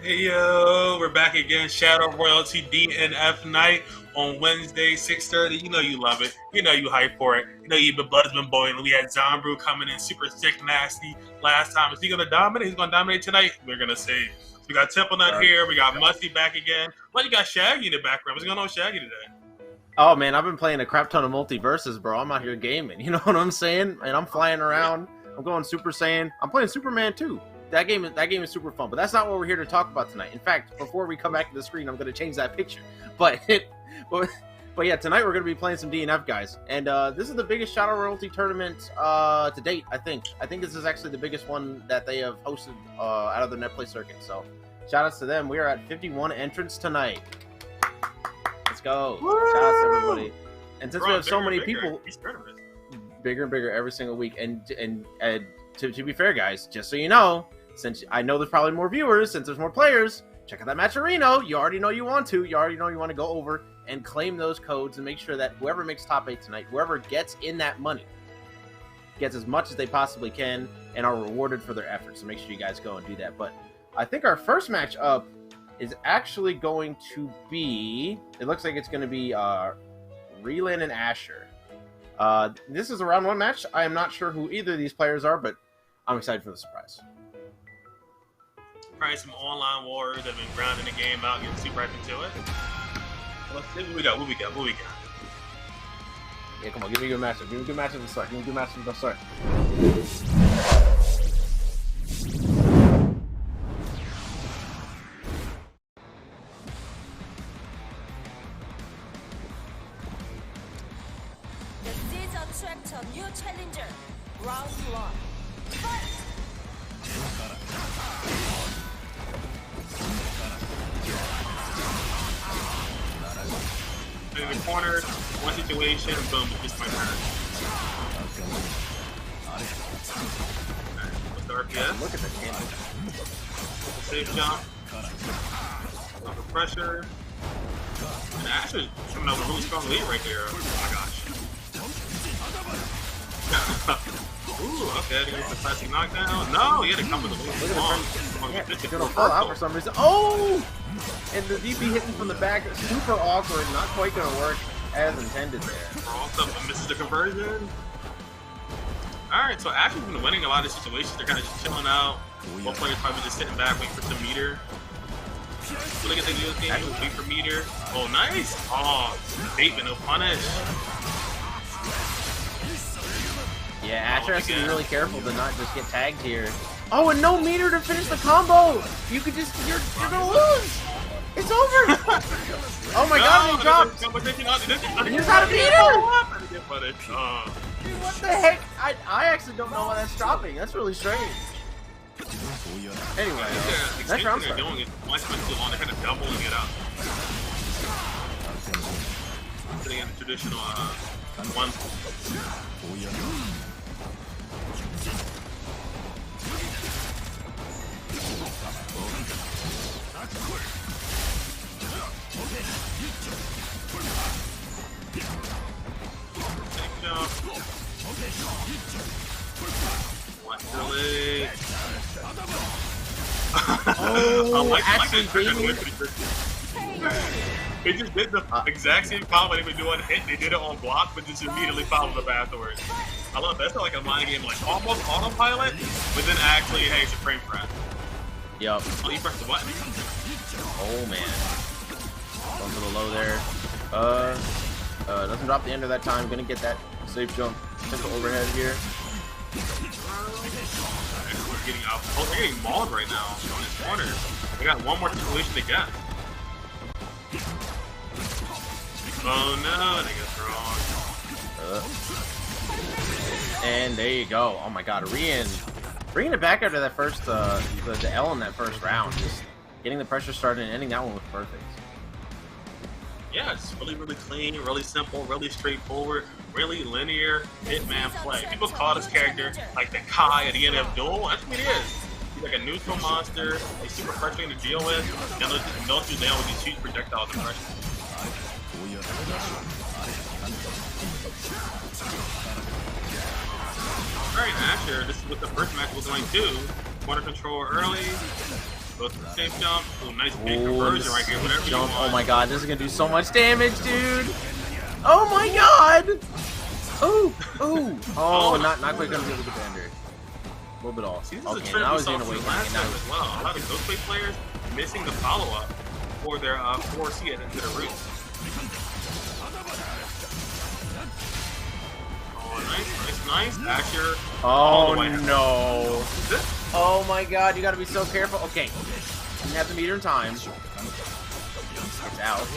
Hey yo, we're back again. Shadow Royalty DNF night on Wednesday, 6:30. You know you love it. You know you hype for it. You know your blood has been boiling. We had Zombrew coming in super sick, nasty last time. Is he gonna dominate? He's gonna dominate tonight. We're gonna see. So we got Temple Nut here. We got Musty back again. Well, you got Shaggy in the background. What's going on with Shaggy today? Oh man, I've been playing a crap ton of multiverses, bro. I'm out here gaming. You know what I'm saying? And I'm flying around. I'm going Super Saiyan. I'm playing Superman too. That game is super fun, but that's not what we're here to talk about tonight. In fact, before we come back to the screen, I'm going to change that picture. But yeah, tonight we're going to be playing some DNF, guys. And this is the biggest Shadow Royalty tournament to date, I think. I think this is actually the biggest one that they have hosted out of the net play circuit. So shout outs to them. We are at 51 entrants tonight. Let's go. Woo! Shout outs to everybody. And since we have so many people, bigger and bigger every single week. And to be fair, guys, just so you know, since I know there's probably more viewers, since there's more players, check out that Matcherino. You already know you want to. You already know you want to go over and claim those codes and make sure that whoever makes top 8 tonight, whoever gets in that money, gets as much as they possibly can and are rewarded for their efforts. So make sure you guys go and do that. But I think our first match up is actually going to be, it looks like it's going to be Relan and Asher. This is a round 1 match. I am not sure who either of these players are, but I'm excited for the surprise. Probably some online warriors that have been grinding the game out, getting super hyped into it. Let's see what we got. What we got? Yeah, come on, give me a good matchup. Give me a good matchup to start. Give me a good matchup to start. The seeds attract a new challenger. Round 1. Fight! In the corner, one situation, boom, it's my turn. What's the RPS? Look at the candle. Safe jump. Under pressure. And Asher's coming out with a really strong lead right there. Oh my gosh. Ooh, okay, there's the classic knockdown. No, he had to come with a little long. Yeah, it's gonna fall out for some reason. Oh! And the DP hitting from the back, super awkward, not quite gonna work as intended there. Also, misses the conversion. Alright, so Asher's been winning a lot of situations. They're kind of just chilling out. One player's probably just sitting back, waiting for some meter. Look at the new game, wait for meter. Oh, nice! Oh, baitman, no punish. Yeah, Asher has to be really careful to not just get tagged here. Oh, and no meter to finish the combo! You could just, you're gonna lose! It's over! Oh my god, he dropped! He's out of meter! What the heck? I actually don't know why that's dropping. That's really strange. Anyway, next round start. They're kind of doubling it up. Putting in the traditional one. Oh, actually, baby. They just did the exact same combo they've been doing. They did it on block, but just immediately followed up afterwards. I love that. It's not like a mind game, like almost autopilot, but then actually, hey, it's a frame press. Yup. Oh, you press the button. Oh man. Going for the low there. Doesn't drop the ender that time. Gonna get that safe jump. Simple overhead here. They're getting mauled right now on this corner. They got one more situation to get. Oh no, they get wrong. And there you go. Oh my god, bringing it back after that first, the L in that first round. Just getting the pressure started and ending that one was perfect. Yeah, it's really, really clean, really simple, really straightforward, really linear hitman play. People call this character like the Kai of DNF Duel. That's what it is. He's like a neutral monster. He's super frustrating to deal with. And they'll do down with these huge projectiles and pressure. Alright, Asher, this is what the first match was going to. Corner control early. Go to the safe jump. Oh, nice big conversion right here. Whatever you want. Oh my god, this is gonna do so much damage, dude. Oh my god. Oh, not quite gonna be able to defend her. A little bit off. See, this Okay, is a trend now we he's saw gonna from wait. last time as well. A lot of Ghostplay players missing the follow-up for their 4C into the roots. Oh, nice. Asher. Oh no. Oh my god, you gotta be so careful. Okay. Didn't have the meter in time. It's out.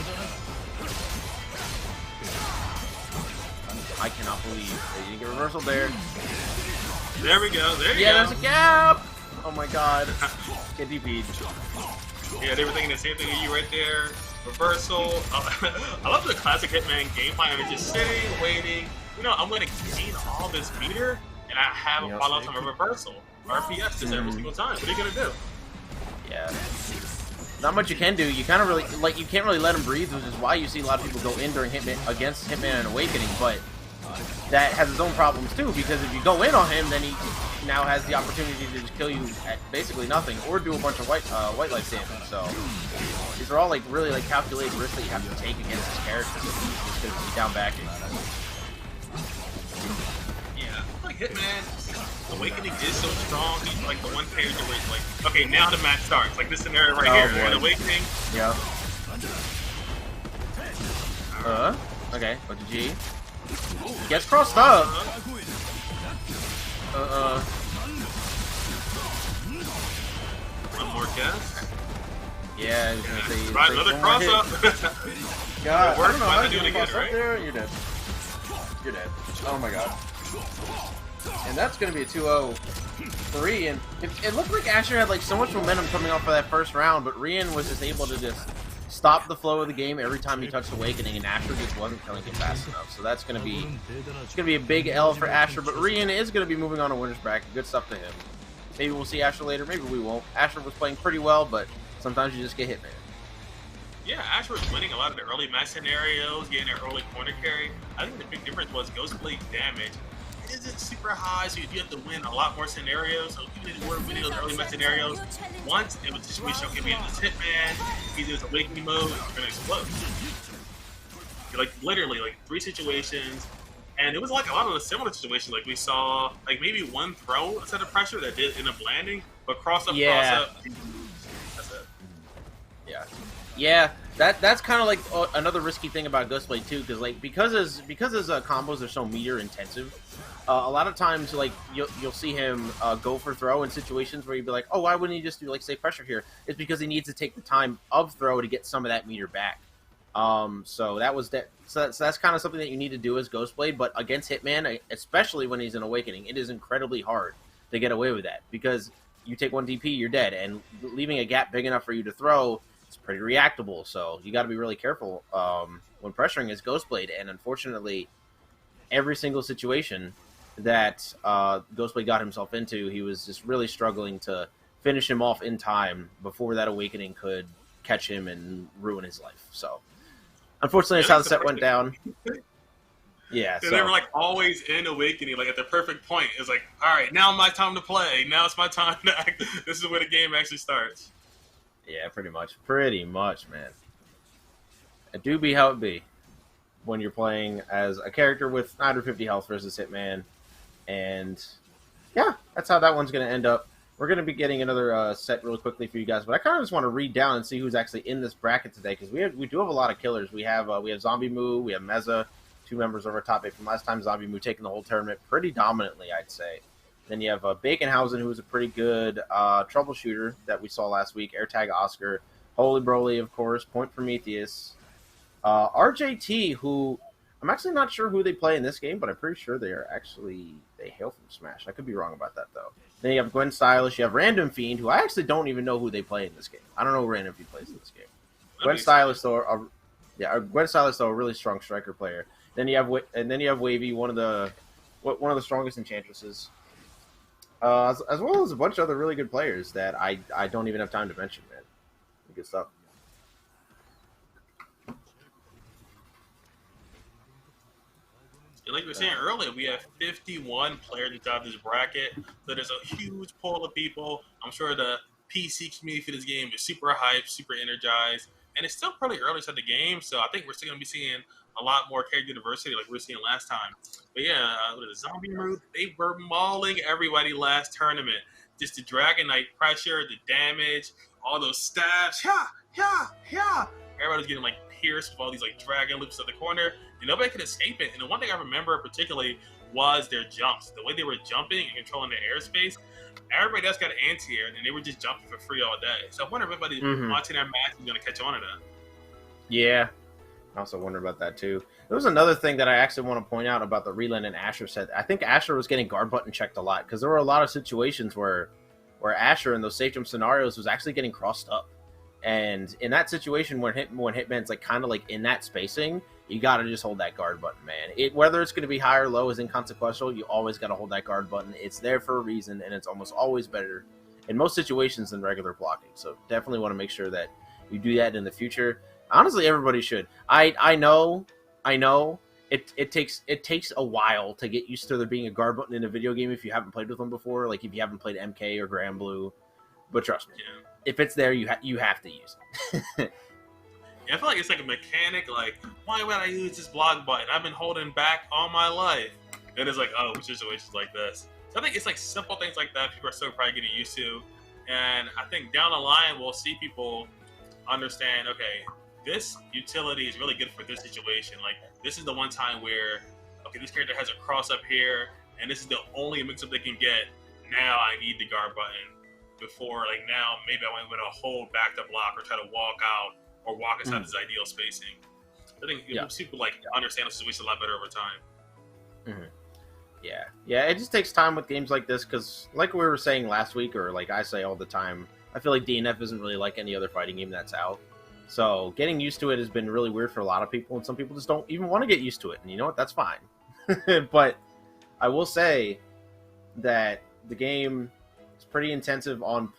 I cannot believe they didn't get reversal there. There we go. There you go. Yeah, there's a gap. Oh my god. Get DP'd. Yeah, they were thinking the same thing as you right there. Reversal. I love the classic Hitman game plan of just sitting, waiting. You know, I'm going to gain all this meter, and I have a follow-up from a reversal. RPS just every single time. What are you going to do? Yeah. Not much you can do. You kind of really, like, you can't really let him breathe, which is why you see a lot of people go in during Hitman, against Hitman and Awakening, but that has its own problems too, because if you go in on him, then he now has the opportunity to just kill you at basically nothing, or do a bunch of white light damage. So these are all like really like calculated risks that you have to take against this character, so he's just gonna be down backing. Yeah, like Hitman, Awakening is so strong. He's like the one character where it's like, okay, now the match starts. Like this scenario right here, right? Awakening. Yeah. Okay. What did G? Gets crossed up. One more guess. Yeah, I was gonna say. Right, another cross up. God, I don't know how how to do it again, right? there. You're dead. You're dead. Oh my god. And that's gonna be a 2-0-3, and it looked like Asher had like so much momentum coming off of that first round, but Rian was just able to just stop the flow of the game every time he touched Awakening, and Asher just wasn't killing him fast enough. So that's gonna be a big L for Asher, but Rian is gonna be moving on to winner's bracket. Good stuff to him. Maybe we'll see Asher later, maybe we won't. Asher was playing pretty well, but sometimes you just get hit, man. Yeah, Asher was winning a lot of the early match scenarios, getting an early corner carry. I think the big difference was Ghostblade damage isn't super high, so you have to win a lot more scenarios. So even if you were winning those early match scenarios, once it was a situation okay, we have this Hitman, either it's Awakening mode, or gonna explode. Like literally, like 3 situations, and it was like a lot of the similar situations. Like we saw, like maybe one throw instead of pressure that did end up landing, but cross up. That's it. Yeah. Yeah, that's kind of like another risky thing about Ghostblade too, because like because his combos are so meter intensive, a lot of times like you'll see him go for throw in situations where you'd be like, oh, why wouldn't he just do like say pressure here? It's because he needs to take the time of throw to get some of that meter back. So that's kind of something that you need to do as Ghostblade, but against Hitman, especially when he's in Awakening, it is incredibly hard to get away with that, because you take 1 DP, you're dead, and leaving a gap big enough for you to throw, it's pretty reactable, so you got to be really careful when pressuring his Ghostblade. And unfortunately, every single situation that Ghostblade got himself into, he was just really struggling to finish him off in time before that Awakening could catch him and ruin his life. So, unfortunately, that's how the set went down. Yeah, so they were like always in Awakening, like at the perfect point. It's like, all right, now my time to play. Now it's my time to act. This is where the game actually starts. Yeah, pretty much, man. It do be how it be when you're playing as a character with 950 health versus Hitman. And yeah, that's how that one's going to end up. We're going to be getting another set really quickly for you guys, but I kind of just want to read down and see who's actually in this bracket today, because we do have a lot of killers. We have Zombie Moo, we have Meza, 2 members of our top 8 from last time. Zombie Moo taking the whole tournament pretty dominantly, I'd say. Then you have Baconhausen, who was a pretty good troubleshooter that we saw last week. AirTag Oscar. Holy Broly, of course. Point Prometheus. RJT, who I'm actually not sure who they play in this game, but I'm pretty sure they hail from Smash. I could be wrong about that, though. Then you have Gwen Stylish. You have Random Fiend, who I actually don't even know who they play in this game. I don't know who Random Fiend plays in this game. Gwen Stylish, though, a really strong striker player. Then you have Wavy, one of the strongest enchantresses. As well as a bunch of other really good players that I don't even have time to mention, man. Good stuff. Like we were saying earlier, we have 51 players inside this bracket, so there's a huge pool of people. I'm sure the PC community for this game is super hyped, super energized, and it's still pretty early to the game, so I think we're still going to be seeing a lot more character diversity like we were seeing last time. But yeah, with the zombie mode, they were mauling everybody last tournament. Just the Dragon Knight pressure, the damage, all those stabs, everybody was getting like pierced with all these like dragon loops at the corner, and nobody could escape it. And the one thing I remember particularly was their jumps. The way they were jumping and controlling their airspace, everybody else got an anti-air, and they were just jumping for free all day. So I wonder if everybody watching that match is going to catch on to that. Yeah. I also wonder about that, too. There was another thing that I actually want to point out about the Reland and Asher set. I think Asher was getting guard button checked a lot, because there were a lot of situations where Asher in those safe jump scenarios was actually getting crossed up. And in that situation, when Hitman's like kind of like in that spacing, you got to just hold that guard button, man. Whether it's going to be high or low is inconsequential. You always got to hold that guard button. It's there for a reason, and it's almost always better in most situations than regular blocking. So definitely want to make sure that you do that in the future. Honestly, everybody should. I know. It takes a while to get used to there being a guard button in a video game if you haven't played with them before. Like if you haven't played MK or Grand Blue, but trust me, if it's there, you have to use it. Yeah, I feel like it's like a mechanic. Like, why would I use this block button? I've been holding back all my life. And it's like, oh, situations like this. So I think it's like simple things like that people are still probably getting used to. And I think down the line, we'll see people understand, okay, this utility is really good for this situation. Like, this is the one time where, okay, this character has a cross up here, and this is the only mix-up they can get. Now I need the guard button. Before, like, now maybe I want to hold back the block or try to walk out or walk inside this ideal spacing. I think people like understand the situation a lot better over time. Yeah, it just takes time with games like this because, like we were saying last week, or like I say all the time, I feel like DNF isn't really like any other fighting game that's out. So getting used to it has been really weird for a lot of people, and some people just don't even want to get used to it. And you know what? That's fine. But I will say that the game is pretty intensive on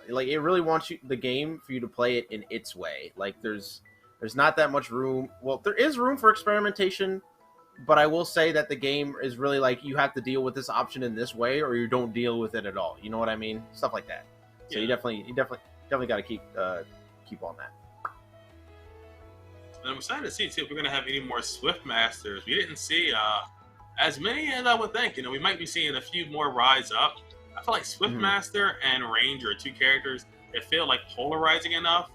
like it really wants the game for you to play it in its way. Like there's not that much room. Well, there is room for experimentation, but I will say that the game is really like you have to deal with this option in this way, or you don't deal with it at all. You know what I mean? Stuff like that. So you definitely got to keep on that. And I'm excited to see too if we're gonna have any more Swift Masters. We didn't see as many as I would think. You know, we might be seeing a few more rise up. I feel like Swift Master and Ranger are two characters that feel like polarizing enough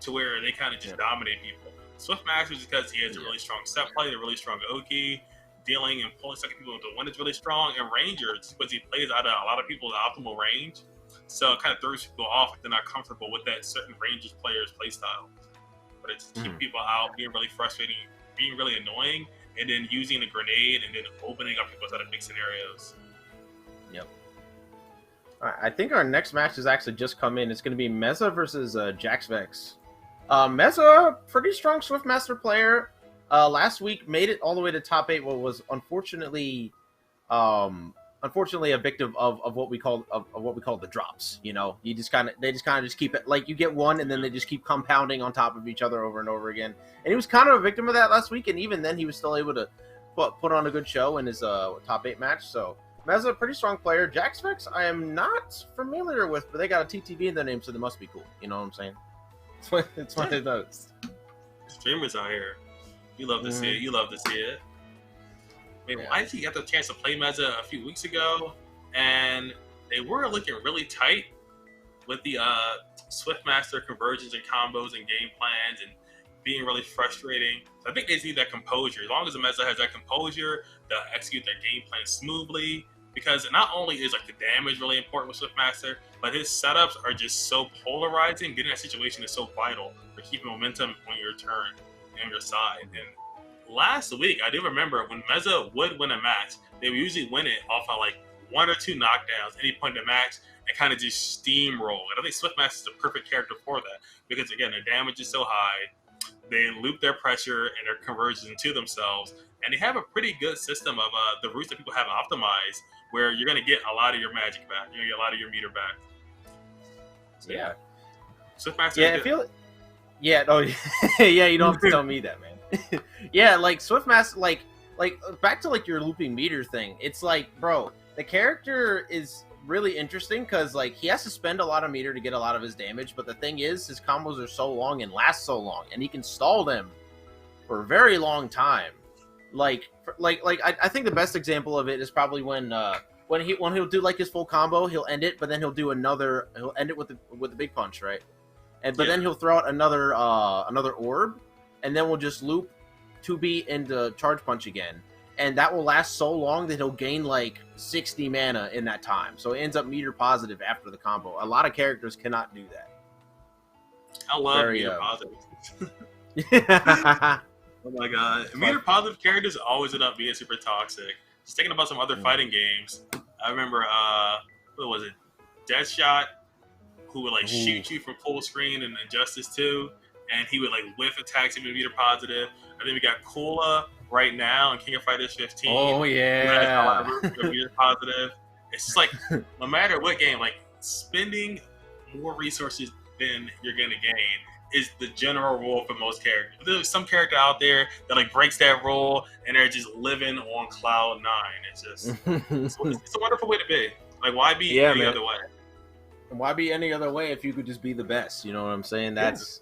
to where they kind of just dominate people. Swift Master is because he has a really strong set play, a really strong Oki, dealing and pulling second people into one is really strong, and Ranger just because he plays out of a lot of people's optimal range. So it kind of throws people off if they're not comfortable with that certain Rangers player's playstyle. But it's keep people out, being really frustrating, being really annoying, and then using a grenade and then opening up people out of big scenarios. Yep. All right, I think our next match has actually just come in. It's going to be Meza versus Jax Vex. Meza, pretty strong Swiftmaster player. Last week made it all the way to top 8. What was unfortunately a victim of what we call the drops. You know, they just kind of keep it like you get one and then they just keep compounding on top of each other over and over again. And he was kind of a victim of that last week, and even then he was still able to put on a good show in his top 8 match. So Meza, a pretty strong player. Jax Vex, I am not familiar with, but they got a TTV in their name, so they must be cool. You know what I'm saying? It's one of those. Streamers out here. You love to see it. You love to see it. I mean, I actually got the chance to play Meza a few weeks ago, and they were looking really tight with the Swiftmaster conversions and combos and game plans and being really frustrating. So I think they just need that composure. As long as the Meza has that composure, they'll execute their game plan smoothly, because not only is like the damage really important with Swiftmaster, but his setups are just so polarizing. Getting that situation is so vital for keeping momentum on your turn and your side. And last week, I do remember when Meza would win a match, they would usually win it off of like 1 or 2 knockdowns any point in the match and kind of just steamroll. And I think Swiftmaster is the perfect character for that, because again, their damage is so high, they loop their pressure and their conversions to themselves, and they have a pretty good system of the routes that people have optimized, where you're going to get a lot of your magic back, you're going to get a lot of your meter back. So, yeah. Swiftmaster. Yeah, I feel it. Yeah, no, yeah, you don't have to tell me that, man. Yeah, like Swiftmaster, like back to like your looping meter thing. It's like, bro, the character is really interesting because like he has to spend a lot of meter to get a lot of his damage, but the thing is his combos are so long and last so long, and he can stall them for a very long time. I think the best example of it is probably when he'll do like his full combo, he'll end it, but then he'll end it with the big punch, right? But then he'll throw out another orb, and then we'll just loop 2B into charge punch again. And that will last so long that he'll gain like 60 mana in that time. So it ends up meter positive after the combo. A lot of characters cannot do that. I love meter positive. Oh my god. Meter positive characters always end up being super toxic. Just thinking about some other fighting games. I remember, what was it? Deathshot, who would like shoot you from full screen in Injustice 2. And he would like whiff attacks even meter positive. And then we got Kula right now in King of Fighters 15. Oh yeah. Meter positive. It's just like no matter what game, like spending more resources than you're gonna gain is the general rule for most characters. But there's some character out there that like breaks that rule and they're just living on cloud 9. It's just it's a wonderful way to be. Like why be any other way? Why be any other way if you could just be the best? You know what I'm saying? That's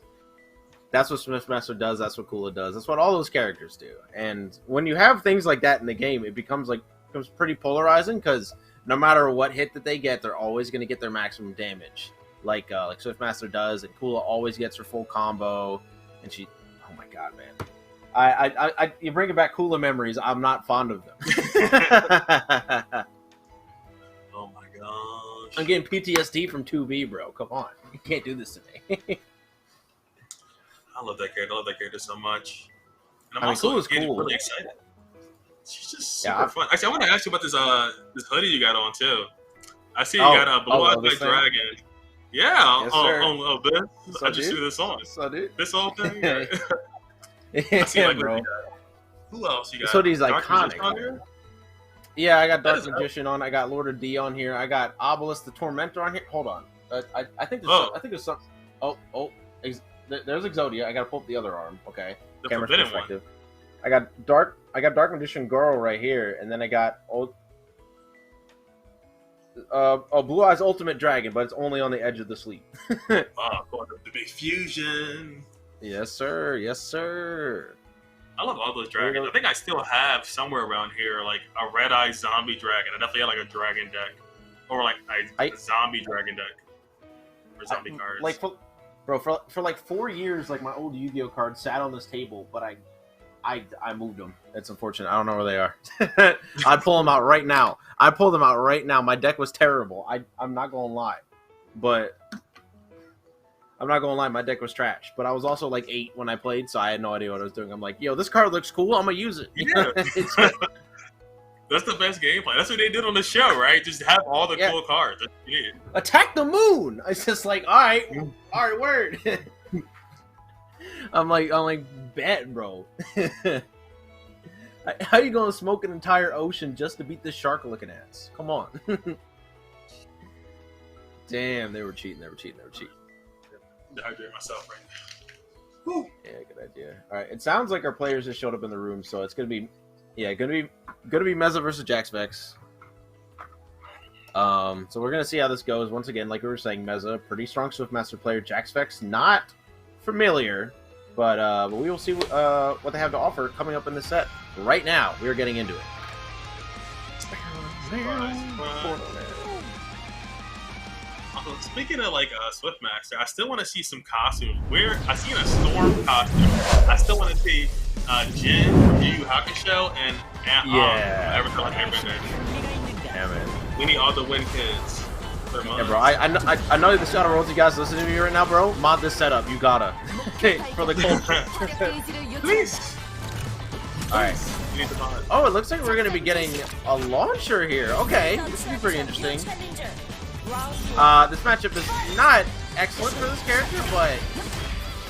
what Smithmaster does. That's what Kula does. That's what all those characters do. And when you have things like that in the game, it becomes pretty polarizing because no matter what hit that they get, they're always going to get their maximum damage, like Swiftmaster does, and Kula always gets her full combo. And she, oh my god, man, you're bringing back Kula memories. I'm not fond of them. Oh my gosh, I'm getting PTSD from 2B, bro. Come on, you can't do this to me. I love that character. I love that character so much. And I'm also getting really excited. She's just super fun. Actually, I want to ask you about this hoodie you got on too. I see you got a blue-eyed white dragon. Yeah. Yes, this. I just see this on. This whole thing. I see like bro. Who else you got? This hoodie's iconic. Yeah, I got Dark Magician on. I got Lord of D on here. I got Obelisk the Tormentor on here. Hold on. I think there's some. There's Exodia. I gotta pull up the other arm. Okay. The forbidden one. I got Dark Magician Girl right here, and then I got Blue Eyes Ultimate Dragon, but it's only on the edge of the sleeve. The big fusion. Yes, sir. Yes, sir. I love all those dragons. I think I still have somewhere around here like a red eye zombie dragon. I definitely have like a dragon deck, or like a zombie dragon deck, or zombie cards. Bro, for like 4 years, like my old Yu-Gi-Oh cards sat on this table, but I moved them. It's unfortunate. I don't know where they are. I'd pull them out right now. I pulled them out right now. My deck was terrible. I'm not gonna lie, my deck was trash. But I was also like 8 when I played, so I had no idea what I was doing. I'm like, yo, this card looks cool. I'm gonna use it. Yeah. That's the best gameplay. That's what they did on the show, right? Just have all the cool cards. That's what you need. Attack the moon. It's just like, all right, word. I'm like, bet, bro. How you gonna smoke an entire ocean just to beat this shark looking ass? Come on. Damn, they were cheating. Dehydrate myself right now. Woo. Yeah, good idea. All right, it sounds like our players just showed up in the room, so it's gonna be Meza versus Jax Vex. So we're gonna see how this goes. Once again, like we were saying, Meza, pretty strong Swiftmaster player. Jax Vex, not familiar, but we will see what they have to offer coming up in this set. Right now, we are getting into it. Speaking of like Swiftmaster, I still want to see some costumes. I seen a Storm costume. I still want to see Jin from Yu Yu Hakusho and Everything. Yeah, man. We need all the win kids. Yeah, bro. I know the Shadow Royalty guys listening to me right now, bro. Mod this setup. You gotta. For the culture. Please. Alright. Oh, it looks like we're gonna be getting a launcher here. Okay, this should be pretty interesting. This matchup is not excellent for this character, but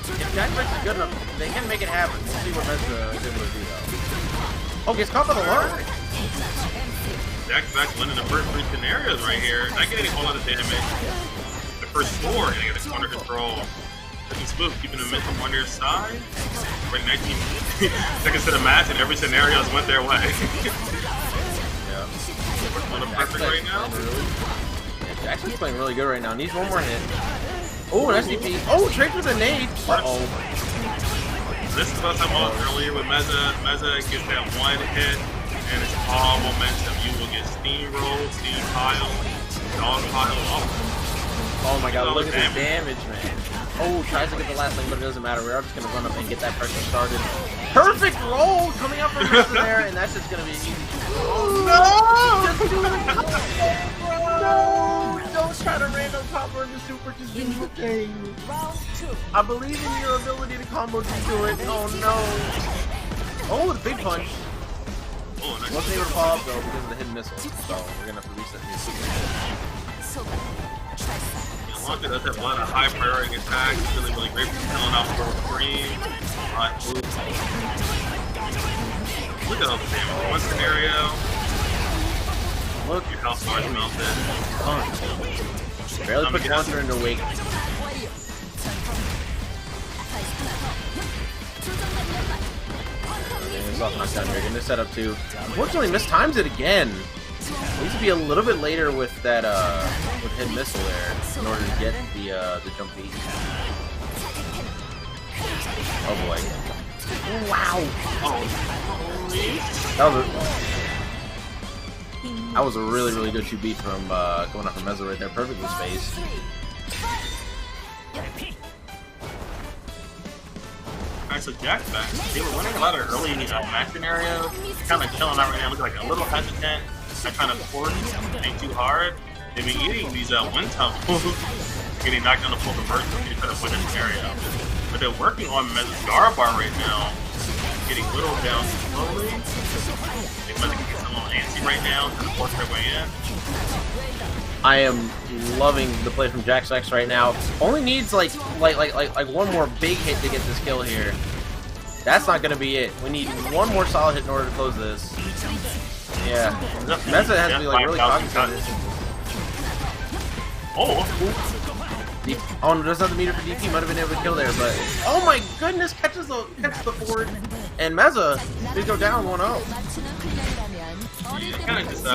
if Jax Vex is good enough, they can make it happen. We'll see what Meza is able to do, though. Oh, gets caught by the lure. Jax Vex winning the first 3 scenarios right here. Not getting a whole lot of damage. The first 4, getting it under control. Looking smooth, keeping the momentum on their side. Right, 19 seconds to the match, and every scenario went their way. Yeah. Working on the perfect right now. Jackson's playing really good right now. Needs one more hit. Oh, an SDP. Oh, trade with a nade. Uh-oh. This is what I talked about earlier with Meza. Meza gets that one hit, and it's all momentum. You will get steamrolled, steam pile, dog pile. Oh my god, look at this damage, man. Oh, tries to get the last thing, but it doesn't matter. We're just going to run up and get that pressure started. Perfect roll coming up from there, and that's just going to be easy. No! Just do the combo, bro! Don't try to random combo in the super, just do the thing. I believe in your ability to combo to do it. Oh no! Oh, the big punch. Wasn't able to follow up though because of the hidden missile, so we're going to have to reset the super. Blanca does have a lot of high priority attacks. Really, really great for killing off full screen. Look at all the damage. One scenario. Look at how far it's melted. Barely put Launcher into wake. It's off knockdown here. Getting this set up too. Unfortunately, mistimes it again. Needs to be a little bit later with that with hidden missile there in order to get the jump beat. Oh boy! Wow! That was a really good 2 beat from going off from Meza right there, perfectly spaced. Alright, so Jack's back. They were winning a lot of early match scenarios. Kind of chilling out right now. Looking like a little hesitant. Not trying to force anything too hard. They've been eating these wind tunnels, getting knocked down the full conversion to try to win a scenario. But they're working on Meza's guard bar right now, getting whittled down slowly. They might get a little antsy right now, trying to force their way in. I am loving the play from Jax right now. Only needs like one more big hit to get this kill here. That's not gonna be it. We need one more solid hit in order to close this. Yeah, Meza has to be like really cognizant of this. Oh no, there's not the meter for DP. Might have been able to kill there, but oh my goodness, catches the forward, and Meza did go down 1-0. Yeah, kind of just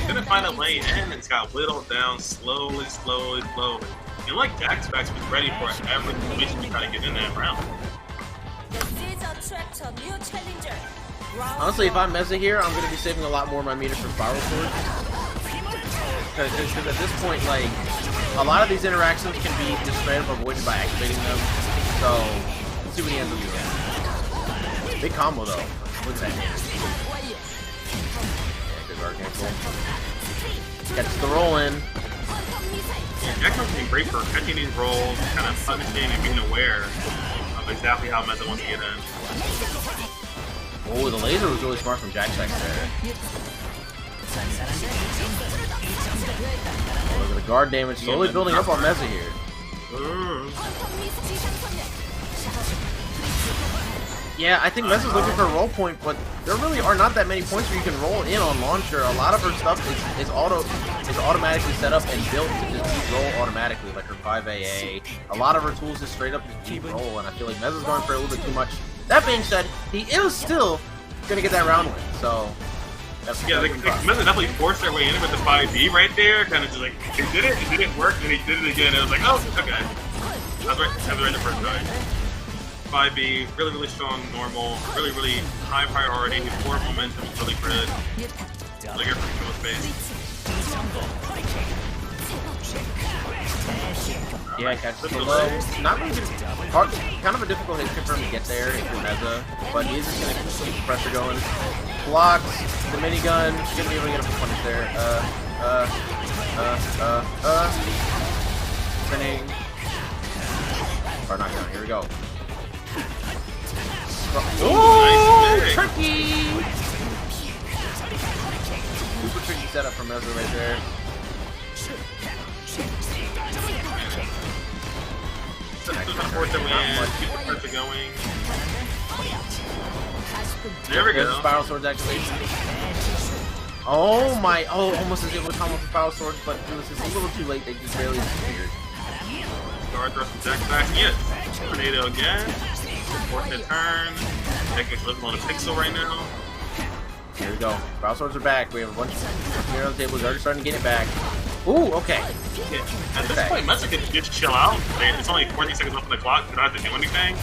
gonna find a lane in, and it's got whittled down slowly. And like Jack's back was ready for every situation to try to get in that round. Honestly, if I'm Meza here, I'm going to be saving a lot more of my meter for Spiral Swords. Because at this point, like, a lot of these interactions can be just straight up avoided by activating them. So, let's see what he ends up doing. Big combo, though. What's that? Yeah, good guard cancel. Catches the roll in. Yeah, Jack's been great for catching these rolls, kind of punishing and being aware of exactly how Meza wants to get in. Oh, the laser was really smart from Jax there. Oh, look at the guard damage slowly building up on Meza here. Yeah, I think Meza's looking for a roll point, but there really are not that many points where you can roll in on Launcher. A lot of her stuff is automatically set up and built to just keep roll automatically, like her 5AA. A lot of her tools is straight up just keep roll, and I feel like Meza's going for a little bit too much. That being said, he is still gonna get that round win, so that's Meza definitely forced their way in with the 5D right there, kind of just like, he did it, it didn't work, and he did it again, and I was like, oh, okay. I was right the first time. 5B, really strong, normal, really high priority, forward momentum, really good. Look at from space. Yeah, catches the low. Not really good. Kind of a difficult hit for him to get there if you're Meza, but he's just gonna keep the pressure going. Blocks the minigun. He's gonna be able to get a punish there. Spinning. Or knockdown. Here we go. Oh, nice tricky! Super tricky setup from Meza right there. Going. There we go. Spiral Swords activation. Oh my! Oh, almost as able to combo for Spiral Swords, but it was just a little too late. They just barely disappeared. Guard thrust from Jack back. Yes. Tornado again. Fortunate turn. Jack is living on a pixel right now. Here we go. Spiral Swords are back. We have a bunch of here on the table. We're already starting to get it back. Ooh, okay. Yeah. At this point, Meza could just chill out. It's only 14 seconds left on the clock. You don't have to do anything.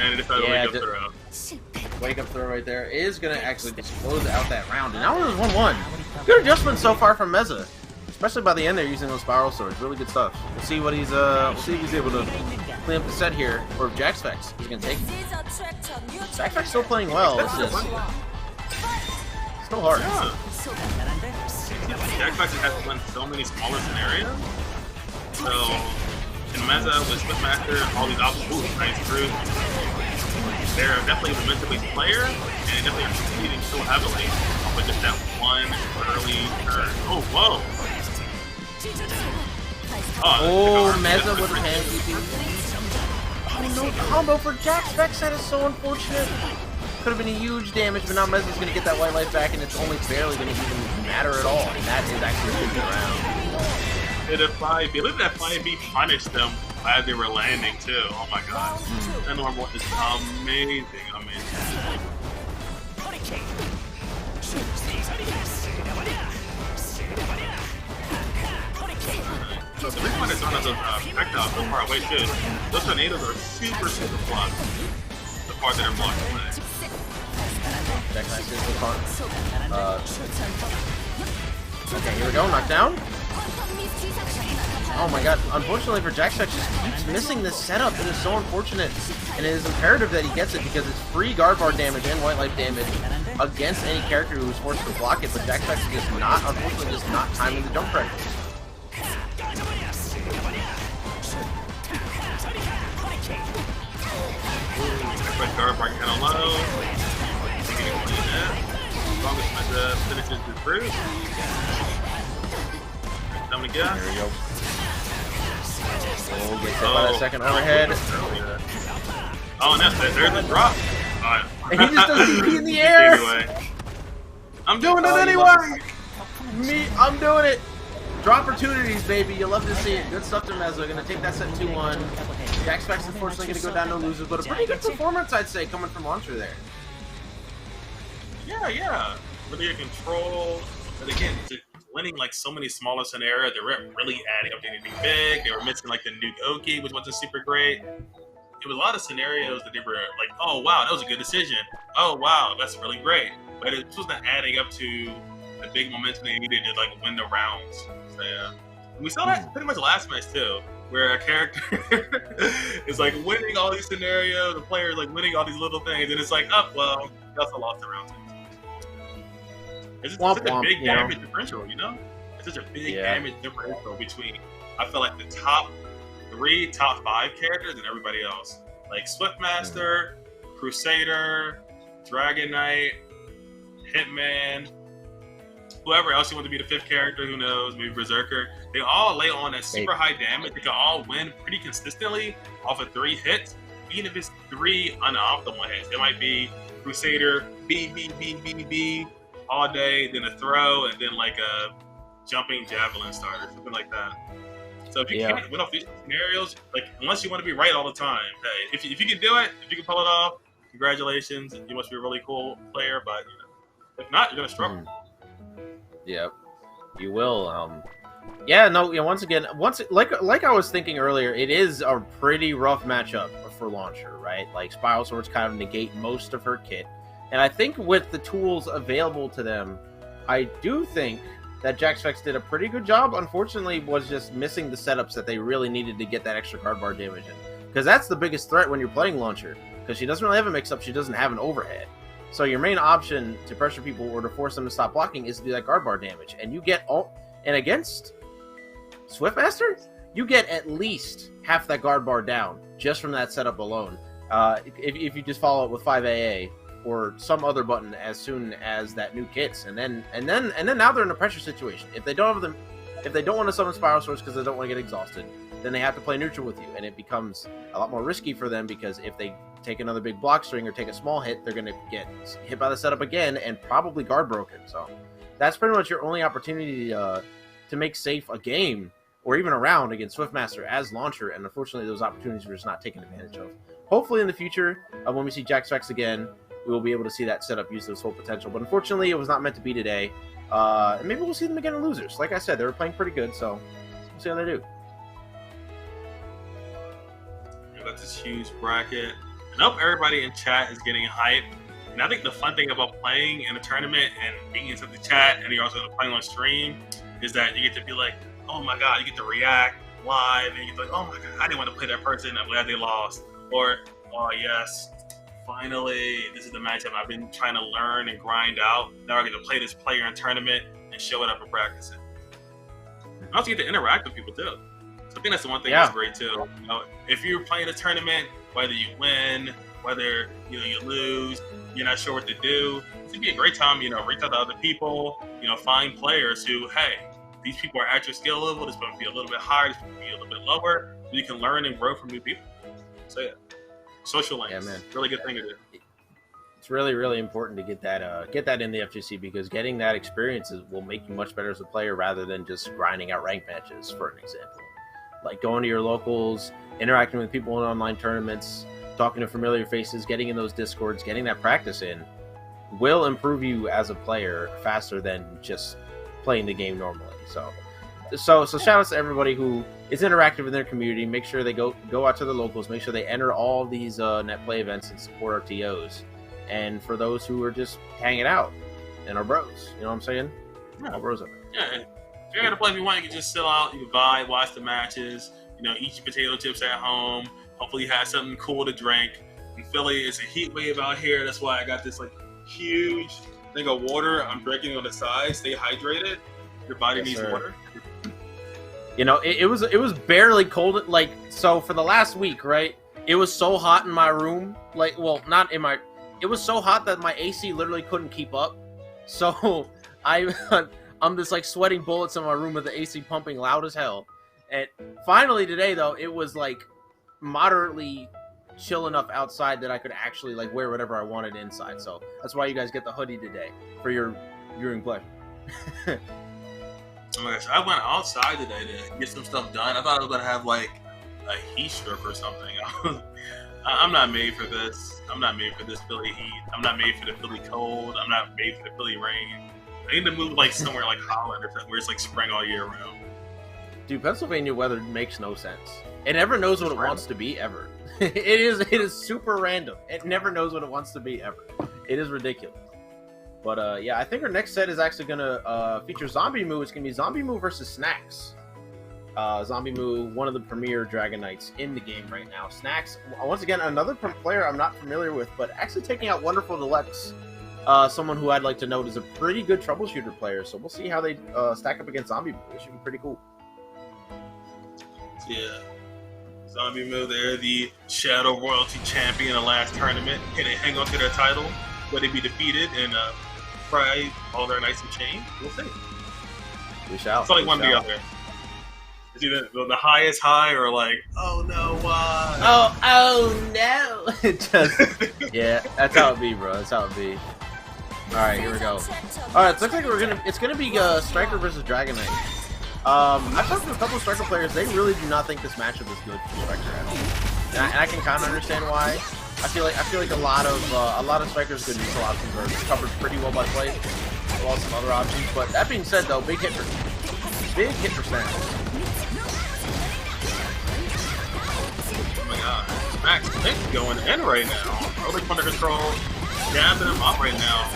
And it decided to wake up throw. Wake up throw right there is going to actually just close out that round. And now it was 1-1. Good adjustment so far from Meza. Especially by the end there using those spiral swords. Really good stuff. We'll see what we'll see if he's able to clean up the set here. Or if Jaxfex is going to take it. Jaxfex still playing well. It's just still hard. Yeah. Jaxfex has to win so many smaller scenarios. So, in Meza with Swiftmaster, all these obstacles, nice crew, they're definitely a momentum-based player, and they definitely are competing so heavily with just that one early turn. Oh, whoa! Oh, Meza with a hand DP. Oh, no combo for Jaxfex. That is so unfortunate. Could have been a huge damage, but now Meza's going to get that white life back, and it's only barely going to even matter at all. And that is actually moving around. Look at that 5B punished them as they were landing, too. Oh my god. That normal is amazing. So the reason why they're throwing out those projectiles so far away, too, those tornadoes are super blocked. The part that are blocked away. Jaxfex is the fun. Okay, here we go. Knockdown. Oh my god. Unfortunately for Jaxfex, just keeps missing this setup. It is so unfortunate. And it is imperative that he gets it because it's free guard bar damage and white life damage against any character who's forced to block it. But Jaxfex is just not, unfortunately, just not timing the jump correctly. Guard bar kind of low. As long as Meza finishes his bruise. There we go. Oh, gets hit by that second overhead. Oh, and there's the drop. And he just does DP in the air. Anyway. I'm doing it anyway. I'm doing it. Draw opportunities, baby. You love to see it. Good stuff to Meza. Going to take that set 2-1. Jaxfex unfortunately going to go down to losers, but a pretty good performance, I'd say, coming from Launcher there. Yeah. Really good control. But again, winning like so many smaller scenarios, they weren't really adding up to anything big. They were missing like the Nuke Oki, which wasn't super great. It was a lot of scenarios that they were like, oh wow, that was a good decision. Oh wow, that's really great. But it wasn't adding up to the big momentum they needed to like win the rounds. So yeah. And we saw that pretty much last match too, where a character is like winning all these scenarios, the player is like winning all these little things, and it's like, oh well, that's a loss in round 2. It's such a big damage differential, you know? It's such a big damage differential between, I feel like, the top 3, top 5 characters and everybody else. Like Swiftmaster, Crusader, Dragon Knight, Hitman, whoever else you want to be the 5th character, who knows, maybe Berserker. They all lay on that super high damage. They can all win pretty consistently off of 3 hits, even if it's 3 unoptimal hits. It might be Crusader, B, all day, then a throw, and then like a jumping javelin starter, something like that. So if you can't win off these scenarios, like unless you want to be right all the time, hey, if you can do it, if you can pull it off, congratulations, you must be a really cool player. But if not, you're gonna struggle. Yep, you will. Once again, like I was thinking earlier, it is a pretty rough matchup for Launcher, right? Like Spiral Swords kind of negate most of her kit. And I think with the tools available to them, I do think that Jaxfex did a pretty good job. Unfortunately, was just missing the setups that they really needed to get that extra guard bar damage in. Because that's the biggest threat when you're playing Launcher. Because she doesn't really have a mix-up, she doesn't have an overhead. So your main option to pressure people or to force them to stop blocking is to do that guard bar damage. And you get and against Swiftmaster, you get at least half that guard bar down just from that setup alone. If you just follow it with 5AA. Or some other button as soon as that nuke hits, and then now they're in a pressure situation. If they don't want to summon Spiral Swords because they don't want to get exhausted, then they have to play neutral with you, and it becomes a lot more risky for them because if they take another big block string or take a small hit, they're going to get hit by the setup again and probably guard broken. So that's pretty much your only opportunity to make safe a game or even a round against Swiftmaster as Launcher, and unfortunately those opportunities were just not taken advantage of. Hopefully in the future, when we see Jaxfex again, we will be able to see that setup use its full potential. But unfortunately, it was not meant to be today. And maybe we'll see them again in losers. Like I said, they were playing pretty good, so we'll see how they do. That's this huge bracket. And I hope everybody in chat is getting hype. And I think the fun thing about playing in a tournament and being inside the chat and you're also playing on stream is that you get to be like, oh my god, you get to react live and you get to like, oh my god, I didn't want to play that person, I'm glad they lost. Or, oh yes, finally, this is the matchup I've been trying to learn and grind out. Now I get to play this player in tournament and show it up and practice it. I also get to interact with people too. So I think that's the one thing that's great too. You know, if you're playing a tournament, whether you win, whether you lose, you're not sure what to do, it'd be a great time, reach out to other people, find players who, hey, these people are at your skill level, this might be a little bit higher, this might be a little bit lower, so you can learn and grow from new people. So yeah, social links, really good thing to do. It's really, really important to get that in the FGC, because getting that experience will make you much better as a player rather than just grinding out ranked matches, for an example. Like going to your locals, interacting with people in online tournaments, talking to familiar faces, getting in those discords, getting that practice in will improve you as a player faster than just playing the game normally. So shout out to everybody who is interactive in their community. Make sure they go out to the locals. Make sure they enter all these net play events and support our TOs. And for those who are just hanging out and our bros, you know what I'm saying? Yeah. All bros up there. Yeah. If you're gonna play, if you want, you can just chill out, you can vibe, watch the matches, eat your potato chips at home. Hopefully you have something cool to drink. In Philly, it's a heat wave out here. That's why I got this huge thing of water I'm drinking on the side. Stay hydrated. Your body needs water. It was barely cold. So for the last week, right? It was so hot in my room. It was so hot that my AC literally couldn't keep up. So I'm just sweating bullets in my room with the AC pumping loud as hell. And finally today, though, it was moderately chill enough outside that I could actually wear whatever I wanted inside. So that's why you guys get the hoodie today for your viewing pleasure. Oh my gosh, I went outside today to get some stuff done. I thought I was gonna have a heat stroke or something. I'm not made for this. I'm not made for this Philly heat. I'm not made for the Philly cold. I'm not made for the Philly rain. I need to move somewhere like Holland or something where it's spring all year round. Dude, Pennsylvania weather makes no sense. It never knows what it wants to be ever. It is super random. It never knows what it wants to be ever. It is ridiculous. But yeah, I think our next set is actually gonna feature Zombie Moo. It's gonna be Zombie Moo versus Snacks. Zombie Moo, one of the premier Dragon Knights in the game right now. Snacks, once again, another player I'm not familiar with, but actually taking out Wonderful Deluxe. Someone who I'd like to note is a pretty good troubleshooter player. So we'll see how they stack up against Zombie Moo. It should be pretty cool. Yeah. Zombie Moo, they're the Shadow Royalty champion in the last tournament. Can they hang on to their title? Will they be defeated and fry all their knights and chains? We'll see. We shall. It's one or the other. It's either the highest high or oh no, why? Oh no. Yeah, that's how it be, bro. That's how it be. Alright, here we go. Alright, it looks like it's gonna be Striker versus Dragon Knight. I've talked to a couple of Striker players. They really do not think this matchup is good for Striker at all, and I can kind of understand why. I feel like a lot of Strikers' good neutral options are covered pretty well by play, as well as some other options. But that being said, though, big hit for Snacks. Oh my god, Max Pick's going in right now. Early corner control, jabbing him up right now.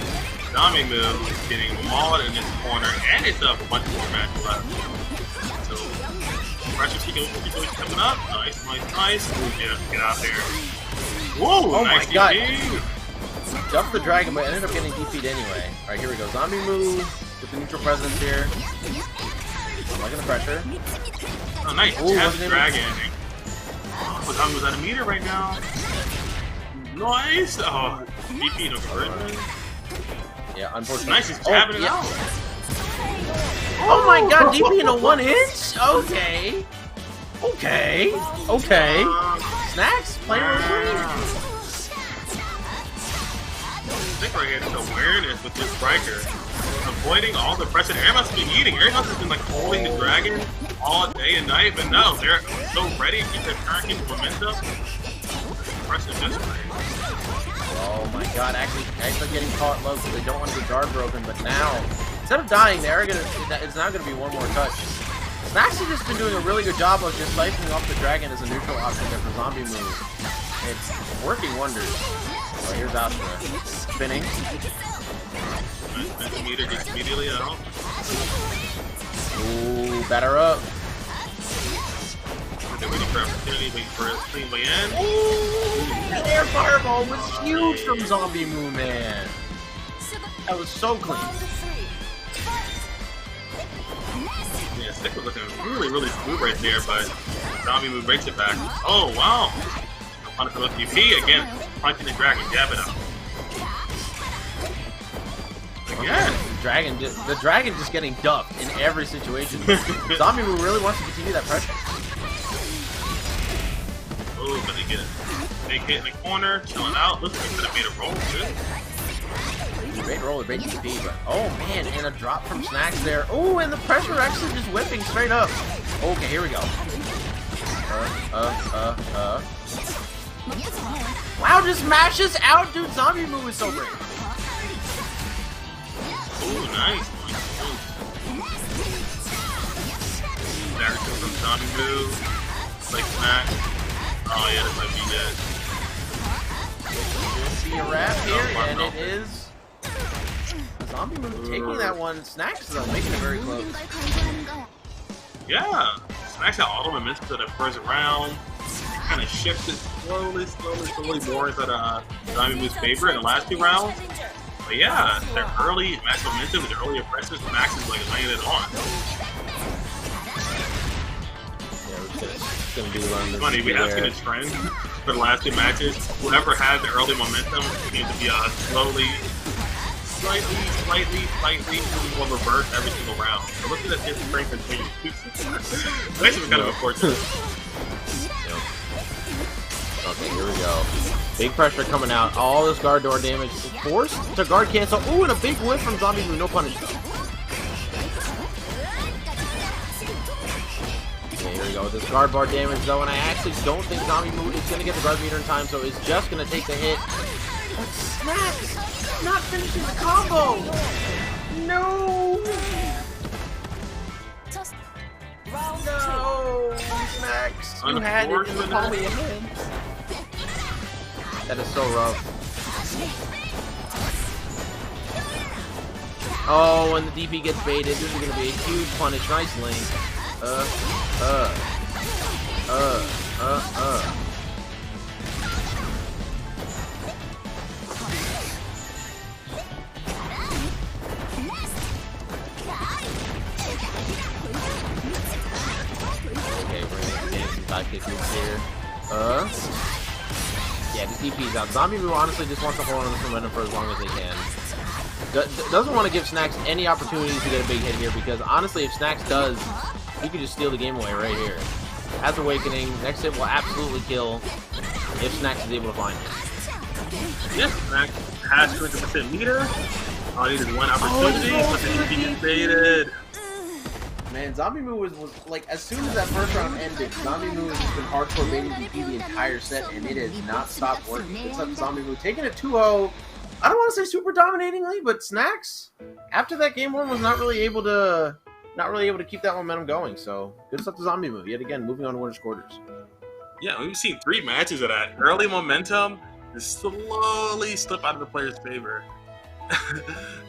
Zombie Moo getting mauled in this corner, and it's a bunch more match left. So, pressure keeps coming up. Nice. Get out there. Whoa, oh nice my god. DP. Jumped the dragon, but ended up getting DP'd anyway. Alright, here we go. Zombie Moo with the neutral presence here. I'm liking the pressure. Oh, nice. Jab the dragon. Zombie was at a meter right now. Nice. Oh, DP no conversion. Yeah, unfortunately. Nice, he's jabbing it out. Oh my god, DP in a 1 inch? Okay. Snacks, playing with green. I think right here is awareness with this striker. Avoiding all the pressure that everyone's been eating. Everyone's been holding the dragon all day and night, but no, they're so ready to keep their current momentum. pressure just right. Oh my god, actually getting caught low because they don't want to get guard broken, but now, instead of dying, it's now going to be one more touch. Snacks has just been doing a really good job of just siphoning off the dragon as a neutral option there for zombie move. It's working wonders. Oh, here's Astra. Spinning. Nice meter gets immediately out. Ooh, batter up. They're waiting for opportunity, waiting for a clean way in. Ooh, that air fireball was huge from Zombie Moo, man. That was so clean. Yeah, Stick was looking really, really smooth right there, but Zombie Moo breaks it back. Oh, wow. Punishing with DP again, punching the dragon, jabbing up. Again. The dragon just getting ducked in every situation. Zombie Moo really wants to continue that pressure. Oh, but they get a big hit in the corner, chilling out. Looks like they could have made a roll, too. Great roller, great DP, but oh man, and a drop from Snacks there. Oh, and the pressure actually just whipping straight up. Okay, here we go. Wow, just mashes out, dude. Zombie Moo is so great. Ooh, nice. Dagger kill from Zombie Moo. Like Snack. Oh yeah, this might be dead. See a wrap here, and it is Zombie Moo taking that one. Snacks though, making it very close. Yeah, Snacks got all the momentum to the first round. Kind of shifted slowly more into the Zombie Moo's favor in the last two rounds. But yeah, their early match momentum and their early impressions, Max is like laying it on. Yeah, we're just gonna do the run. It's funny, we have seen a trend for the last two matches. Whoever had the early momentum seems to be slightly will reverse every single round. So look at this strength continue. It's actually kind of unfortunate. Okay, here we go. Big pressure coming out. All this guard door damage. Forced to guard cancel. Ooh, and a big whiff from Zombie Moo. No punish. Okay, here we go with this guard bar damage though, and I actually don't think Zombie Moo is going to get the guard meter in time, so it's just going to take the hit. But Snacks not finishing the combo. No. No, Snacks. You had it in the palm of your hand. That is so rough. Oh, and the DP gets baited. This is going to be a huge punish. Nice link. Okay, we're going to get some sidekick moves here. Yeah, this DP is out. Zombie Moo honestly just wants to hold on to this momentum for as long as they can. Doesn't want to give Snacks any opportunities to get a big hit here, because honestly, if Snacks does, he could just steal the game away right here. Has Awakening. Next hit will absolutely kill if Snacks is able to find it. Yes, Snacks has 200% meter. All he needed one opportunity, but the DP gets baited. Man, Zombie Moo was like, as soon as that first round ended, Zombie Moo has just been hardcore baiting DP the entire set, and it has not stopped working. It's up to Zombie Moo taking it 2-0. I don't want to say super dominatingly, but Snacks, after that game one, was not really able to keep that momentum going. So good stuff to Zombie Moo. Yet again, moving on to winners quarters. Yeah, we've seen 3 matches of that early momentum just slowly slip out of the player's favor.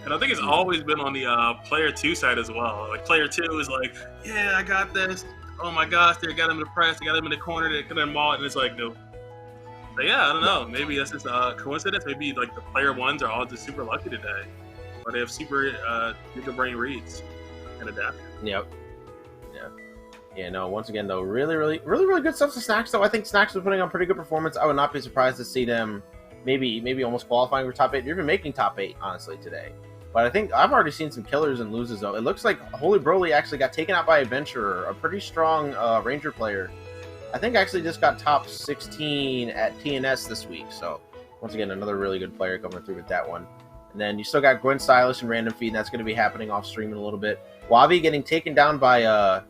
And I think it's always been on the player 2 side as well. Like player 2 is like, yeah, I got this. Oh my gosh, they got him in the press, they got him in the corner, they got him all, and it's like, nope. But yeah, I don't know. Maybe that's just a coincidence. Maybe like the player 1s are all just super lucky today, or they have super bigger brain reads and adapt. Yep. Yeah. No. Once again, though, really good stuff to Snacks. Though I think Snacks was putting on pretty good performance. I would not be surprised to see them maybe almost qualifying for top 8, or even making top 8, honestly, today. But I think I've already seen some killers and loses, though. It looks like Holy Broly actually got taken out by Adventurer, a pretty strong Ranger player. I think actually just got top 16 at TNS this week. So, once again, another really good player coming through with that one. And then you still got Gwen Stylish and Random Feed, and that's going to be happening off stream in a little bit. Wabi getting taken down by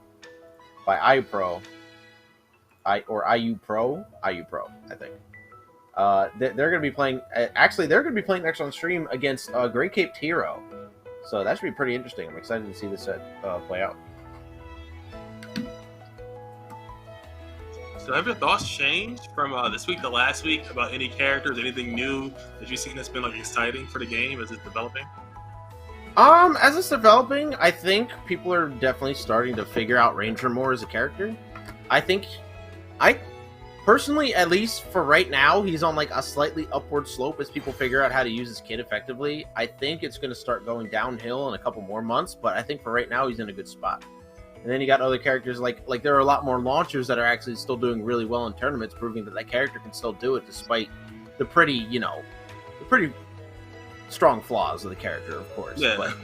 IU Pro, I think. They're going to be playing. Actually, they're going to be playing next on stream against Great Cape Hero. So that should be pretty interesting. I'm excited to see this set play out. So have your thoughts changed from this week to last week about any characters, anything new that you've seen that's been like exciting for the game as it's developing? As it's developing, I think people are definitely starting to figure out Ranger more as a character. I personally, at least for right now, he's on like a slightly upward slope as people figure out how to use his kit effectively. I think it's going to start going downhill in a couple more months, but I think for right now he's in a good spot. And then you got other characters like there are a lot more launchers that are actually still doing really well in tournaments, proving that character can still do it despite the pretty strong flaws of the character, of course. Yeah. But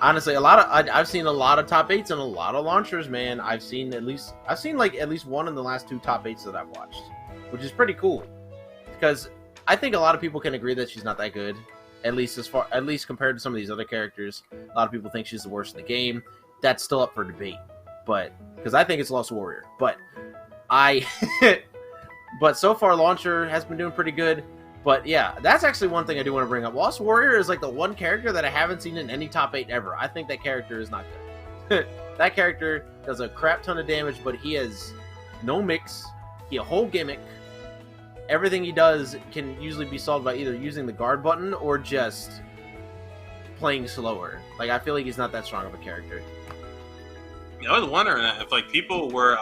honestly, I've seen a lot of top 8s and a lot of launchers, man. I've seen at least one in the last 2 top 8s that I've watched, which is pretty cool. Because I think a lot of people can agree that she's not that good, at least compared to some of these other characters. A lot of people think she's the worst in the game. That's still up for debate, but because I think it's Lost Warrior, but but so far Launcher has been doing pretty good. But yeah, that's actually one thing I do want to bring up. Lost Warrior is like the one character that I haven't seen in any top 8 ever. I think that character is not good. That character does a crap ton of damage, but he has no mix. He a whole gimmick. Everything he does can usually be solved by either using the guard button or just playing slower. Like, I feel like he's not that strong of a character. I was wondering if like people were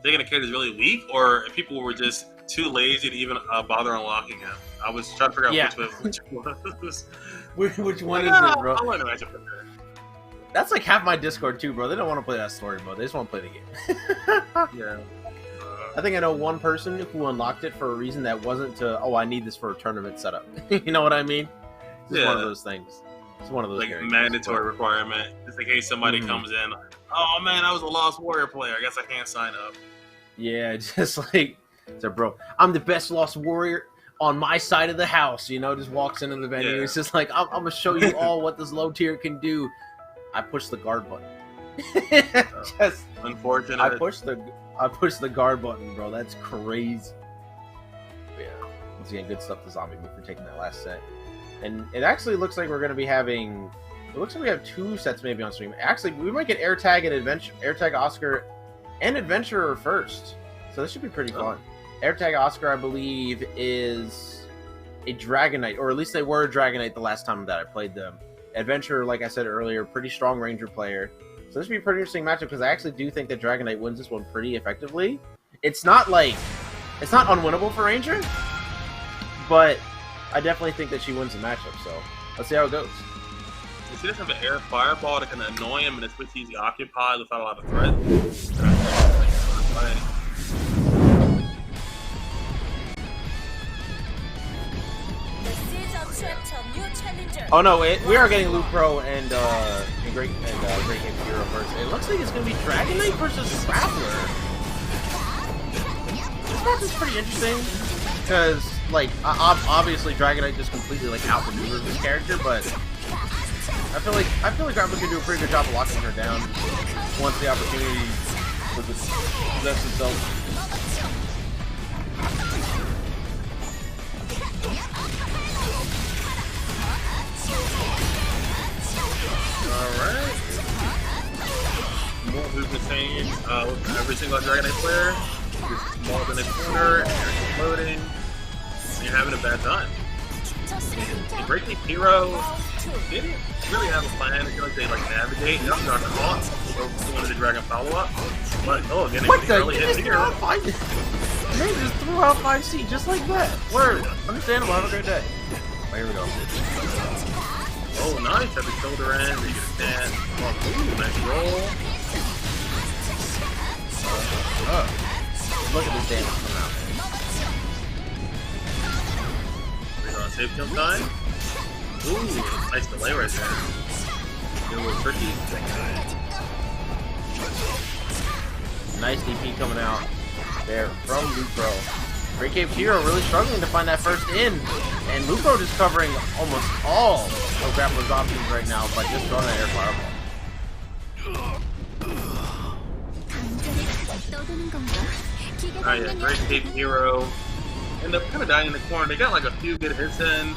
thinking the character's really weak, or if people were just too lazy to even bother unlocking him. I was trying to figure out which one was. Which one is it, bro? I want to imagine for her. That's like half my Discord too, bro. They don't want to play that story mode. They just want to play the game. Yeah. I think I know one person who unlocked it for a reason that wasn't to, I need this for a tournament setup. You know what I mean? It's just one of those things. It's one of those like mandatory requirement, just in case somebody comes in. Oh man, I was a Lost Warrior player. I guess I can't sign up. Yeah, just like, so bro, I'm the best Lost Warrior on my side of the house. You know, just walks into the venue. Yeah. It's just like, I'm gonna show you all what this low tier can do. I push the guard button. Just unfortunate. I push the guard button, bro. That's crazy. But yeah, once again, good stuff to Zombie Me for taking that last set. And it actually looks like we're going to be having... It looks like we have 2 sets maybe on stream. Actually, we might get AirTag and Adventure, AirTag Oscar and Adventurer first. So this should be pretty fun. AirTag Oscar, I believe, is a Dragonite, or at least they were a Dragonite the last time that I played them. Adventurer, like I said earlier, pretty strong Ranger player. So this should be a pretty interesting matchup because I actually do think that Dragonite wins this one pretty effectively. It's not unwinnable for Ranger, but I definitely think that she wins the matchup, so let's see how it goes. She doesn't have an air fireball that can annoy him, and it's pretty easy occupied without a lot of threat. Oh no, we are getting Luke Pro and Great Cape Hero first. It looks like it's going to be Dragonite versus Grappler. This match is pretty interesting because, like, obviously Dragonite just completely like outmaneuvers this character, but I feel like Grappler can do a pretty good job of locking her down once the opportunity presents itself. Alright. More who's the same with every single Dragonite player. Just smaller than a corner, and you're loading, and you're having a bad time. The Great Cape Hero didn't really have a plan. I feel like they navigate. They don't dragon off, so going to the dragon follow-up. But again, they early hit here. They just threw out 5C just like that. Word. Understandable. Have a great day. Here we go. Oh, nice. At the shoulder end, you get a stand. Ooh, nice roll. Look at this damage coming out. We're going to save kill time. Ooh, nice delay right there. Get a little tricky. Nice DP coming out there from Lucro. Great Cape Hero really struggling to find that first in. And Lucro just covering almost all of Grappler's options right now by just throwing an air fireball. Yeah, Great Cape Hero end up kind of dying in the corner. They got like a few good hits in,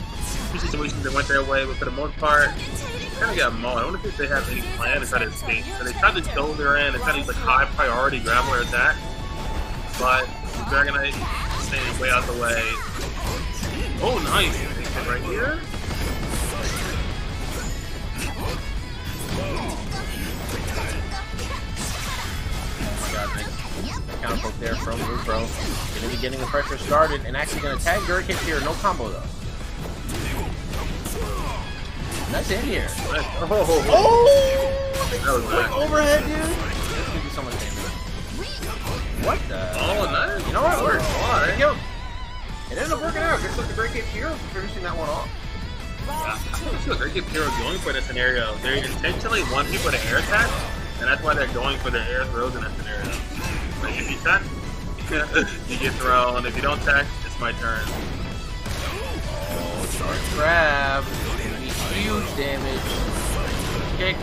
few situations that went their way, but for the most part, they kind of got mauled. I wonder if they have any plan to try to escape. So they tried to shoulder in and try to use like high priority grappler attack, but the Dragonite staying way out the way. Oh, nice! Big hit right here. Counter poke there from Lupro. Gonna be getting the pressure started and actually gonna tag Gurkit here. No combo though. Nice in here. Oh! That was Quick overhead, dude. This could do so much damage. What the? Oh, nice. You know what? It worked. Why? Yo. It ended up working out. Just like the Gurkit Hero for finishing that one off. I think the Gurkit Hero going for that scenario. They intentionally want people to air attack, and that's why they're going for their air throws in that scenario. Like if you attack, you get thrown. If you don't attack, it's my turn. Oh, short grab. Huge damage. Kick.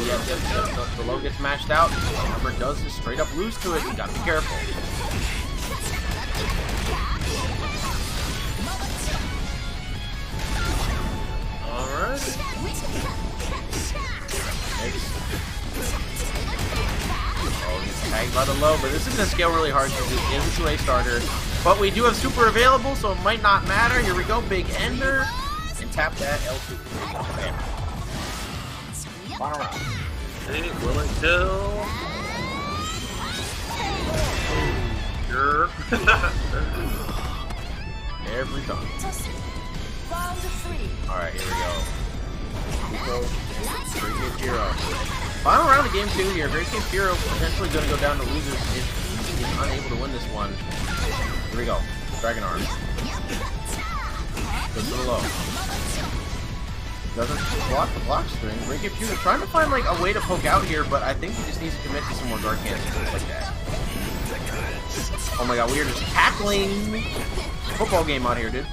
Yep. The low gets mashed out. Whoever does just straight up lose to it. You gotta be careful. Alright. Tagged by the low, but this is going to scale really hard because it is a 2A starter. But we do have super available, so it might not matter. Here we go, big ender. And tap that L2. Final round. Hey, will it kill? Sure. Every time. Round 3. Alright, here we go. Great Cape Hero. Final round of game 2 here. Great Cape Hero potentially going to go down to losers if he's unable to win this one. Here we go. Dragon Arm. Goes to the low. Doesn't block the block string. Great Cape Hero trying to find like a way to poke out here, but I think he just needs to commit to some more guard cancels like that. Oh my god, we are just tackling football game out here, dude.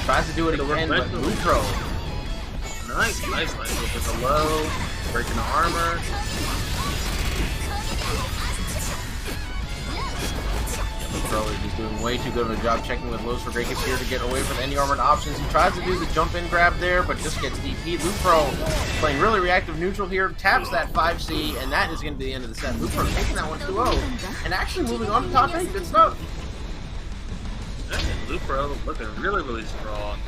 Tries to do it again, but Lupro. Nice. With the low, breaking the armor. Lupro is just doing way too good of a job checking with lows for Great Cape here to get away from any armored options. He tries to do the jump in grab there, but just gets DP'd. Lupro playing really reactive neutral here, taps that 5C, and that is going to be the end of the set. Lupro taking that one 2-0, and actually moving on to top 8. Good stuff. Lupro looking really strong.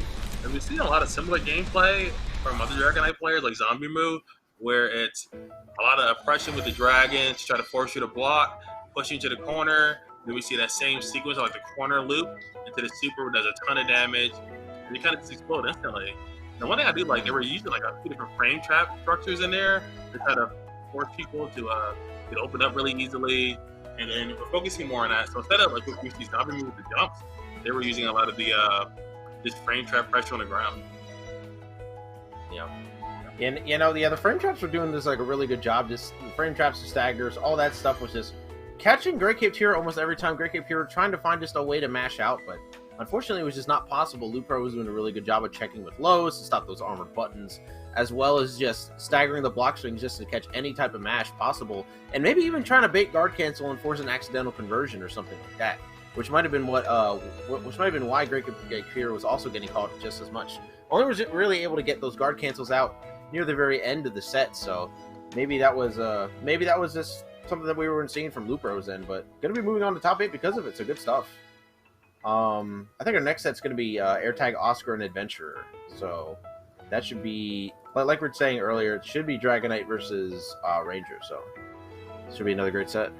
And we've seen a lot of similar gameplay from other Dragonite players like Zombie Move, where it's a lot of oppression with the dragon to try to force you to block, push you into the corner. Then we see that same sequence like the corner loop into the super where does a ton of damage. And you kind of just explode instantly. And one thing I do like, they were using like a few different frame trap structures in there to try to force people to get opened up really easily. And then we're focusing more on that. So instead of like we see Zombie Move with the jumps, they were using a lot of the just frame trap pressure on the ground. Yeah. And you know, the frame traps were doing this like a really good job. Just the frame traps, the staggers, all that stuff was just catching Great Cape Hero almost every time. Great Cape Hero trying to find just a way to mash out, but unfortunately it was just not possible. Lupro was doing a really good job of checking with lows to stop those armored buttons, as well as just staggering the block swings just to catch any type of mash possible, and maybe even trying to bait guard cancel and force an accidental conversion or something like that. Which might have been why Great Cape Hero was also getting caught just as much. Only was really able to get those guard cancels out near the very end of the set, so maybe that was just something that we weren't seeing from Lupro's end. But gonna be moving on to top 8 because of it. So good stuff. I think our next set's gonna be AirTag Oscar and Adventurer. So that should be like we were saying earlier. It should be Dragonite versus Ranger. So it should be another great set.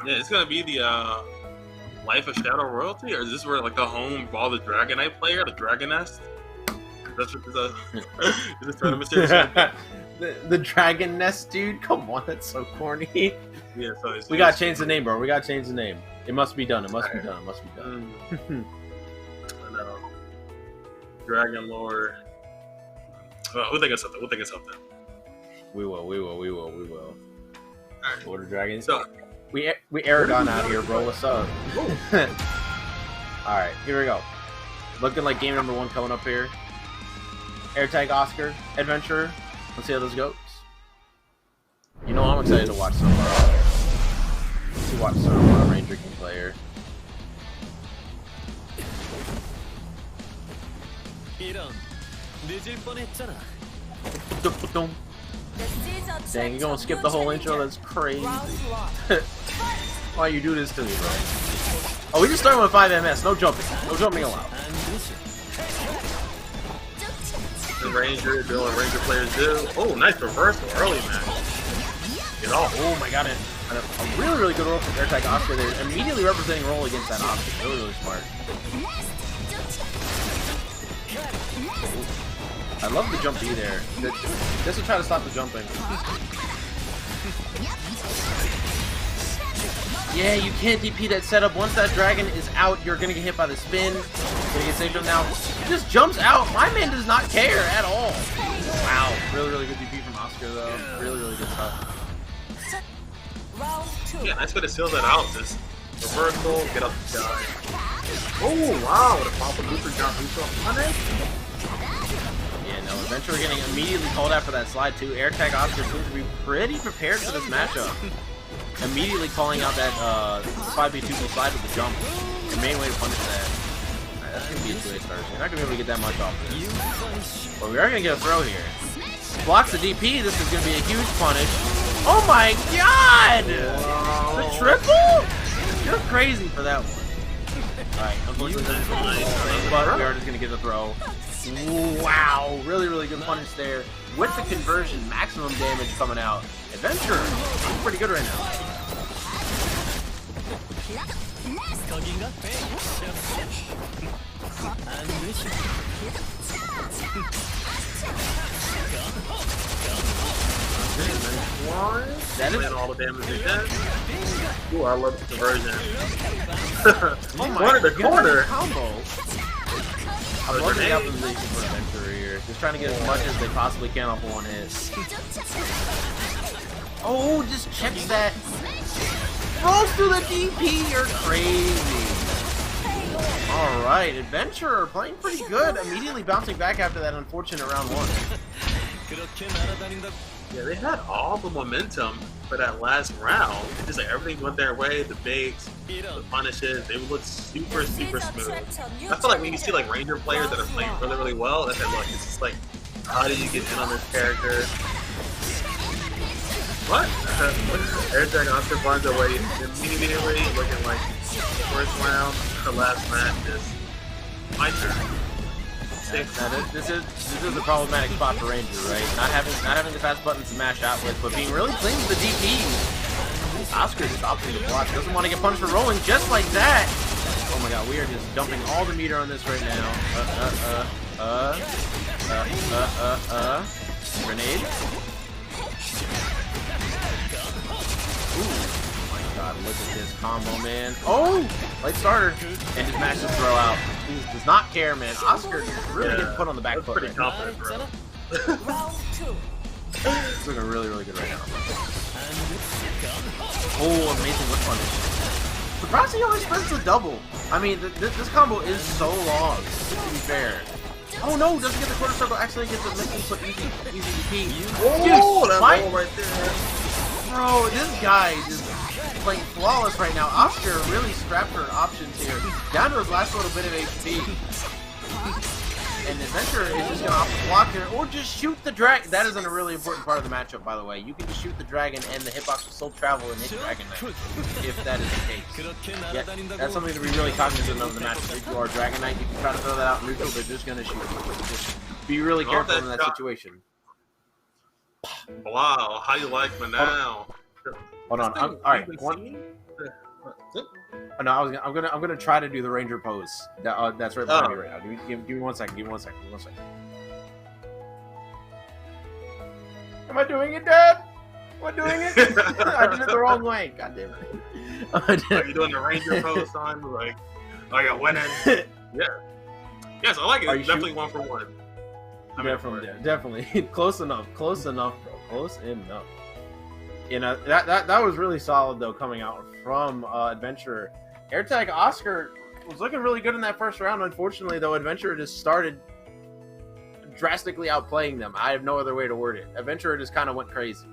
Yeah, it's gonna be the Life of Shadow Royalty, or is this where like the home of all the Dragonite player, the Dragon Nest? That's what is this tournament series? the Dragon Nest, dude. Come on, that's so corny. Yeah, so we gotta change the name, bro. We gotta change the name. It must be done. It must be done. It must be done. I know. Dragon Lord. Well, we'll think of something. We will. All right. Order Dragons. So. We Aragon out here, bro. What's up? Alright, here we go. Looking like game number 1 coming up here. AirTag Oscar, Adventurer. Let's see how this goes. No, I'm excited to watch some Ranger can play her. Dang, you're gonna skip the whole intro? That's crazy. Why you do this to me, bro? Oh, we just started with 5 MS. No jumping. No jumping allowed. The Ranger, Duel, Ranger players do. Oh, nice reversal early, man. Get off. Oh my god, a really, really good roll from Air Tag Oscar there. Immediately representing roll against that option. Really, really smart. I love the jump B there. Just to try to stop the jumping. Yeah, you can't DP that setup. Once that dragon is out, you're gonna get hit by the spin. Gonna get saved up now. He just jumps out. My man does not care at all. Wow, really, really good DP from Oscar though. Really, really good stuff. Yeah, nice way to seal that out. Just reversal, get up the guy. Oh wow, the pop looper jump neutral punish. Yeah, no, Adventure getting immediately called out for that slide too. Air Tag Oscar seems to be pretty prepared for this matchup. Immediately calling out that 5v2 slide with the jump. The main way to punish that. Alright, that's gonna be a 2A start. You're not gonna be able to get that much off this. But we are gonna get a throw here. Blocks the DP, this is gonna be a huge punish. Oh my god! The triple? You're crazy for that one. Alright, unfortunately, but we are just gonna get the throw. Wow, really, really good punish there. With the conversion, maximum damage coming out. Adventure, looking pretty good right now. That is all the damage again. Ooh, I love the conversion. Oh my Corner to corner. Combo. I'm loving the optimization for Adventure here. Just trying to get as much as they possibly can off one hit. Oh, just checks that. Rolls through the DP, you're crazy. Alright, Adventure playing pretty good. Immediately bouncing back after that unfortunate round 1. Yeah, they had all the momentum for that last round. Just like everything went their way, the baits, the punishes, they would look super, super smooth. I feel like when you see like Ranger players that are playing really, really well, that's like, look, it's just like, how do you get in on this character? What? Air Tag Oscar finds a way immediately, looking like first round, the last match is my turn. Now this is a problematic spot for Ranger, right? Not having the fast buttons to mash out with, but being really clean with the DP. Oscar just opting to block. Doesn't want to get punished for rolling just like that. Oh my god, we are just dumping all the meter on this right now. Grenade. Ooh. God, look at this combo, man. Oh! Late starter. And his match to throw out. He does not care, man. Oscar really getting put on the back foot. Pretty confident, bro. It's looking really, really good right now. Oh, amazing whip punish. Surprised he only spends a double. I mean, this combo is so long, to be fair. Oh no, doesn't get the quarter circle, actually gets the missing foot easy DP. Oh, that ball right there. Bro, this guy is playing flawless right now. Oscar really strapped her options here. Down to his last little bit of HP. And Adventure is just going to opt to block here, or just shoot the dragon. That isn't a really important part of the matchup, by the way. You can just shoot the dragon, and the hitbox will still travel and hit Dragon Knight, if that is the case. Yeah, that's something to be really cognizant of the matchup. If you are Dragon Knight, you can try to throw that out neutral, they're just going to shoot. Just be really careful in that situation. Wow, how you like me now? Hold on. All right. Oh, no, I'm gonna try to do the Ranger pose. That's right behind me right now. Give me 1 second. Give me 1 second. Give me 1 second. Am I doing it, Dad? Am I doing it? I did it the wrong way. God damn it. Are you doing the Ranger pose time? Like I got one end. Yeah. Yes, I like it. It's definitely 1 for 1. Definitely. Close enough. Close enough, bro. Close enough. You know, that was really solid, though, coming out from Adventurer. Air Tag Oscar was looking really good in that first round. Unfortunately, though, Adventurer just started drastically outplaying them. I have no other way to word it. Adventurer just kind of went crazy.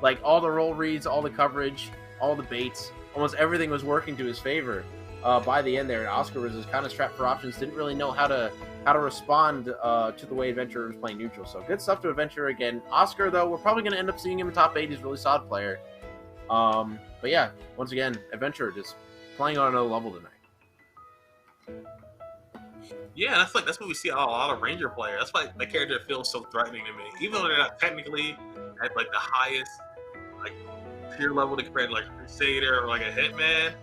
Like all the roll reads, all the coverage, all the baits, almost everything was working to his favor by the end there. And Oscar was just kind of strapped for options, didn't really know how to respond to the way Adventurer was playing neutral. So good stuff to Adventurer again. Oscar, though, we're probably going to end up seeing him in top 8. He's a really solid player. But yeah, once again, Adventurer just playing on another level tonight. Yeah, that's what we see a lot of Ranger players. That's why the character feels so threatening to me, even though they're not technically at like the highest like tier level to compare to like a Crusader or like a Hitman.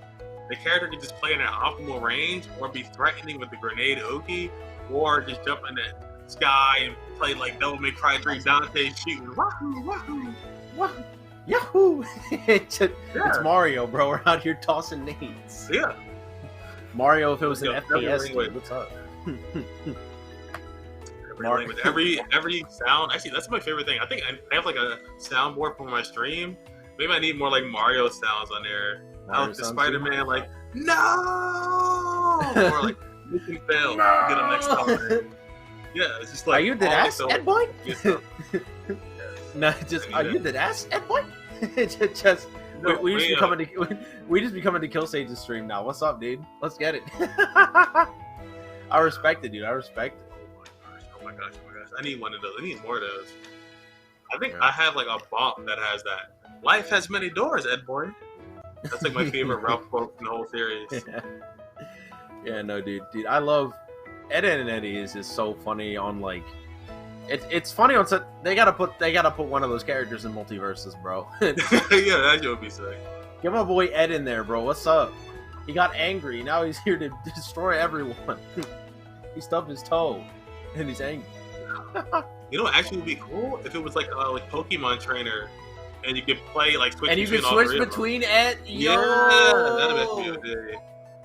The character can just play in an optimal range, or be threatening with the grenade Oki, or just jump in the sky and play like Devil May Cry 3 Dante shooting wahoo wahoo wahoo. Yahoo! It's Mario, bro. We're out here tossing nades. Yeah. Mario, if it was an FPS, dude, what's up? every sound. Actually, that's my favorite thing. I think I have like a soundboard for my stream. Maybe I need more like Mario sounds on there. The Spider-Man like no, or like you can fail. No! Get him next time. Yeah, it's just like. Are you the ass, Ed boy? No, just are you the ass, Ed boy? just we just be coming to Kill Sage's stream now. What's up, dude? Let's get it. I respect it, dude. I respect it. Oh my gosh! I need one of those. I need more of those. I think I have like a bump that has that. Life has many doors, Ed boy. That's like my favorite Ralph quote in the whole series. Yeah, no, dude. I love Ed and Eddie is just so funny on like. It's funny on set. They gotta put one of those characters in multiverses, bro. Yeah, that would be sick. Get my boy Ed in there, bro. What's up? He got angry. Now he's here to destroy everyone. He stubbed his toe, and he's angry. You know, actually, would be cool if it was like Pokemon trainer, and you could play like switch. And you could switch between Ed. Yeah, that'd be good.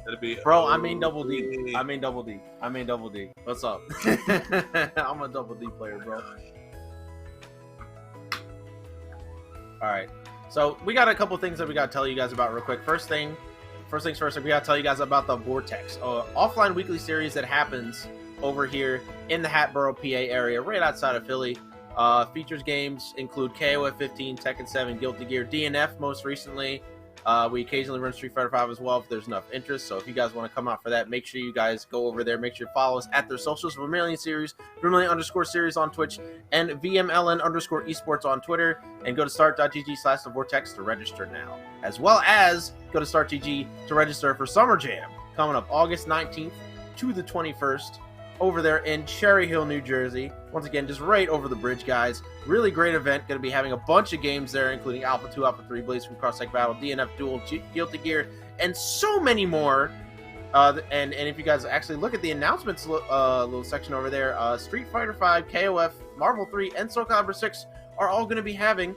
That'd be. Bro, I mean double D. I mean double D. What's up? I'm a double D player, bro. All right. So we got a couple things that we got to tell you guys about real quick. First things first, we got to tell you guys about the Vortex, offline weekly series that happens over here in the Hatboro, PA area, right outside of Philly. Features games include KOF 15, Tekken 7, Guilty Gear, DNF most recently. We occasionally run Street Fighter 5 as well if there's enough interest. So if you guys want to come out for that, make sure you guys go over there. Make sure you follow us at their socials, Vermilion Series, Vermilion_series on Twitch, and VMLN_esports on Twitter. And go to start.gg/the Vortex to register now. As well as go to start.gg to register for Summer Jam coming up August 19th to the 21st over there in Cherry Hill, New Jersey. Once again, just right over the bridge, guys. Really great event. Going to be having a bunch of games there, including Alpha 2, Alpha 3, Blaze from Cross-Tech Battle, DNF Duel, Guilty Gear, and so many more. And if you guys actually look at the announcements little section over there, Street Fighter 5, KOF, Marvel 3, and Soul Calibur 6 are all going to be having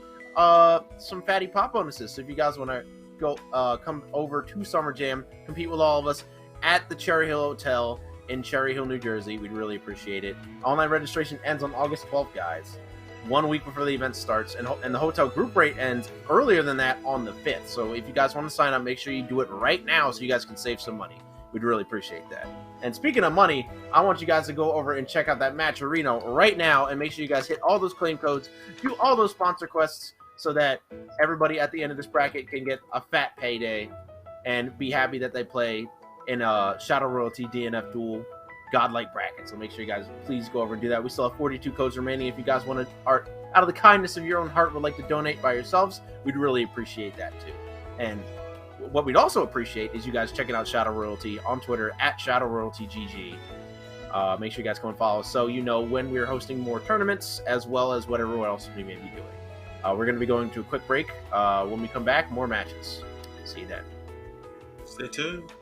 some fatty pop bonuses. So if you guys want to go come over to Summer Jam, compete with all of us at the Cherry Hill Hotel in Cherry Hill, New Jersey, we'd really appreciate it. Online registration ends on August 12th, guys. 1 week before the event starts, and the hotel group rate ends earlier than that on the 5th. So if you guys want to sign up, make sure you do it right now so you guys can save some money. We'd really appreciate that. And speaking of money, I want you guys to go over and check out that Match Arena right now, and make sure you guys hit all those claim codes, do all those sponsor quests, so that everybody at the end of this bracket can get a fat payday and be happy that they play in a Shadow Royalty DNF Duel Godlike bracket. So make sure you guys please go over and do that. We still have 42 codes remaining. If you guys want to, out of the kindness of your own heart, would like to donate by yourselves, we'd really appreciate that too. And what we'd also appreciate is you guys checking out Shadow Royalty on Twitter at Shadow Royalty GG. Make sure you guys come and follow us so you know when we're hosting more tournaments as well as whatever else we may be doing. We're going to be going to a quick break. When we come back, more matches. See you then. Stay tuned.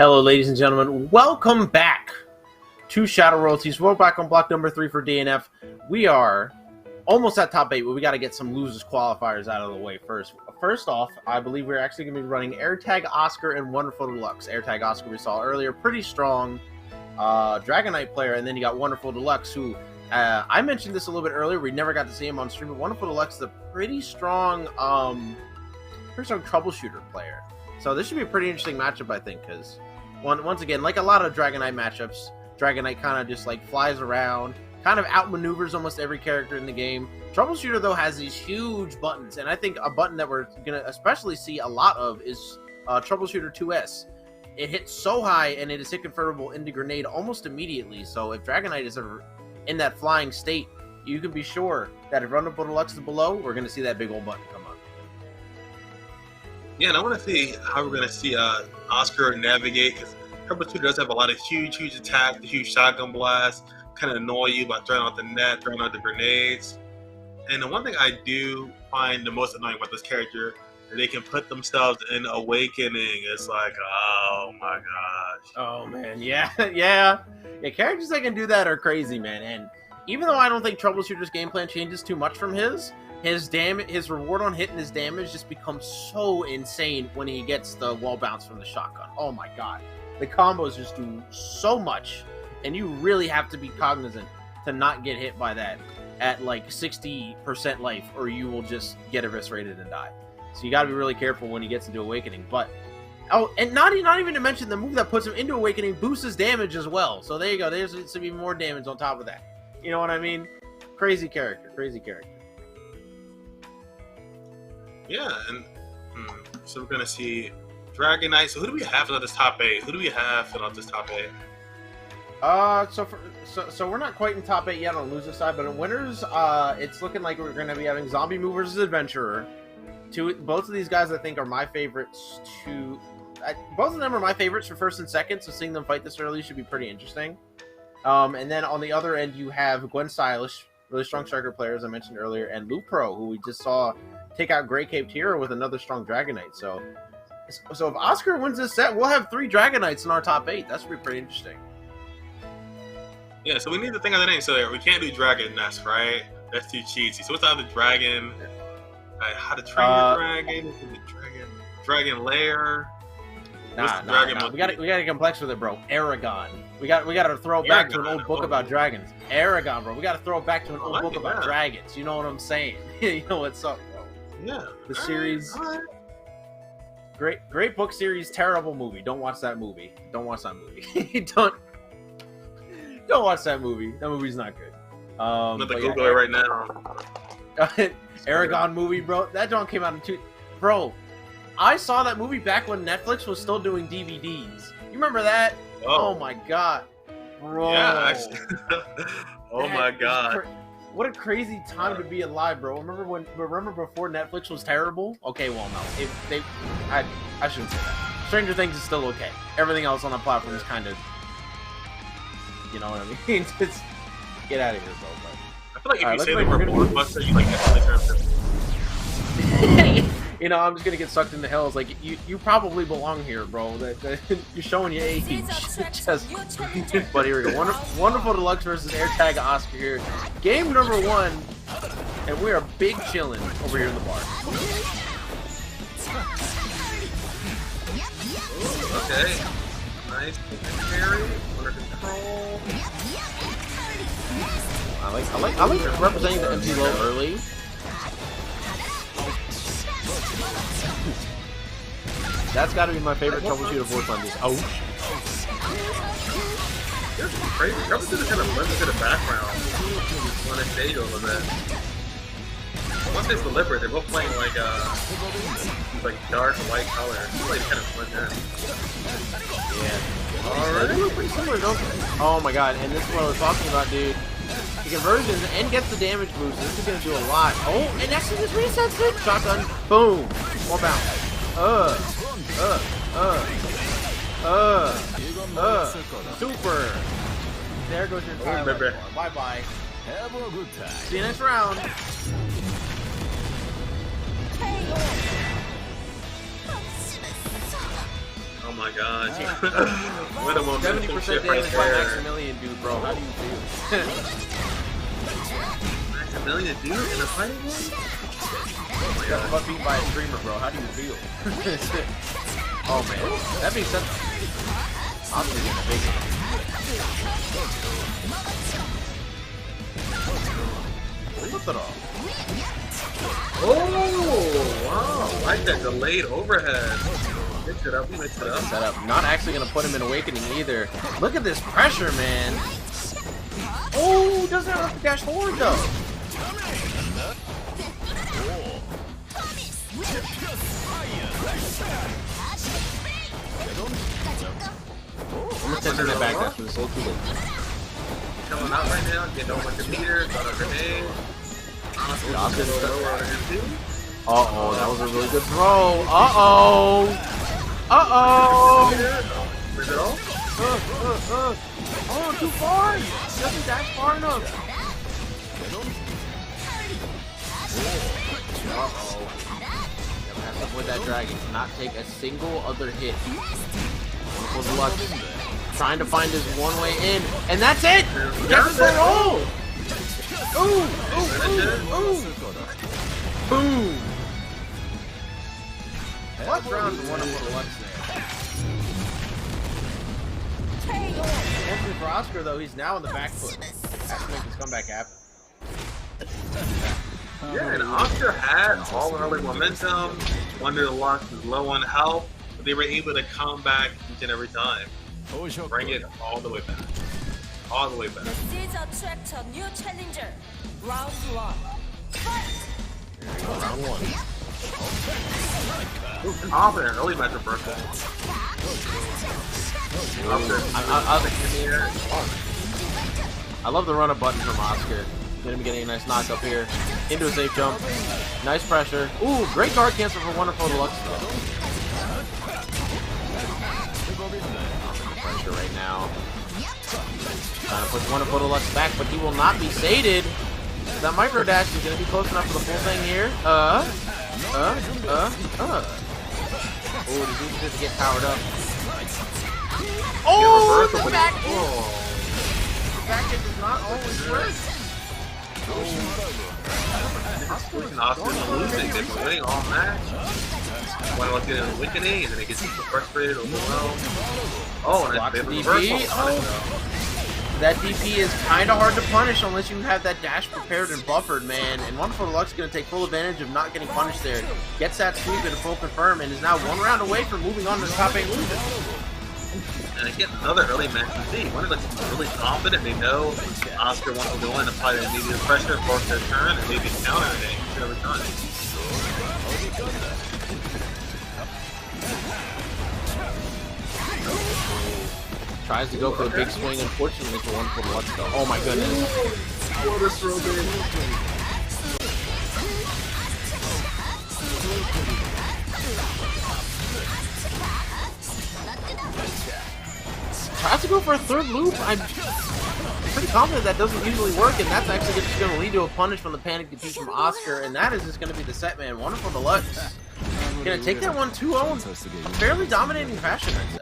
Hello, ladies and gentlemen. Welcome back to Shadow Royalties. Rollback on block number 3 for DNF. We are almost at top 8, but we got to get some losers qualifiers out of the way first. First off, I believe we're actually going to be running AirTag Oscar and Wonderful Deluxe. AirTag Oscar we saw earlier, pretty strong Dragonite player, and then you got Wonderful Deluxe, who I mentioned this a little bit earlier. We never got to see him on stream, but Wonderful Deluxe is a pretty strong troubleshooter player. So this should be a pretty interesting matchup, I think, because once again, like a lot of Dragonite matchups, Dragonite kind of just like flies around, kind of outmaneuvers almost every character in the game. Troubleshooter, though, has these huge buttons, and I think a button that we're going to especially see a lot of is Troubleshooter 2S. It hits so high, and it is hit convertible into grenade almost immediately, so if Dragonite is ever in that flying state, you can be sure that if Wonderful Deluxe is below, we're going to see that big old button come up. Yeah, and I want to see how we're going to see Oscar navigate, because Troubleshooter does have a lot of huge attacks, the huge shotgun blasts, kind of annoy you by throwing out the net, throwing out the grenades. And the one thing I do find the most annoying about this character, they can put themselves in Awakening. It's like, oh my gosh. Oh man, yeah. Characters that can do that are crazy, man. And even though I don't think Troubleshooter's game plan changes too much from his reward on hit and his damage just becomes so insane when he gets the wall bounce from the shotgun. Oh my god. The combos just do so much, and you really have to be cognizant to not get hit by that at like 60% life, or you will just get eviscerated and die. So you got to be really careful when he gets into Awakening. But and not even to mention the move that puts him into Awakening boosts his damage as well. So there you go. There's to be more damage on top of that. You know what I mean? Crazy character. Yeah, and so we're gonna see Dragonite. So who do we have in this top 8? So we're not quite in top 8 yet on the loser side, but in winners, it's looking like we're gonna be having Zombie Move versus Adventurer. Both of these guys, I think, are my favorites. Both of them are my favorites for first and second. So seeing them fight this early should be pretty interesting. And then on the other end, you have Gwen Stylish, really strong striker player, as I mentioned earlier, and Lupro, who we just saw take out Grey Caped Hero with another strong Dragonite. So if Oscar wins this set, we'll have 3 Dragonites in our top 8. That's pretty interesting. Yeah, so we need to think of the name. So we can't do Dragon Nest, right? That's too cheesy. So what's the other dragon? How to train your dragon? Dragon Lair. Nah. We gotta get complex with it, bro. Aragon. We gotta throw it back to an old book about dragons. Aragon, bro. We gotta throw it back to an old book about dragons. You know what I'm saying? You know what's up, bro. Yeah. The series. Great book series, terrible movie. Don't watch that movie. Don't watch that movie. That movie's not good. I'm gonna Google it right now. Aragon movie, bro. That don't came out in Bro, I saw that movie back when Netflix was still doing DVDs. You remember that? Oh my god, bro. Yeah. Oh my god. What a crazy time to be alive, bro. Remember before Netflix was terrible? Okay, well, no. I shouldn't say that. Stranger Things is still okay. Everything else on the platform is kind of, you know what I mean? Just get out of here, bro. But I feel like if you say the word blockbuster, you like Netflix. You know, I'm just gonna get sucked into hell. It's like you probably belong here, bro. You're showing your age. But here we go. Wonderful Deluxe versus AirTag Oscar here. Game number 1, and we are big chilling over here in the bar. Okay. Nice carry under control. I like representing the MC low early. That's got to be my favorite troubleshooter voice on this. Ouch. This is crazy. Troubleshooter kind of blends into the background on the stage a little bit. Once it's deliberate, they're both playing like dark white color. It's like kind of blend in. Yeah. Alright. They look pretty similar, don't they? Oh my god, and this is what I was talking about, dude. The conversions and gets the damage boost. This is gonna do a lot. Oh, and actually just resets it. Shotgun. Boom. More bounce. Super. There goes your time. Bye bye. Have a good time. See you next round. Oh my gosh. What a momentum 70% shift right damage by there. Maximilian, dude, bro. How do you feel? Maximilian, dude, in a fighting game? Oh my Got god. beaten by a streamer, bro. How do you feel? Oh man, that being said, Oscar's in a big game. Look at all. Oh, wow. Like that delayed overhead. Mix it up, mix it up. Set up. Not actually going to put him in Awakening either. Look at this pressure, man. Oh, doesn't have to dash forward, though. I'm going to send it back after this little too late. Coming out right now, getting over the meter, got a grenade. Uh-oh, that was a really good throw. Uh-oh. Uh-oh. Is it all? Oh, too far. Doesn't dash far enough. Uh-oh. Gotta pass up with that dragon. Cannot take a single other hit. Wonderful Deluxe. Trying to find his one way in. And that's it. Gets the roll. Ooh, ooh, ooh, ooh. Boom. Clutch round for Wonderful Deluxe there. Unfortunately for Oscar, though, he's now on the back foot. Has to make his comeback happen. Yeah, and Oscar had all early momentum. Wonder Deluxe was low on health, but they were able to come back each and every time. Bring it all the way back. All the way back. The seeds attract a new challenger. Round 1. Fight! Round 1. Confident early match reversal. I love the run-up button from Oscar. Gonna be getting a nice knock up here. Into a safe jump. Nice pressure. Ooh, great guard cancel for Wonderful Deluxe though. Pressure right now. Trying to push Wonderful Deluxe back, but he will not be sated. That micro dash is gonna be close enough for the full thing here. Oh, the dude just get powered up. Oh, the back hit! The back hit does not always work. Oscar's losing. They've been winning all match. One was getting Awakening, and then they get super frustrated, overwhelmed. Oh, and Blocks they DP. reversal. Oh. That DP is kind of hard to punish unless you have that dash prepared and buffered, man. And Wonderful Deluxe is going to take full advantage of not getting punished there. Gets that sweep and full confirm, and is now one round away from moving on to the top 8 loser. And again, another early match to see. One of them is really confident. They know Oscar wants to go in and apply the immediate pressure, force their turn, and maybe counter it each and every time. Tries to go for a big swing, unfortunately for Wonderful Deluxe though. Oh my goodness. What a throw game. Tries to go for a third loop. I'm pretty confident that doesn't usually work, and that's actually just going to lead to a punish from the panic defeat from Oscar, and that is just going to be the set, man. Wonderful Deluxe. Going to take that one 2-0 in a fairly dominating fashion, I'd say.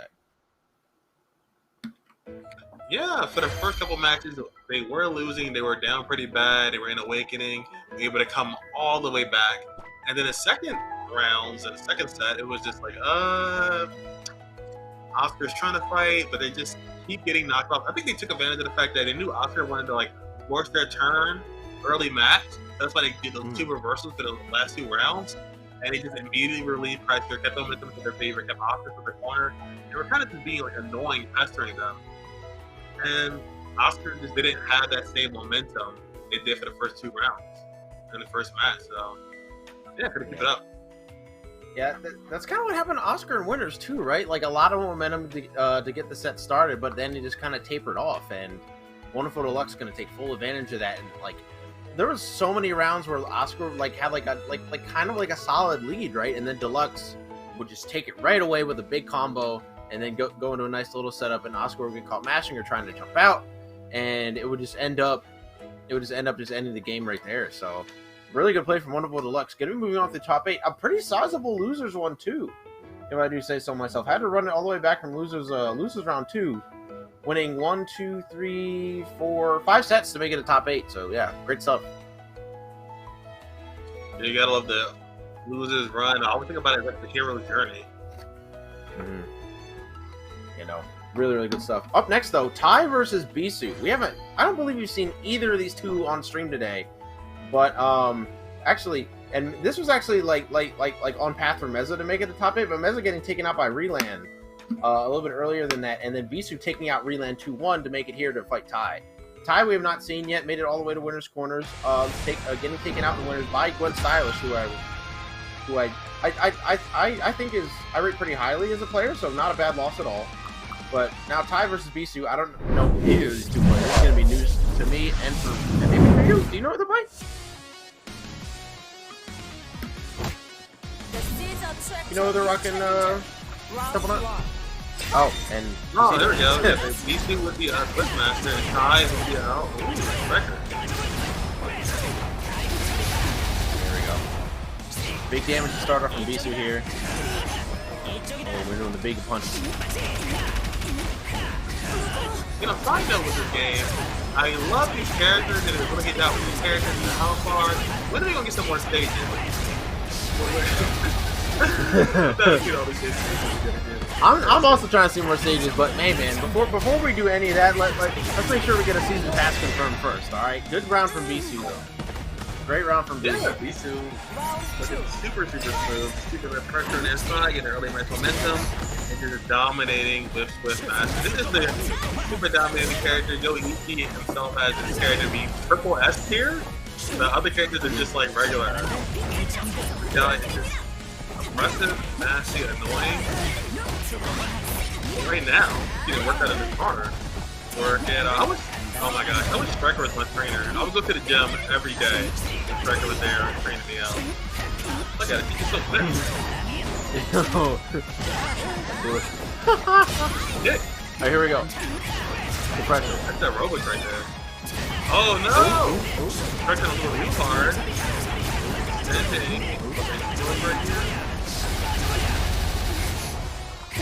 Yeah, for the first couple matches, they were losing. They were down pretty bad. They were in Awakening, able to come all the way back. And then the second rounds, and the second set, it was just like, Oscar's trying to fight, but they just keep getting knocked off. I think they took advantage of the fact that they knew Oscar wanted to like force their turn early match. That's why they did those two reversals for the last 2 rounds. And they just immediately relieved pressure, kept momentum to their favor, kept Oscar to the corner. They were kind of just being like annoying, pestering them. And Oscar just didn't have that same momentum they did for the first 2 rounds in the first match. So, yeah, couldn't keep it up. Yeah, that's kind of what happened to Oscar and Winners too, right? Like a lot of momentum to get the set started, but then it just kind of tapered off. And Wonderful Deluxe is going to take full advantage of that. And like, there was so many rounds where Oscar like had like a kind of like a solid lead, right? And then Deluxe would just take it right away with a big combo, and then go into a nice little setup, and Oscar would get caught mashing or trying to jump out, and it would just end up ending the game right there. So really good play from Wonderful Deluxe. Gonna be moving on to the top 8. A pretty sizable losers one too. if I do say so myself. Had to run it all the way back from losers round 2, winning 1, 2, 3, 4, 5 sets to make it a top 8. So yeah, great stuff. You gotta love the losers run. I always think about it like the hero's journey. Mm-hmm. You know, really, really good stuff. Up next though, Tai versus Bisu. I don't believe we've seen either of these two on stream today, but actually. And this was actually like on path for Meza to make it the top 8, but Meza getting taken out by Relan a little bit earlier than that, and then Bisu taking out Relan 2-1 to make it here to fight Tai. Tai we have not seen yet, made it all the way to winners corners, getting taken out in winners by Gwen Stylish, who I think I rate pretty highly as a player, so not a bad loss at all. But now Tai versus Bisu, I don't know who either of these two players. It's gonna be news to me and maybe for you. Do you know what they're playing? You know they're rocking Triple Nut? Oh, and there we go. Yeah, BC would be our Quizmaster and Tai would be our record. There we go. Big damage to start off from Bisu here. Oh, we're doing the big punch. You know, side note with this game, I love these characters and we're gonna get down with these characters and how far. When are we gonna get some more stages? I'm also trying to see more stages, but man, before we do any of that, let's make sure we get a season pass confirmed first. All right, good round from BC though. Great round from BC. Yeah, BC looking super smooth, super good pressure on the inside, getting early match momentum, and you're dominating with Swift Master. This is the super dominating character. Joey Ishii himself has this character be purple S tier. The other characters are just like regular. Yeah, it's just aggressive, nasty, annoying. Right now, he didn't work out of his corner. Oh my gosh, I wish Striker was my trainer. I would go to the gym every day if Striker was there and training me out. Look at it, he's so fit. Yeah. Alright, here we go. The pressure. That's that Rollback right there. Oh no! Striker a little retard.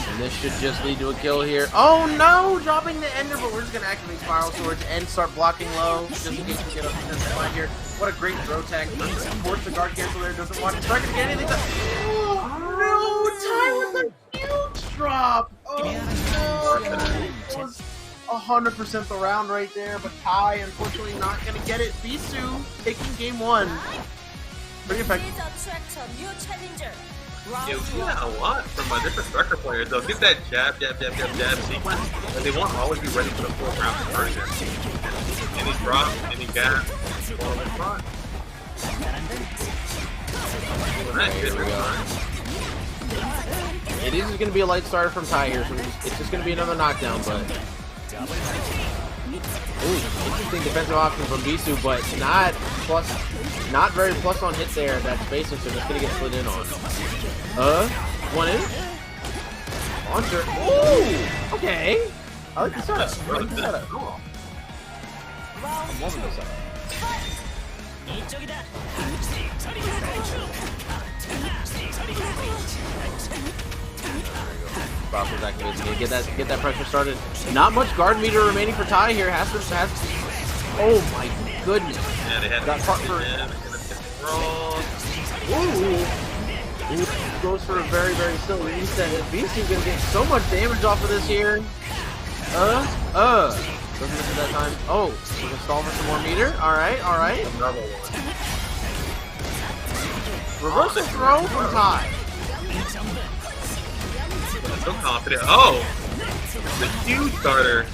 And this should just lead to a kill here. Oh no! Dropping the ender, but we're just gonna activate Spiral Swords and start blocking low. Just in case we get up to this line here. What a great throw tag. Force the guard cancel there, doesn't want to try to get anything. Oh no! Tai with a huge drop! Oh no! That was 100% the round right there, but Tai unfortunately not gonna get it. Bisu taking game 1. Pretty effective. Yeah, we see that a lot from different Striker players. They'll get that jab sequence, but they won't always be ready for the 4th round conversion. Any drop, any gap, all of it's fine. It is going to be a light starter from Tai here, so it's just going to be another knockdown, but... Ooh, interesting defensive option from Bisu, but not very plus on hit there. That's basic, so just gonna get slid in on. One in. Launcher. Ooh, okay. I like the setup. I'm loving this setup. Process activates. Get that pressure started. Not much guard meter remaining for Tai here. Has to. Oh my goodness. Yeah, they had that part for. Ooh. Goes for a very silly reset. BC gonna get so much damage off of this here. Doesn't miss it that time. Oh, we're gonna stall for some more meter. All right. Another one. Reversal throw from Tai. So confident. Oh! The huge starter.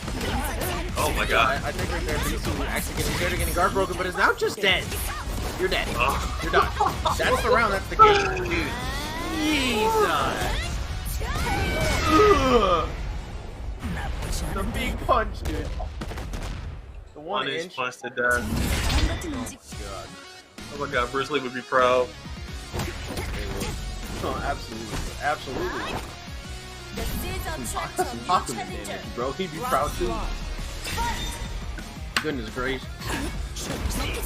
Oh my god. I think right there, BC actually getting scared of getting guard broken, but is now just dead. You're dead. You're done. That's the round, that's the game. Dude. Jesus. The big punch, dude. The 1 inch. Punch to death. Oh my god, Bruce Lee would be proud. Oh, absolutely. Bro, he'd be proud too. Goodness gracious.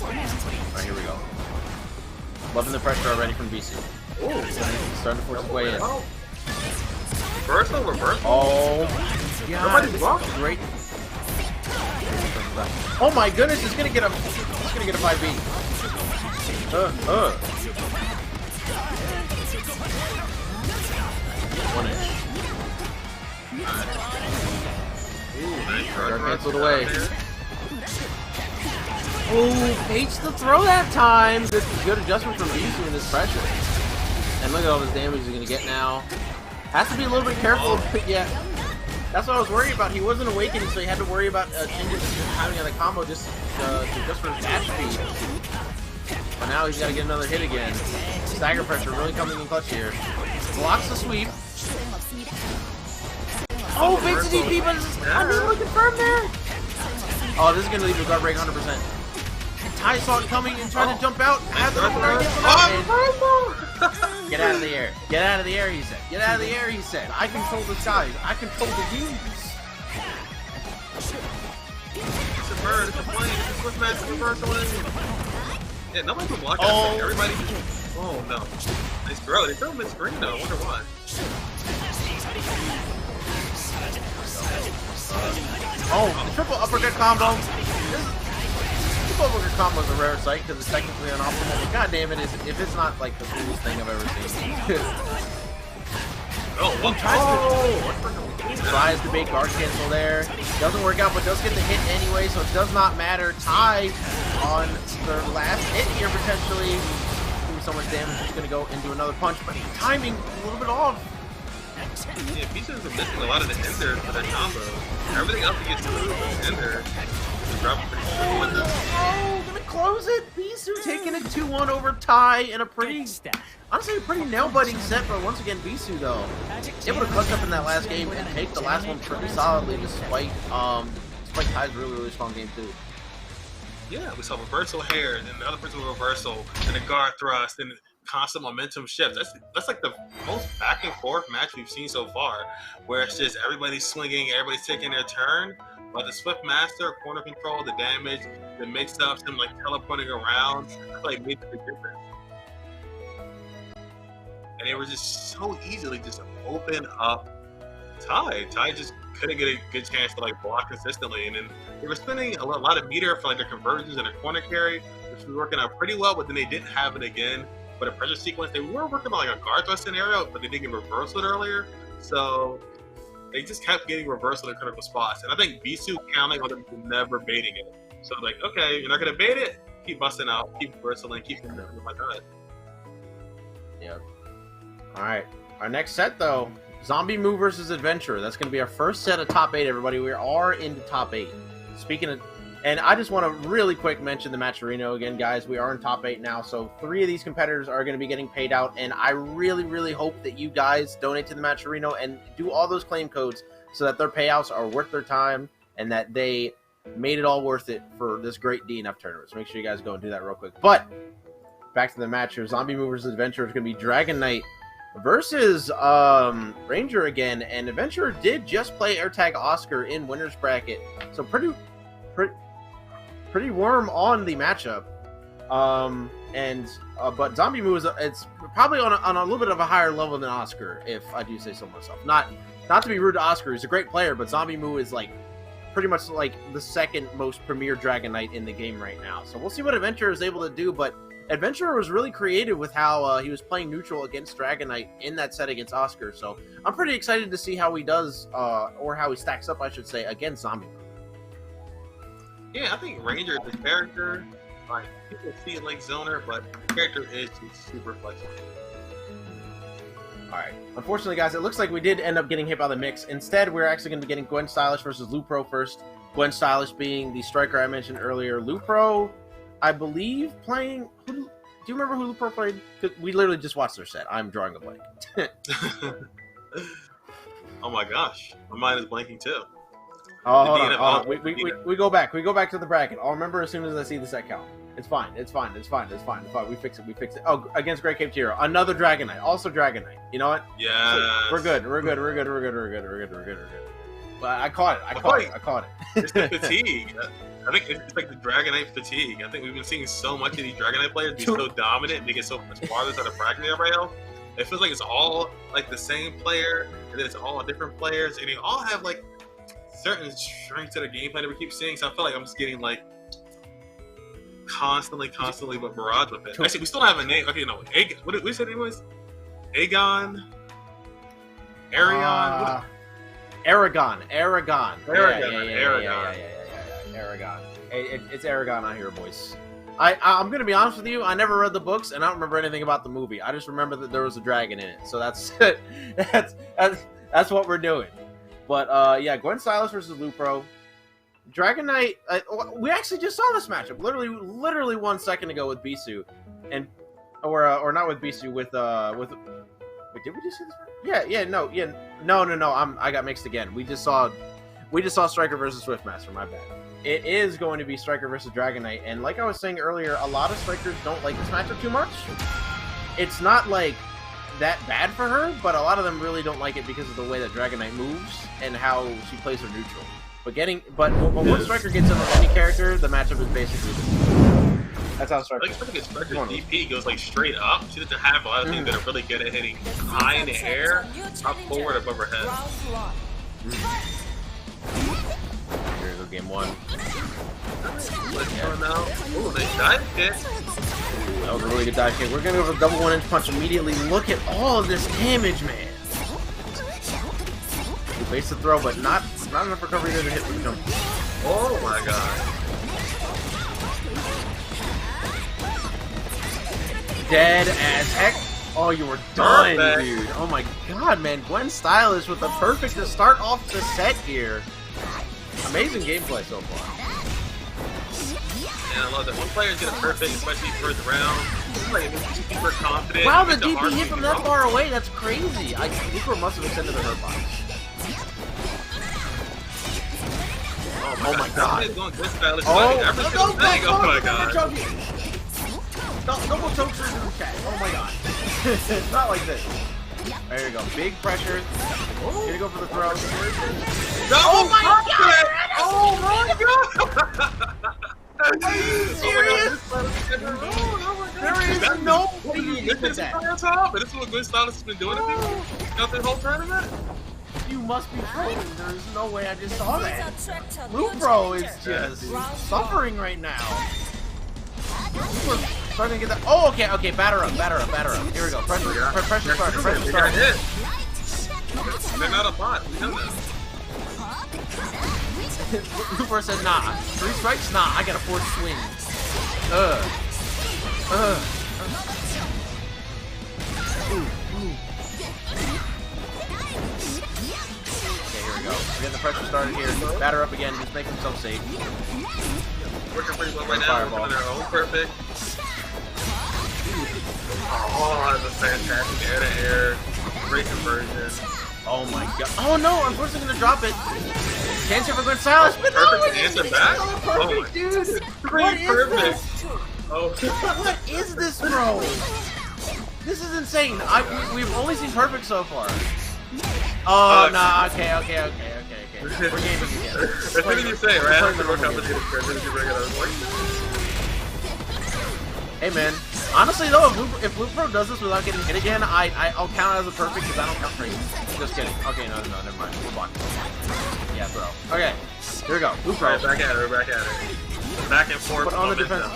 Alright, here we go. Loving the pressure already from BC. Ooh, starting to force his way in. Reversal. Oh, yeah. Nobody's blocking. Great. Oh my goodness, he's gonna get a 5B. One inch. Ooh, canceled away. Oh, hates the throw that time. Good adjustment from Bisu in this pressure. And look at all this damage he's gonna get now. Has to be a little bit careful. Yeah. That's what I was worried about. He wasn't awakening, so he had to worry about changing the timing of the combo just for his dash speed. But now he's got to get another hit again. Stagger pressure really coming in clutch here. Blocks the sweep. Oh, fakes the DP, but it's really confirmed there. Oh, this is going to leave the guard break 100%. Tai saw it coming and tried to jump out. Get out of the air. Get out of the air, he said. Get out of the air, he said. I control the skies. I control the views. It's a bird. It's a plane. It's a swift match. It's a bird. Yeah, nobody can block that. Everybody just... Oh, no. Nice throw. They throw him in screen, though. I wonder why. The triple uppercut combo. Triple uppercut combo is a rare sight because it's technically unoptimal. But god damn it, if it's not like the coolest thing I've ever seen. Tries to make guard cancel there. Doesn't work out, but does get the hit anyway, so it does not matter. Tai on their last hit here potentially. Doing so much damage, just gonna go into another punch, but timing a little bit off. Yeah, Bisou's missing a lot of the enders for that combo. Everything else he gets through the ender. Oh, gonna close it. Bisu taking it 2-1 over Tai in a pretty, honestly, a pretty nail-biting set. But once again, Bisu though able to clutch up in that last game and take the last one pretty solidly, despite Tai's really strong game too. Yeah, we saw reversal hair, and then the other person with reversal, and the guard thrust, and constant momentum shift. That's like the most back and forth match we've seen so far, where it's just everybody's swinging, everybody's taking their turn. But the Swift Master, corner control, the damage, the mix-ups, him like teleporting around, that's like made the big difference. And they were just so easily just open up Tai. Tai just couldn't get a good chance to like block consistently, and then they were spending a lot of meter for like their conversions and their corner carry, which was working out pretty well. But then they didn't have it again. But a pressure sequence, they were working on like a guard thrust scenario, but they didn't get reversal earlier, so they just kept getting reversal in critical spots. And I think Bisu counting on them never baiting it. So like, okay, you're not gonna bait it, keep busting out, keep reversing, keep doing it like that. Yeah. All right, our next set though. Zombie Moo versus Adventurer. That's going to be our first set of top 8, everybody. We are into top 8. Speaking of... And I just want to really quick mention the Matcherino again, guys. We are in top 8 now, so 3 of these competitors are going to be getting paid out, and I really, really hope that you guys donate to the Matcherino and do all those claim codes so that their payouts are worth their time and that they made it all worth it for this great DNF tournament. So make sure you guys go and do that real quick. But back to the match here. Zombie Moo versus Adventurer is going to be Dragon Knight versus Ranger again, and Adventurer did just play AirTag Oscar in winner's bracket, so pretty warm on the matchup. But Zombie Moo it's probably on a little bit of a higher level than Oscar, if I do say so myself. Not to be rude to Oscar, he's a great player, but Zombie Moo is like pretty much like the second most premier Dragon Knight in the game right now. So we'll see what Adventurer is able to do, but Adventurer was really creative with how he was playing neutral against Dragon Knight in that set against Oscar. So I'm pretty excited to see how he does, or how he stacks up, I should say, against Zombie Moo. Yeah, I think Ranger is a character. Like, people see it like Zoner, but the character is just super flexible. Alright. Unfortunately, guys, it looks like we did end up getting hit by the mix. Instead, we're actually going to be getting Gwen Stylish versus Lupro first. Gwen Stylish being the striker I mentioned earlier. Lupro, I believe, playing... Do you remember who Lupro played? We literally just watched their set. I'm drawing a blank. Oh my gosh. My mind is blanking too. Oh, hold on. We go back. We go back to the bracket. I'll remember as soon as I see the set count. It's fine. It's fine. We fix it. Oh, against Great Cape Tiro. Another Dragon Knight. Also Dragon Knight. You know what? Yeah. We're good. But I caught it. I caught it. It's the fatigue. I think it's like the Dragon Knight fatigue. I think we've been seeing so much of these Dragon Knight players be so dominant and they get so much farther to the bracket than everybody else. It feels like it's all like the same player, and then it's all different players, and they all have like certain strengths to the gameplay that we keep seeing. So I feel like I'm just getting like constantly with barrage with it. Actually, we still don't have a name. Okay, no, what did we say it was? Aegon, Arion. Aragon. Aragon. It's Aragon out here, boys. I'm gonna be honest with you. I never read the books, and I don't remember anything about the movie. I just remember that there was a dragon in it. So that's that's what we're doing. But yeah, Gwen Styles versus Lupro. Dragon Knight. We actually just saw this matchup literally 1 second ago with Bisu, and or not with Bisu with. Wait, did we just see this? No. I got mixed again. We just saw Striker versus Swiftmaster. My bad. It is going to be Striker versus Dragon Knight, and like I was saying earlier, a lot of Strikers don't like this matchup too much. It's not like that bad for her, but a lot of them really don't like it because of the way that Dragon Knight moves and how she plays her neutral. But once Striker gets in on any character, the matchup is basically that's how Striker. Like Striker's DP goes like straight up. She doesn't have a lot of things that are really good at hitting high in the air, up forward, above her head. Here we go, game one. Ooh, nice dive kick. That was a really good dive kick. We're gonna go for a double 1-inch punch immediately. Look at all of this damage, man. We base the throw, but not enough recovery there to hit with the jump. Oh my god. Dead as heck. Oh, you were done, dude. Oh my god, man. Gwen Stylish with the perfect to start off the set here. Amazing gameplay so far. Yeah, I love that. One player's getting perfect, especially first round. Like, super confident. Wow, the DP hit from that far away. That's crazy. Lupo must have extended the hurt box. Oh my god. Oh my god. Double chokers in the chat. Oh my god. Not like this. There you go. Big pressure. Here you go for the throw. Oh my god! Oh my god! Are you serious? There is no way you did that. But this is what Gwen Stylish has been doing throughout the whole tournament? You must be trolling. There's no way I just saw that. Lupro is just suffering right now. We're starting to get that. Oh, okay. Batter up. Here we go. Pressure start. They're not a bot. We know that. Lupro says, nah. 3 strikes? Nah, I got a 4th swing. Okay, here we go. We're getting the pressure started here. Batter up again. Just make himself safe. Working pretty well right now. Working on their own perfect. Oh, that's a fantastic air-to-air. Great conversion. Oh my god. Oh no, unfortunately gonna drop it. Chance for Gwen Stylish. But perfect answer back? Perfect, dude. What is this? Oh. What is this, bro? This is insane. We've only seen perfect so far. Oh, nah. Okay. We're gaming again. That's what you say, right? We're complicated characters. Hey man, honestly though, if Lupro does this without getting hit again, I'll count it as a perfect because I don't count crazy. Just kidding. Okay, no, never mind. We're blocking. Yeah, bro. Okay, here we go. Lupro. Right, back at her. Back and forth. But on the defense.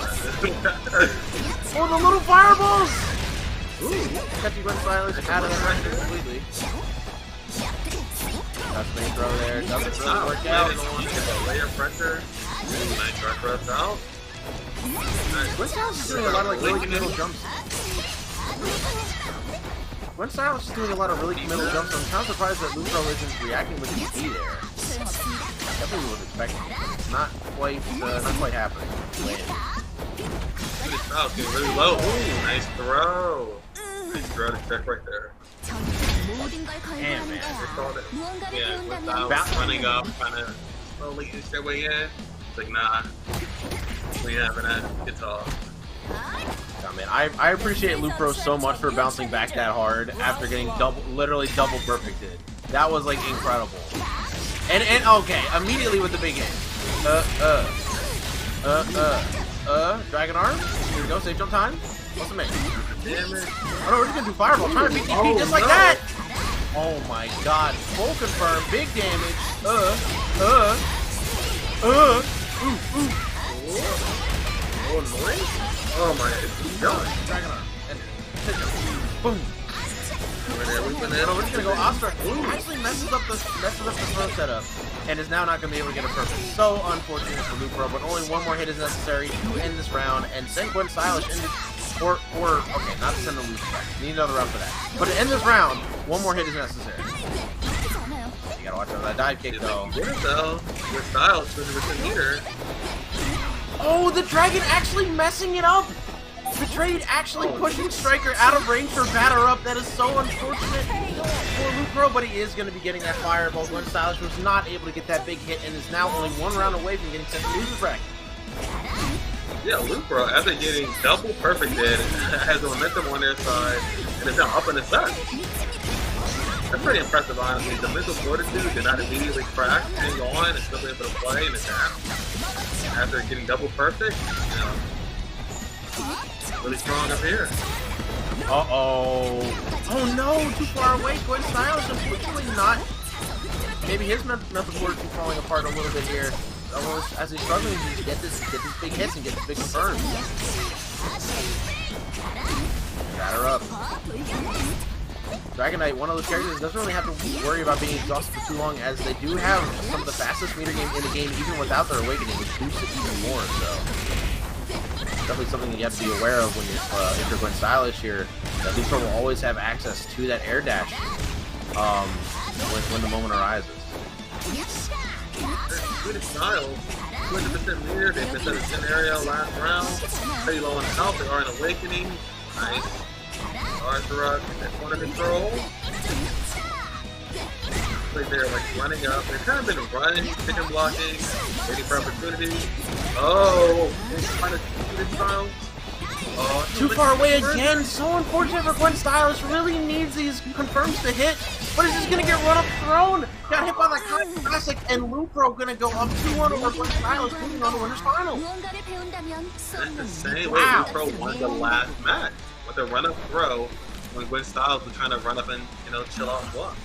Oh, the little fireballs! Ooh, catching Gwen Stylish out of the pressure completely. That's main throw there. Doesn't really work out. Layer pressure. Nice rush rush out. Gwen Stylish is doing a lot of really middle jumps. Gwen Stylish is doing a lot of really middle jumps. I'm kind of surprised that Lupro isn't reacting with his E there. Definitely was expecting it. It's not quite happening. It's getting really low. Ooh, nice throw. Nice throw to check right there. Damn, man. Yeah, without running up, kind of slowly inch their way in. It's like, nah. We having that. It's off. Oh, man, I appreciate Lupro so much for bouncing back that hard after getting literally double perfected. That was like incredible. And okay, immediately with the big hit. Dragon arm. Here we go. Save jump time. What's the make? Damage. Oh no, we're just gonna do fireball. Trying to beat DP just like that. Oh my god. Full confirm. Big damage. Oh, noise? Oh my, it's going. Dragon arm. Boom. We're just gonna go Oscar. Actually messes up the throw setup, and is now not gonna be able to get a perfect. So unfortunate for Lucro, but only one more hit is necessary to end this round and send Gwen Stylish into or okay, not to send the loser back. Need another round for that. But to end this round, one more hit is necessary. You gotta watch out for that dive kick though. With Styles, 20% meter. Oh, the dragon actually messing it up. The trade actually pushing Striker out of range for batter up. That is so unfortunate for Lucro, but he is going to be getting that fireball. Gwen Stylish was not able to get that big hit and is now only one round away from getting sent to loser's bracket. Yeah, Lucro, after getting double perfect dead, has the momentum on their side and is now up in the sun. That's pretty impressive, honestly. The mental fortitude did not immediately crack, hang on, and still be able to play and adapt. After getting double perfect, you know, really strong up here. Uh-oh. Oh no, too far away. Gwen Stylish, unfortunately not. Maybe his mental fortitude falling apart a little bit here. Almost as he's struggling to get these big hits and get this big confirms. Batter up. Dragon Knight, one of those characters that doesn't really have to worry about being exhausted for too long, as they do have some of the fastest meter game in the game, even without their awakening, which boosts it even more. So definitely something that you have to be aware of when you're if you're Gwen Stylish here. That Lucro will always have access to that air dash when the moment arises. Good Styles, 20% meter. They missed out a scenario last round. Pretty low on health. They are in awakening. Nice. Arthur in that corner control. Like they're like running up. They've kind of been running, picking blocking, waiting for opportunity. Oh, kind of Styles. Oh, too far away again. So unfortunate for Gwen Stylish. Really needs these confirms to hit, but it's just gonna get run up thrown. Got hit by the classic, and Lucro gonna go up 2-1 over Gwen Stylish, moving on to winners final. That's the same way Lucro won the last match with a run up throw when Gwen Styles was trying to run up and chill out and block.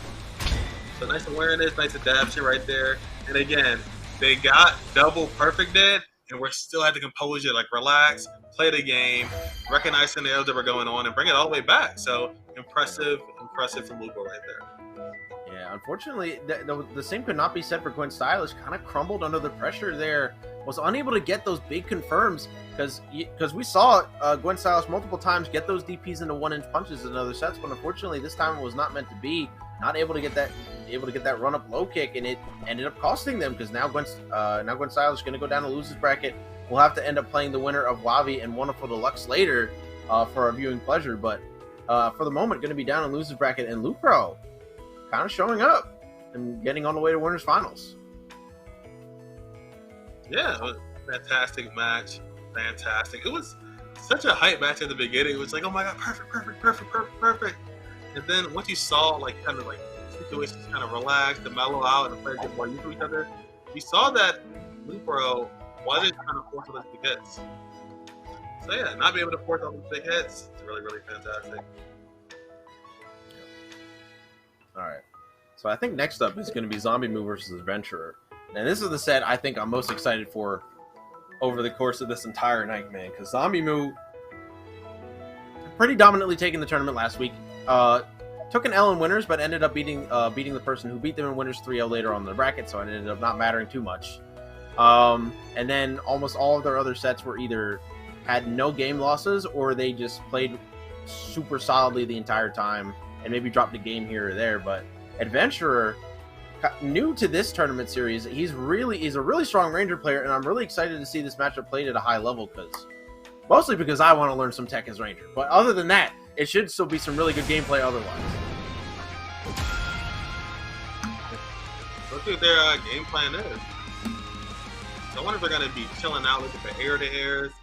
So nice awareness, nice adaptation right there. And again, they got double perfect dead, and we're still at the composure, like relax, play the game, recognize scenarios that were going on, and bring it all the way back. So impressive from Lucro right there. Yeah, unfortunately, the same could not be said for Gwen Stylish. Kind of crumbled under the pressure there. Was unable to get those big confirms because we saw Gwen Stylish multiple times get those DPs into 1-inch punches in other sets, but unfortunately this time it was not meant to be. Not able to get that run up low kick, and it ended up costing them because now Gwen Stylish is going to go down to losers bracket. We'll have to end up playing the winner of Wavi and Wonderful Deluxe later for our viewing pleasure, but for the moment going to be down in losers bracket, and Lucro kind of showing up and getting on the way to winners finals. Yeah, it was a fantastic match. Fantastic. It was such a hype match at the beginning. It was like, oh my god, perfect. And then once you saw like kind of like situations kind of relax and mellow out and the players get more used to each other, you saw that Lucro wasn't trying to force all those big hits. So yeah, not being able to force all those big hits is really, really fantastic. Alright. So I think next up is going to be Zombie Moo versus Adventurer. And this is the set I think I'm most excited for over the course of this entire night, man. Because Zombie Moo pretty dominantly taking the tournament last week. Took an L in winners, but ended up beating the person who beat them in winners 3-0 later on in the bracket, so it ended up not mattering too much. And then almost all of their other sets were either had no game losses or they just played super solidly the entire time and maybe dropped a game here or there. But Adventurer, new to this tournament series, he's a really strong Ranger player, and I'm really excited to see this matchup played at a high level mostly because I want to learn some tech as Ranger. But other than that, it should still be some really good gameplay otherwise. Look what their game plan is. So I wonder if they're going to be chilling out, looking for air-to-airs,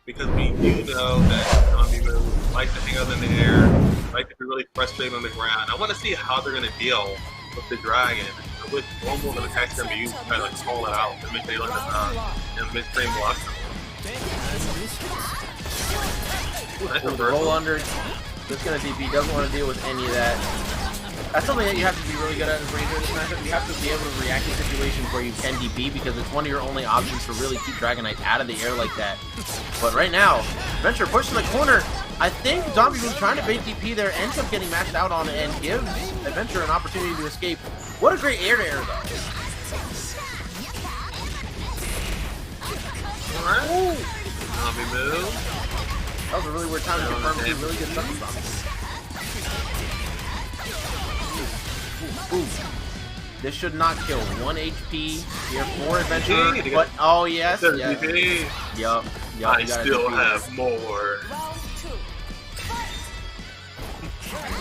because we do know that Zombie Moo likes to hang out in the air, like to be really frustrated on the ground. I want to see how they're going to deal with the dragon, with normal and attacks them to use to kind of like call it out and make they like mid-frame blocks. Ooh, the roll under. Just gonna DP. Doesn't want to deal with any of that. That's something that you have to be really good at as Ranger in this matchup. You have to be able to react to situations where you can DP because it's one of your only options to really keep Dragonite out of the air like that. But right now, Adventure pushes the corner. I think Zombie Moon trying to bait DP there ends up getting matched out on it and gives Adventure an opportunity to escape. What a great air-to-air though. Alright. Zombie move. That was a really weird time to confirm two really good stuff from Ooh. This should not kill. 1 HP here for Adventure, but oh yes, yes. Yup. I still have more.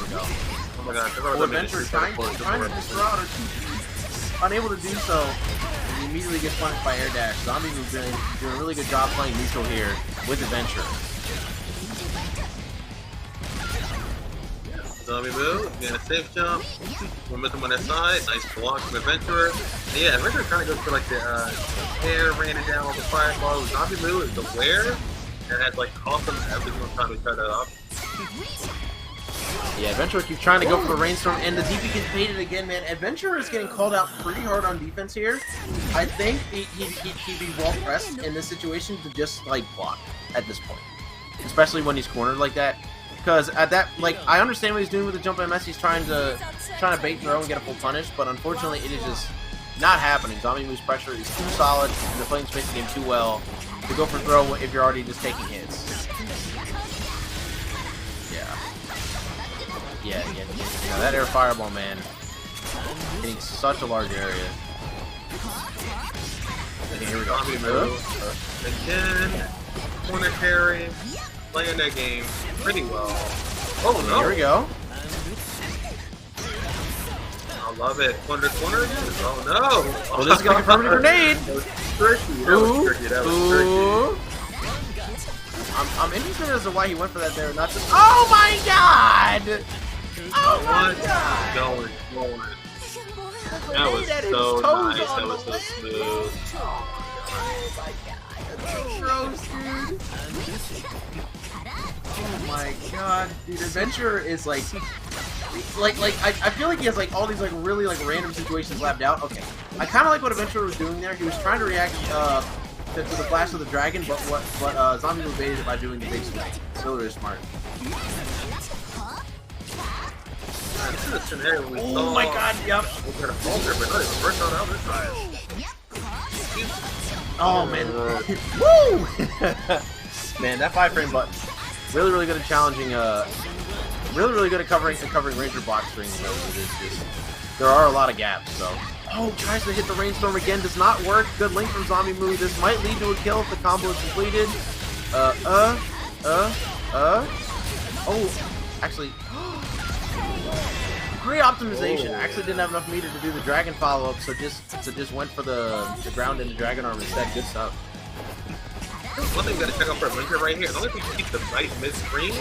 Oh my god, Adventure trying to destroy, unable to do so. He immediately gets punished by air dash. Zombie Moon's doing a really good job playing neutral here with Adventure. Zombie move, getting a safe jump. Momentum on that side, nice block from Adventurer. And yeah, Adventurer kind of goes for like the air, ran it down on the fireball. Zombie move is aware and has like cost them every single time we try that off. Yeah, Adventurer keeps trying to go for the rainstorm, and the DP gets baited again, man. Adventurer is getting called out pretty hard on defense here. I think he'd be well pressed in this situation to just like block at this point, especially when he's cornered like that. Because at that, like, I understand what he's doing with the jump MS. He's trying to bait throw and get a full punish, but unfortunately, it is just not happening. Zombie Move's pressure is too solid, and they're playing space game too well to go for throw if you're already just taking hits. Yeah. Now that air fireball, man, hitting such a large area. Okay, here we go. Zombie move again. Corner carry. Playing that game pretty well. Oh no! Here we go. I love it. Corner again. Oh no! Well, this is gonna confirm a grenade. That was tricky. That was tricky. I'm interested as to why he went for that there, not just. Oh my god! Oh my god! Going. That was so nice. That was so smooth. Oh my god! That's so gross, dude. Oh my god, dude! Adventure is like I feel like he has like all these like really like random situations lapped out. Okay, I kind of like what Adventure was doing there. He was trying to react to the flash of the dragon, but what Zombie Move baited it by doing the big swing. Still really smart. This is a scenario we saw. Oh my god! Yep. We're gonna falter, but no, it's worked out the other side. Oh man! Woo! Man, that 5-frame button. Really good at challenging, really good at covering Ranger block strings, though. There are a lot of gaps, so. Oh, tries to hit the rainstorm again, does not work. Good link from Zombie Move. This might lead to a kill if the combo is completed. Oh, actually. Great optimization. Actually didn't have enough meter to do the dragon follow-up, so just went for the ground into dragon arm instead. Good stuff. One thing you gotta check out for Adventure right here, as long as you keep the right mid-screen,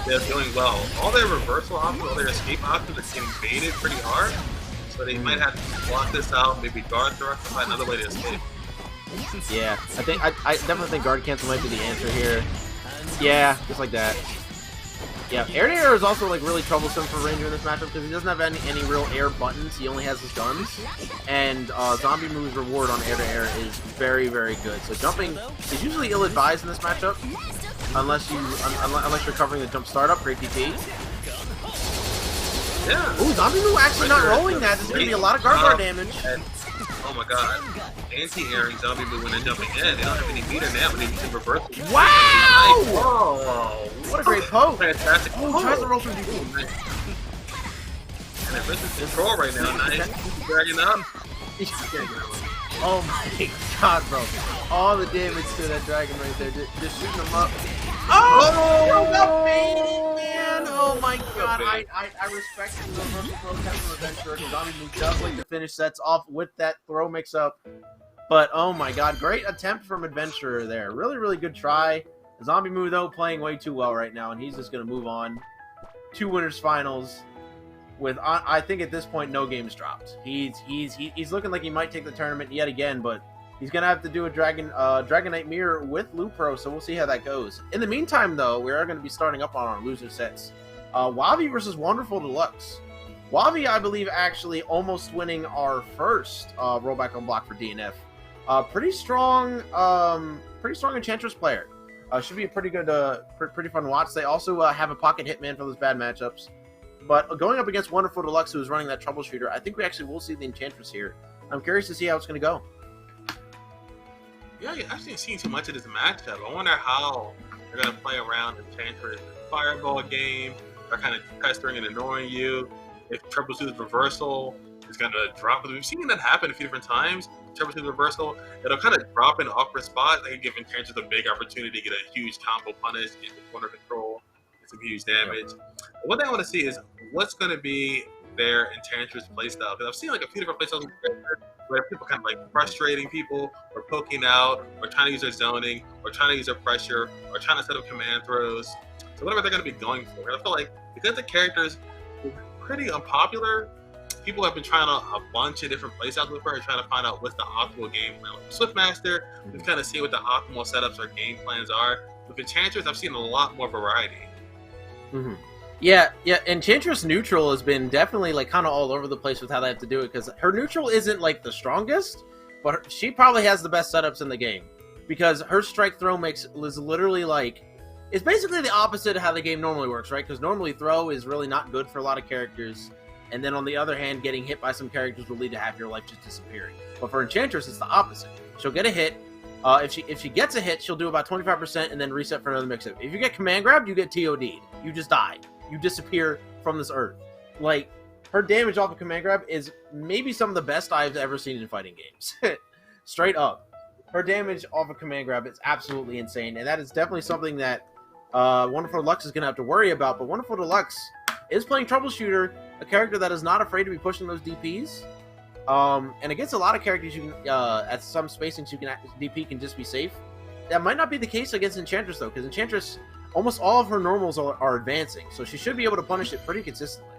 they're doing well. All their reversal options, all their escape options are getting baited pretty hard, so they might have to block this out, maybe guard throw, find another way to escape. Yeah, I definitely think guard cancel might be the answer here. Yeah, just like that. Yeah, air to air is also like really troublesome for Ranger in this matchup because he doesn't have any real air buttons. He only has his guns, and Zombie Move's reward on air to air is very good. So jumping is usually ill-advised in this matchup unless you're covering the jump startup. Great DP. Yeah. Ooh, Zombie Move actually not rolling that. This is gonna be a lot of guard damage. Oh my god. Anti-airing Zombie Move when they're jumping in. They don't have any meter now, but they can reverse it. Wow! Oh, what a great poke. Fantastic. Oh, tries to roll from DP. And Adventure's control right now. Nice. Dragging up. Oh my god, bro. All the damage to that dragon right there. Just shooting him up. Oh! The baiting, man! Oh my god. I respect the reversal throw attempt from Adventure because Zombie Move does like to finish sets off with that throw mix-up. But oh my god, great attempt from Adventurer there. Really good try. Zombie Move, though, playing way too well right now, and he's just going to move on to winners finals with, I think at this point, no games dropped. He's looking like he might take the tournament yet again, but He's gonna have to do a Dragon Knight Mirror with Lupro, so we'll see how that goes. In the meantime, though, we are going to be starting up on our loser sets. Wavi versus Wonderful Deluxe. Wavi, I believe, actually almost winning our first rollback on block for DNF. Pretty strong Enchantress player. Should be a pretty good, pretty fun watch. They also have a pocket hitman for those bad matchups. But going up against Wonderful Deluxe, who is running that troubleshooter, I think we actually will see the Enchantress here. I'm curious to see how it's going to go. Yeah, I haven't seen too much of this matchup. I wonder how they're going to play around Enchantress Fireball game. They're kind of pestering and annoying you. If Troubleshooter's reversal is going to drop, we've seen that happen a few different times. Troubleshooter's reversal, it'll kind of drop in an awkward spot. They can give Enchantress a big opportunity to get a huge combo punish, get the corner control, get some huge damage. One thing I want to see is what's going to be their Enchantress playstyle. Because I've seen like a few different playstyles where people kind of like frustrating people, or poking out, or trying to use their zoning, or trying to use their pressure, or trying to set up command throws. So whatever they're going to be going for. And I feel like because the characters are pretty unpopular, people have been trying a bunch of different playstyles with her and trying to find out what's the optimal game plan. With Swiftmaster, we've kind of seen what the optimal setups or game plans are. With Enchantress, I've seen a lot more variety. Mm-hmm. Yeah, Enchantress neutral has been definitely like kind of all over the place with how they have to do it, because her neutral isn't like the strongest, but she probably has the best setups in the game, because her strike throw is literally like, it's basically the opposite of how the game normally works, right? Because normally throw is really not good for a lot of characters, and then on the other hand, getting hit by some characters will lead to half your life just disappearing. But for Enchantress, it's the opposite. She'll get a hit. If she gets a hit, she'll do about 25% and then reset for another mix-up. If you get command grabbed, you get TOD'd. You just die. You disappear from this earth. Like, her damage off of command grab is maybe some of the best I've ever seen in fighting games. Straight up. Her damage off of command grab is absolutely insane, and that is definitely something that Wonderful Deluxe is going to have to worry about. But Wonderful Deluxe is playing Troubleshooter, a character that is not afraid to be pushing those DPs. And against a lot of characters, you can at some spacings, DP can just be safe. That might not be the case against Enchantress, though, because Enchantress, almost all of her normals are advancing, so she should be able to punish it pretty consistently.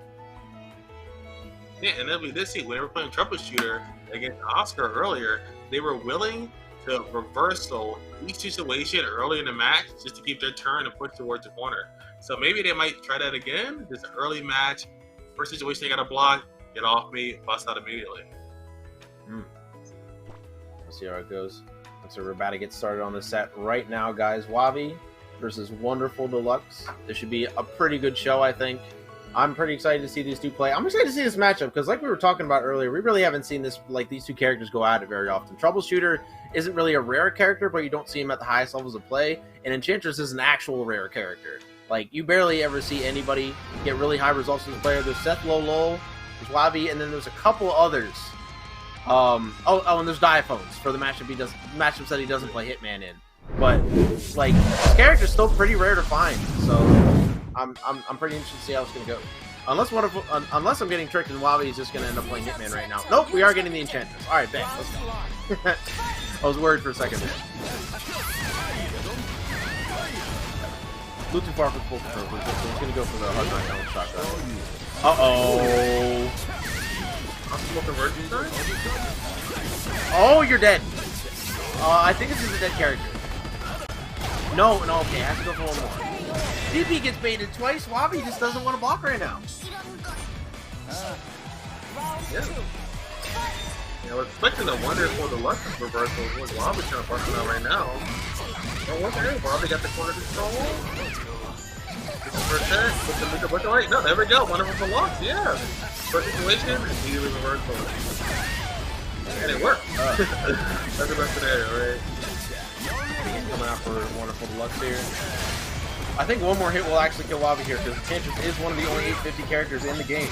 Yeah, and then we did see when they were playing Troubleshooter against Oscar earlier, they were willing to reversal each situation early in the match just to keep their turn and push towards the corner. So maybe they might try that again. This early match, first situation they got to block, get off me, bust out immediately. Let's see how it goes. So we're about to get started on the set right now, guys. Wavi versus Wonderful Deluxe. This should be a pretty good show, I think. I'm pretty excited to see these two play. I'm excited to see this matchup because, like we were talking about earlier, we really haven't seen this, like, these two characters go at it very often. Troubleshooter isn't really a rare character, but you don't see him at the highest levels of play. And Enchantress is an actual rare character. Like, you barely ever see anybody get really high results as a player. There's Seth Lolol, there's Wavi, and then there's a couple others. And there's Diaphones for the matchups that he doesn't play Hitman in. But like, this character's still pretty rare to find, so I'm pretty interested to see how it's gonna go. Unless I'm getting tricked and Wavi is just gonna end up playing Hitman right now. Nope, we are getting the Enchantress. All right, bet. Let's go. I was worried for a second there. A little too far for the full control. We're just gonna go for the hard knockdown with shotgun. Oh, you're dead. I think this is a dead character. No, okay, I have to go for one more. DP gets baited twice. Wavi just doesn't want to block right now. Yeah, we're expecting a Wonderful Deluxe reversal. Wavi kind of busting out right now. Oh, okay, Wavi got the corner control. No, there we go. Wonderful Deluxe, yeah. First situation, immediately reversal. And it worked. That's the best scenario, right? Coming out for Wonderful Deluxe here. I think one more hit will actually kill Wavi here because Enchantress is one of the only 850 characters in the game.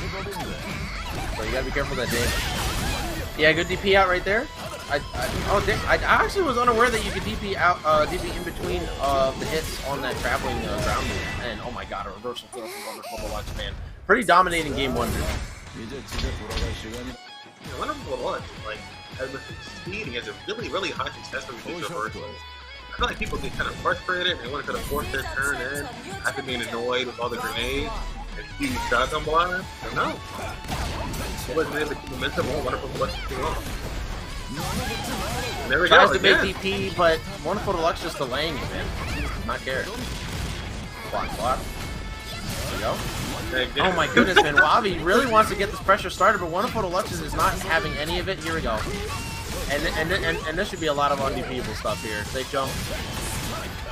So you gotta be careful of that damage. Yeah, good DP out right there. I actually was unaware that you could DP out, DP in between the hits on that traveling ground move. And oh my god, a reversal kill from Wonderful Deluxe, man. Pretty dominating game one. Wonderful Deluxe, like, has been succeeding, has a really, really high success rate with reversals. I feel like people get kind of frustrated and they want to kind of force their turn in after being annoyed with all the grenades and huge shotgun blast. But no. It wasn't able to keep momentum on Wonderful Deluxe too long. There we Tries go. to make DP, but Wonderful Deluxe just delaying it, man. He does not care. Block. There we go. Oh my goodness, man. Wabi really wants to get this pressure started, but Wonderful Deluxe is not having any of it. Here we go. And this should be a lot of undefeatable stuff here. They jump.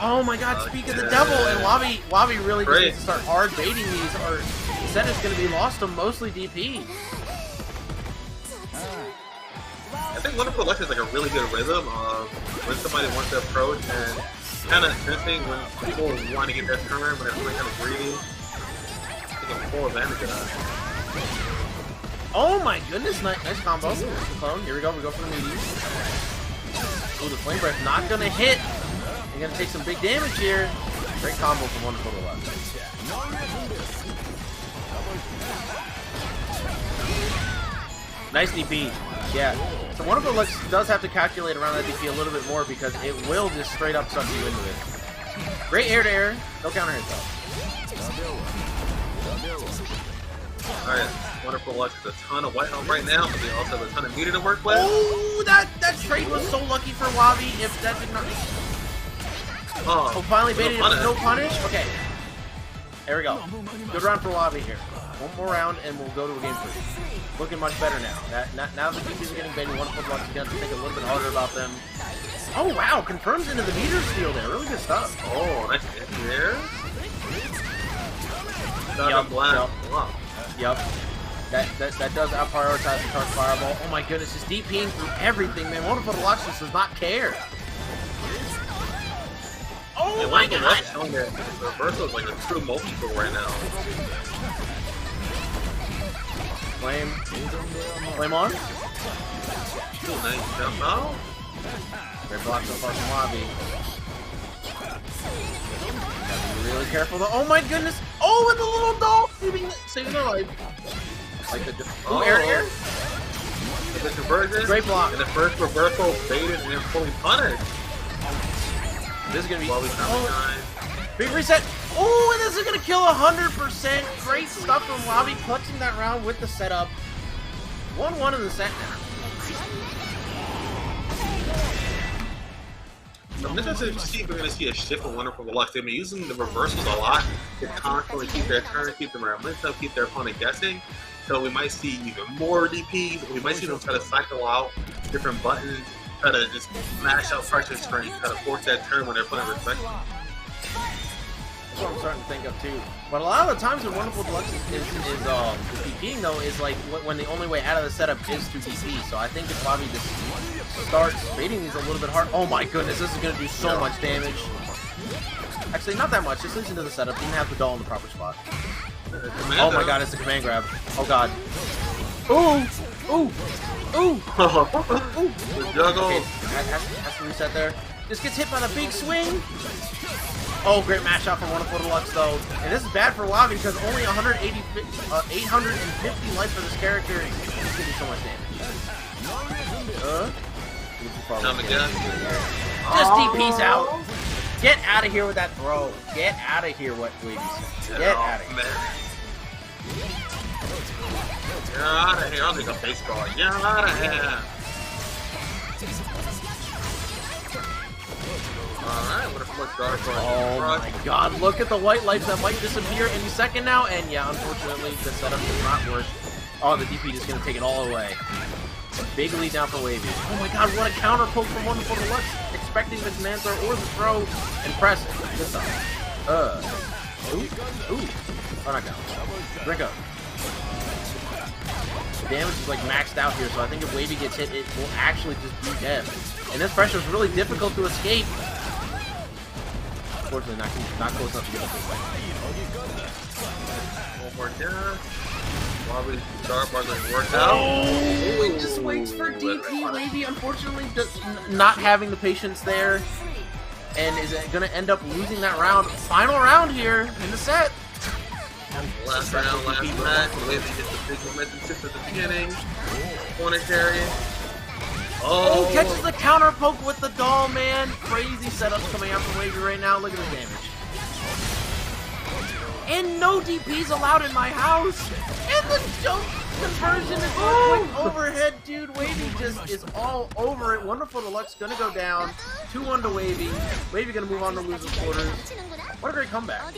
Oh my god, speak of the devil! And Wabi really just needs to start hard baiting these, or instead it's going to be lost to mostly DP. I think Wonderful Deluxe is like a really good rhythm of when somebody wants to approach and kind of interesting when people want to get their turn, but they're really kind of greedy. Take a full advantage of that. Oh my goodness, nice combo. Clone. Here we go for the meaty. Ooh, the Flame Breath not gonna hit. You're gonna take some big damage here. Great combo from Wonderful Deluxe. Nice DP. Yeah. So Wonderful Deluxe does have to calculate around that DP a little bit more because it will just straight up suck you into it. Great air to air. No counter hit though. Alright, Wonderful Deluxe has a ton of white health right now, but they also have a ton of meter to work with. Oh, that trade was so lucky for Wabi. If that did not. Oh, finally baited it with no punish. Okay. There we go. Good round for Wabi here. One more round and we'll go to a game 3. Looking much better now. Now the DPs are getting baited. Wonderful Deluxe is going to think a little bit harder about them. Oh wow, confirms into the meter steal there. Really good stuff. Oh, nice there. Yep. That does out-prioritize the charge fireball. Oh my goodness, just DPing through everything, man. Wonderful Deluxe just does not care. Oh my god! The reversal is like a true multi-tool right now. Flame on. Nice jump out. Great block so far from Wabi. Gotta be really careful though. Oh my goodness! Oh, and the little doll saving their life. Like the air. The conversion. Great block. And the first reversal baited and then fully punished. This is gonna be time. Big reset. Oh, and this is gonna kill 100%. Great stuff from Wabi, clutching that round with the setup. 1-1 in the set now. I'm interested to see if we're going to see a shift from Wonderful Deluxe. They've been using the reversals a lot to constantly keep their turn, keep them around momentum, keep their opponent guessing. So we might see even more DPs. We might see them try to cycle out different buttons, try to just mash out pressure strength, try to force that turn when their opponent respects them. That's what I'm starting to think of too. But a lot of the times when Wonderful Deluxe is DPing though, is like when the only way out of the setup is to DP. So I think if Wabi just starts baiting these a little bit hard. Oh my goodness, this is going to do so much damage. Actually, not that much. Just listen to the setup. Didn't have the doll in the proper spot. Oh my god, it's a command grab. Oh god. Ooh! Ooh! Ooh! Ooh! Juggle. Okay, has to reset there. Just gets hit by the big swing. Oh, great mash out from Wonderful Deluxe though. And this is bad for Wabi because only 850 life for this character. He's going to do so much damage. Just DP's out. Get out of here with that throw. Get out of here, what Wavy said. Get out of here. Get out of here. I'll take a baseball. Get out of here. Alright, what if oh my god, look at the white lights that might disappear any second now. And yeah, unfortunately, the setup does not work. Oh, the DP is going to take it all away. Big lead down for Wavy. Oh my god, what a counter poke from Wonderful Deluxe. Expecting the command throw or the throw and press it. Good stuff. Ooh. Oh, not down. Drink up. The damage is like maxed out here, so I think if Wavy gets hit, it will actually just be dead. And this pressure is really difficult to escape. Unfortunately, not close enough to get up this way. One more down. Wabi's star bar doesn't work out. Oh, he just waits for DP. Wavy, unfortunately, not having the patience there. And is going to end up losing that round. Final round here in the set. Last round, last match. Wavy gets the big momentum shift at the beginning. Corner carry. Oh, catches the counter poke with the doll, man. Crazy setups coming out from Wavy right now. Look at the damage. And no DPs allowed in my house. And the jump conversion is quick overhead, dude. Wavy just is all over it. Wonderful Deluxe gonna go down. 2-1 to Wavy. Wavy gonna move on to losers quarters. What a great comeback.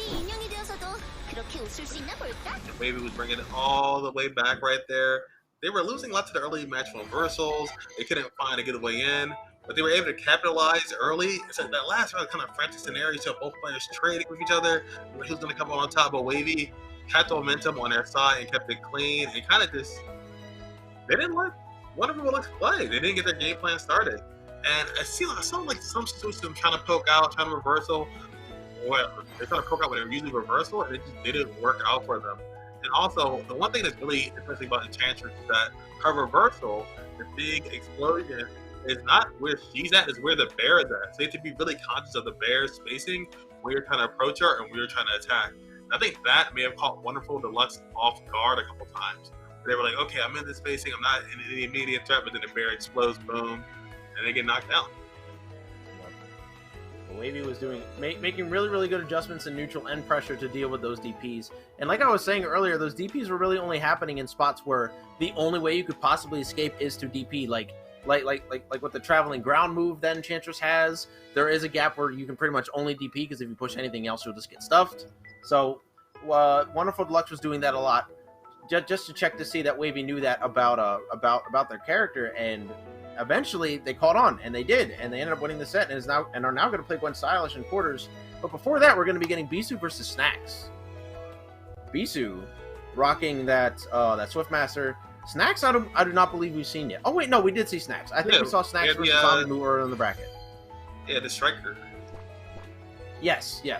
Wavy was bringing it all the way back right there. They were losing lots of the early match reversals. They couldn't find a good way in, but they were able to capitalize early. So that last round kind of frantic scenario, so both players trading with each other. Who's going to come on top of Wavy? Kept the momentum on their side and kept it clean, and kind of just they didn't let Wonderful Deluxe play. They didn't get their game plan started, and I saw like some system trying to poke out, trying to reversal. Well, they're trying to poke out when they're using reversal, and it just didn't work out for them. And also, the one thing that's really interesting about Enchantress is that her reversal, the big explosion, is not where she's at, is where the bear is at. So you have to be really conscious of the bear's spacing when you're trying to approach her and when you're trying to attack. I think that may have caught Wonderful Deluxe off guard a couple times. They were like, okay, I'm in this spacing, I'm not in any immediate threat, but then the bear explodes, boom, and they get knocked down. Wavy was doing making really good adjustments in neutral and pressure to deal with those DPs. And like I was saying earlier, those DPs were really only happening in spots where the only way you could possibly escape is to DP. Like what the traveling ground move that Enchantress has. There is a gap where you can pretty much only DP because if you push anything else, you'll just get stuffed. So Wonderful Deluxe was doing that a lot, just to check to see that Wavy knew that about their character, and eventually they caught on, and they did, and they ended up winning the set, and are now going to play Gwen Stylish in quarters. But before that, we're going to be getting Bisu versus Snacks. Bisu rocking that Swiftmaster. Snacks, I do not believe we've seen yet. Oh wait, no, we did see Snacks. I think we saw Snacks versus Zombie Moo earlier in the bracket. Yeah, the striker. Yes. Yeah.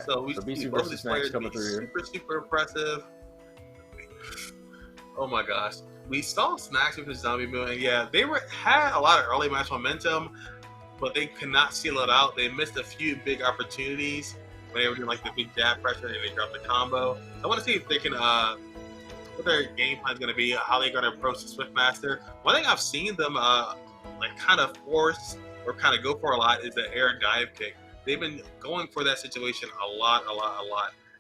So we Bisu see versus Snacks coming through here. Super impressive. Oh my gosh. We saw Snacks with Zombie Moo, and yeah, they had a lot of early match momentum, but they could not seal it out. They missed a few big opportunities when they were doing like the big jab pressure and they dropped the combo. I want to see if they can what their game plan is going to be, how they're going to approach the Swiftmaster. One thing I've seen them like kind of force or kind of go for a lot is the air dive kick. They've been going for that situation a lot.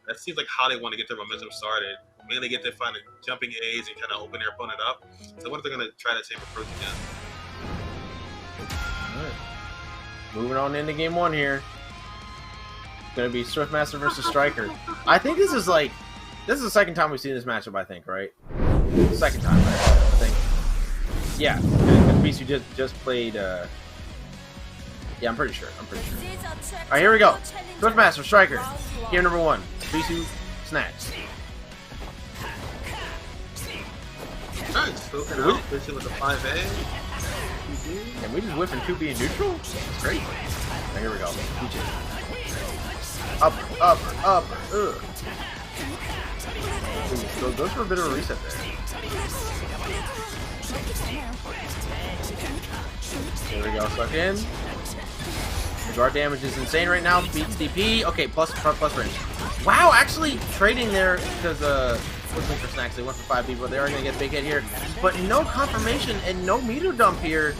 That seems like how they want to get their momentum started. Mainly get to find jumping A's and kind of open their opponent up. So what if they're going to try that same approach again? All right. Moving on into game one here. It's going to be Swiftmaster versus Striker. I think this is the second time we've seen this matchup, I think, right? Second time, right? I think. Yeah, because Bisu just played... Yeah, I'm pretty sure. All right, here we go. Swiftmaster, Striker. Game number one. Bisu, Snacks. Nice. Spoken out. Fishing with the 5A. And we just whiffing 2B in neutral? That's great. Now here we go. Up. Ugh. Ooh, goes for a bit of a reset there. There we go. Suck in. The guard damage is insane right now. Beats DP. Okay, plus range. Wow, actually trading there because looking for Snacks. They went for 5B, but they are going to get a big hit here. But no confirmation and no meter dump here.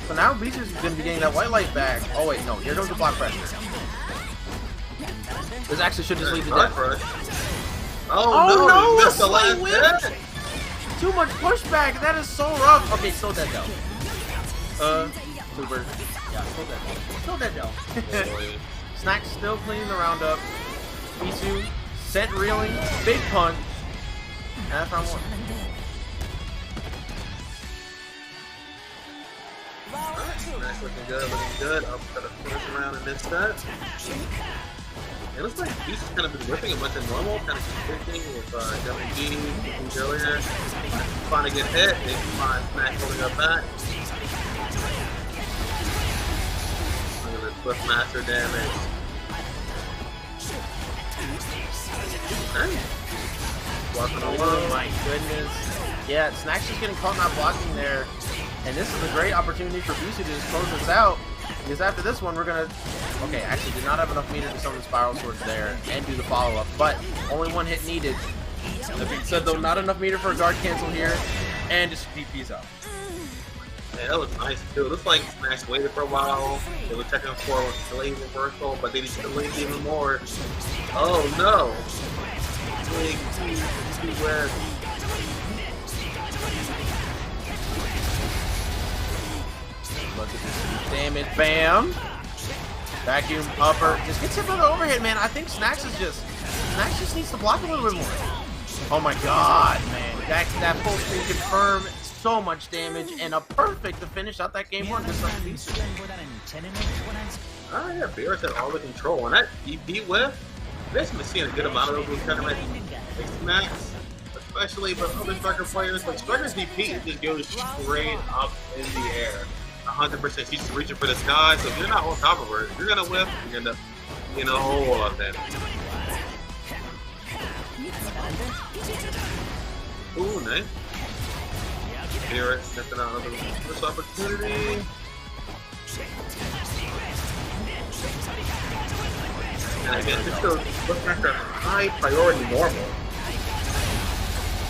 So now Bisu's going to be getting that white light back. Oh wait, no. Here goes the block pressure. This actually should just lead to death. Oh no! Missed the last hit. Too much pushback. That is so rough. Okay, still dead though. Super. Yeah, still dead though. Snacks still cleaning the round up. Bisu set reeling, big punch. And that's round one. Snacks looking good. Up to the first round in this set. It looks like Bisu's kind of been whipping a bunch of normal, kind of consisting with WG earlier. Trying to get hit, they find Snacks holding up back. Look at the Swiftmaster damage. Nice. Walking alone. Oh my goodness. Yeah, Snacks just getting caught not blocking there. And this is a great opportunity for Bisu to just close this out. Because after this one, we're going to... Okay, actually did not have enough meter to summon Spiral Swords there and do the follow-up. But only one hit needed. That being said, though, not enough meter for a guard cancel here. And just DP's out. Yeah, that was nice too. It looks like Smash waited for a while. They were checking for a delayed reversal, but they just delayed even more. Oh no! Big T West. Look at this damage, bam! Vacuum upper, just gets hit by the overhead, man. I think Snacks just needs to block a little bit more. Oh my god, man! That full screen confirm. So much damage and a perfect to finish out that game one. Just like Bisu. Oh yeah, Beerus had all the control on that DP whip. We've been seeing a good amount of those tournament Max, especially but other Striker players. Like Striker's DP just goes straight up in the air, 100%. She's just reaching for the sky. So if you're not on top of her, you're gonna whip. You're gonna, a whole lot of damage. Ooh, nice. Beerus stepping out of this opportunity. And again, this goes looking at their high priority normal.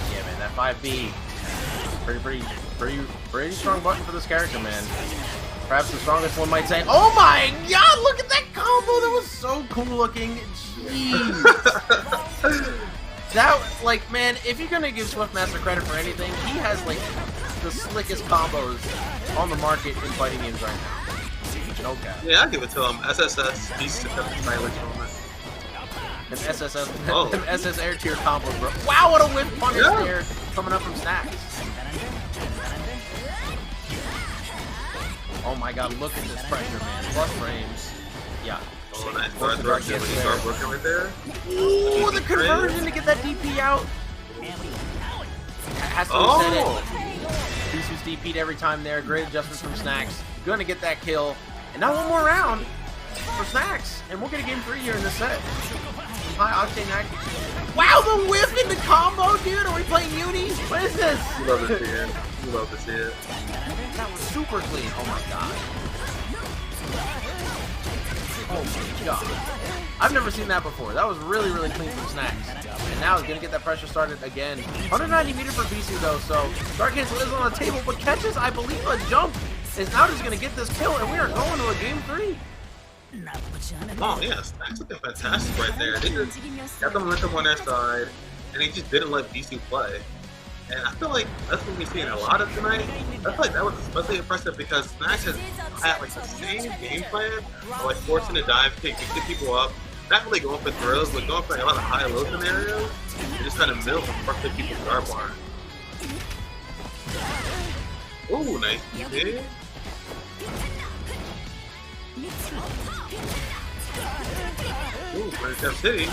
Yeah, man, that 5B, pretty strong button for this character, man. Perhaps the strongest one might say. Oh my god, look at that combo! That was so cool looking. Jeez. That, like, man, if you're gonna give Swiftmaster credit for anything, he has, like, the slickest combos on the market in fighting games right now. No cap. Yeah, I'll give it to him. SSS, he's the stylish moment. Them SSS, them SS air tier combos, bro. Wow, what a whip punish there coming up from Snacks. Oh my god, look at this pressure, man. Plus frames. Yeah. Oh, nice. Start working right there. Ooh, the conversion to get that DP out. Has to reset it. Bisu's DP'd every time there. Great adjustment from Snacks. Gonna get that kill. And now one more round for Snacks. And we'll get a game 3 here in this set. Some high octane act. Wow, the whip in the combo, dude. Are we playing Uni? What is this? You love to see it. You love to see it. That was super clean. Oh my god. Oh my god. I've never seen that before. That was really, really clean from Snacks. And now he's going to get that pressure started again. 190 meter for Bisu though, so Dark Cancel is on the table, but catches, I believe, a jump. Is now just going to get this kill, and we are going to a game 3. Oh yeah, Snacks looking fantastic right there. They just got the momentum on their side, and they just didn't let Bisu play. And I feel like that's what we're seeing a lot of tonight. I feel like that was especially impressive because Snacks has had like the same game plan of like forcing a dive kick to get people up, not really going for throws, but going for like, a lot of high-low scenarios, and just kind of middle and frustrate people's guard bar. Ooh, nice DP. Ooh, French Jump City.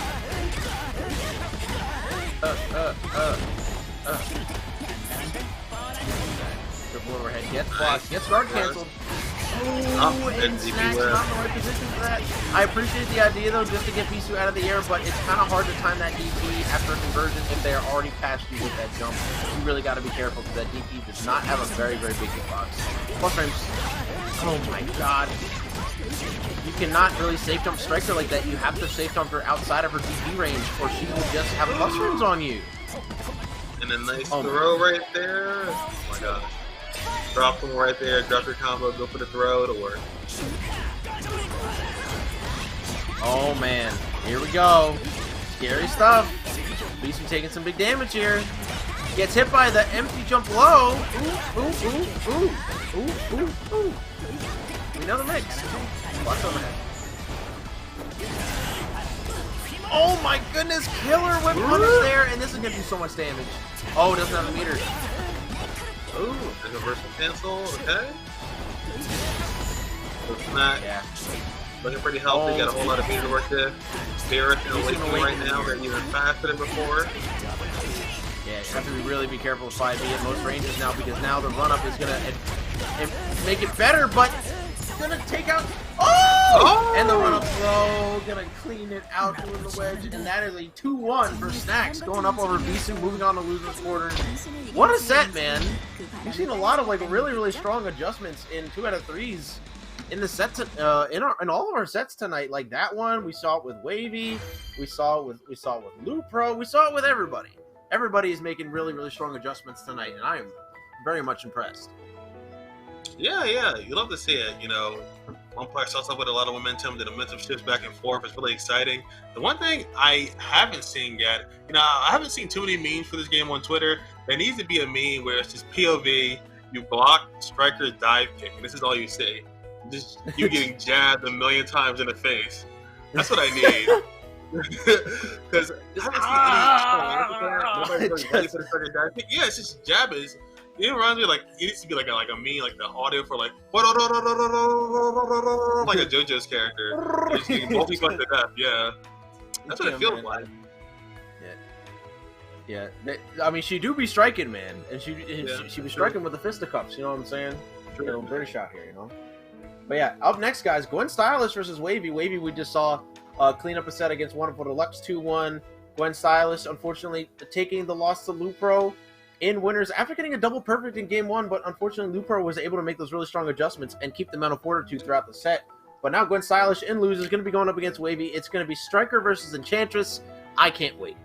Triple overhead, gets blocked, gets guard canceled. Ooh, and Snacks not in the right position for that. I appreciate the idea though, just to get Bisu out of the air, but it's kind of hard to time that DP after a conversion if they are already past you with that jump. You really got to be careful because that DP does not have a very, very big hitbox. Plus frames. Oh my god. You cannot really safe jump Striker like that. You have to safe jump her outside of her DP range, or she will just have plus frames on you. And a nice throw right there. Oh my gosh. Drop them right there, drop your combo, go for the throw, it'll work. Oh man, here we go. Scary stuff. Bisu taking some big damage here. Gets hit by the empty jump low. Ooh, ooh, ooh, ooh, ooh, ooh, ooh. We know the mix. Watch overhead. Oh my goodness, killer whip punish there, and this is gonna do so much damage. Oh, it doesn't have a meter. Ooh, there's a versatile cancel, okay. So it's not looking pretty healthy, got a whole lot of meter work there. Beerus in awakening right now, they're even faster than before. Yeah, you have to really be careful with 5B at most ranges now because now the run-up is gonna make it better, but it's gonna take out. Oh! And the run-up throw, gonna clean it out, doing the wedge, and that is a 2-1 for Snacks, going up over Bisu, moving on to loser's quarter. What a set, man! We've seen a lot of like really, really strong adjustments in 2 out of 3s in the sets, in all of our sets tonight. Like that one, we saw it with Wavy, we saw it with Lupro, we saw it with everybody. Everybody is making really, really strong adjustments tonight, and I am very much impressed. Yeah, you love to see it. You know, one player starts off with a lot of momentum, the momentum shifts back and forth. It's really exciting. The one thing I haven't seen yet, you know, I haven't seen too many memes for this game on Twitter. There needs to be a meme where it's just POV, you block striker's dive kick, and this is all you see. Just you getting jabbed a million times in the face. That's what I need. Because I haven't seen any nobody really ready for the striker dive kick. Yeah, it's just jabbers. It reminds me like it needs to be like a meme, like the audio for like like a JoJo's character. It's getting multi-fucked to death. Yeah, that's what it feels like. Yeah. I mean, she do be striking, man, and she be striking with the fisticuffs. You know what I'm saying? A little British out here, you know. But yeah, up next, guys, Gwen Stylish versus Wavy. Wavy, we just saw clean up a set against Wonderful Deluxe 2-1. Gwen Stylish, unfortunately, taking the loss to Lupro in winners after getting a double perfect in game 1, but unfortunately Lupro was able to make those really strong adjustments and keep the mental fortitude throughout the set. But now Gwen Stylish in lose is going to be going up against Wavy. It's going to be Striker versus Enchantress. I can't wait.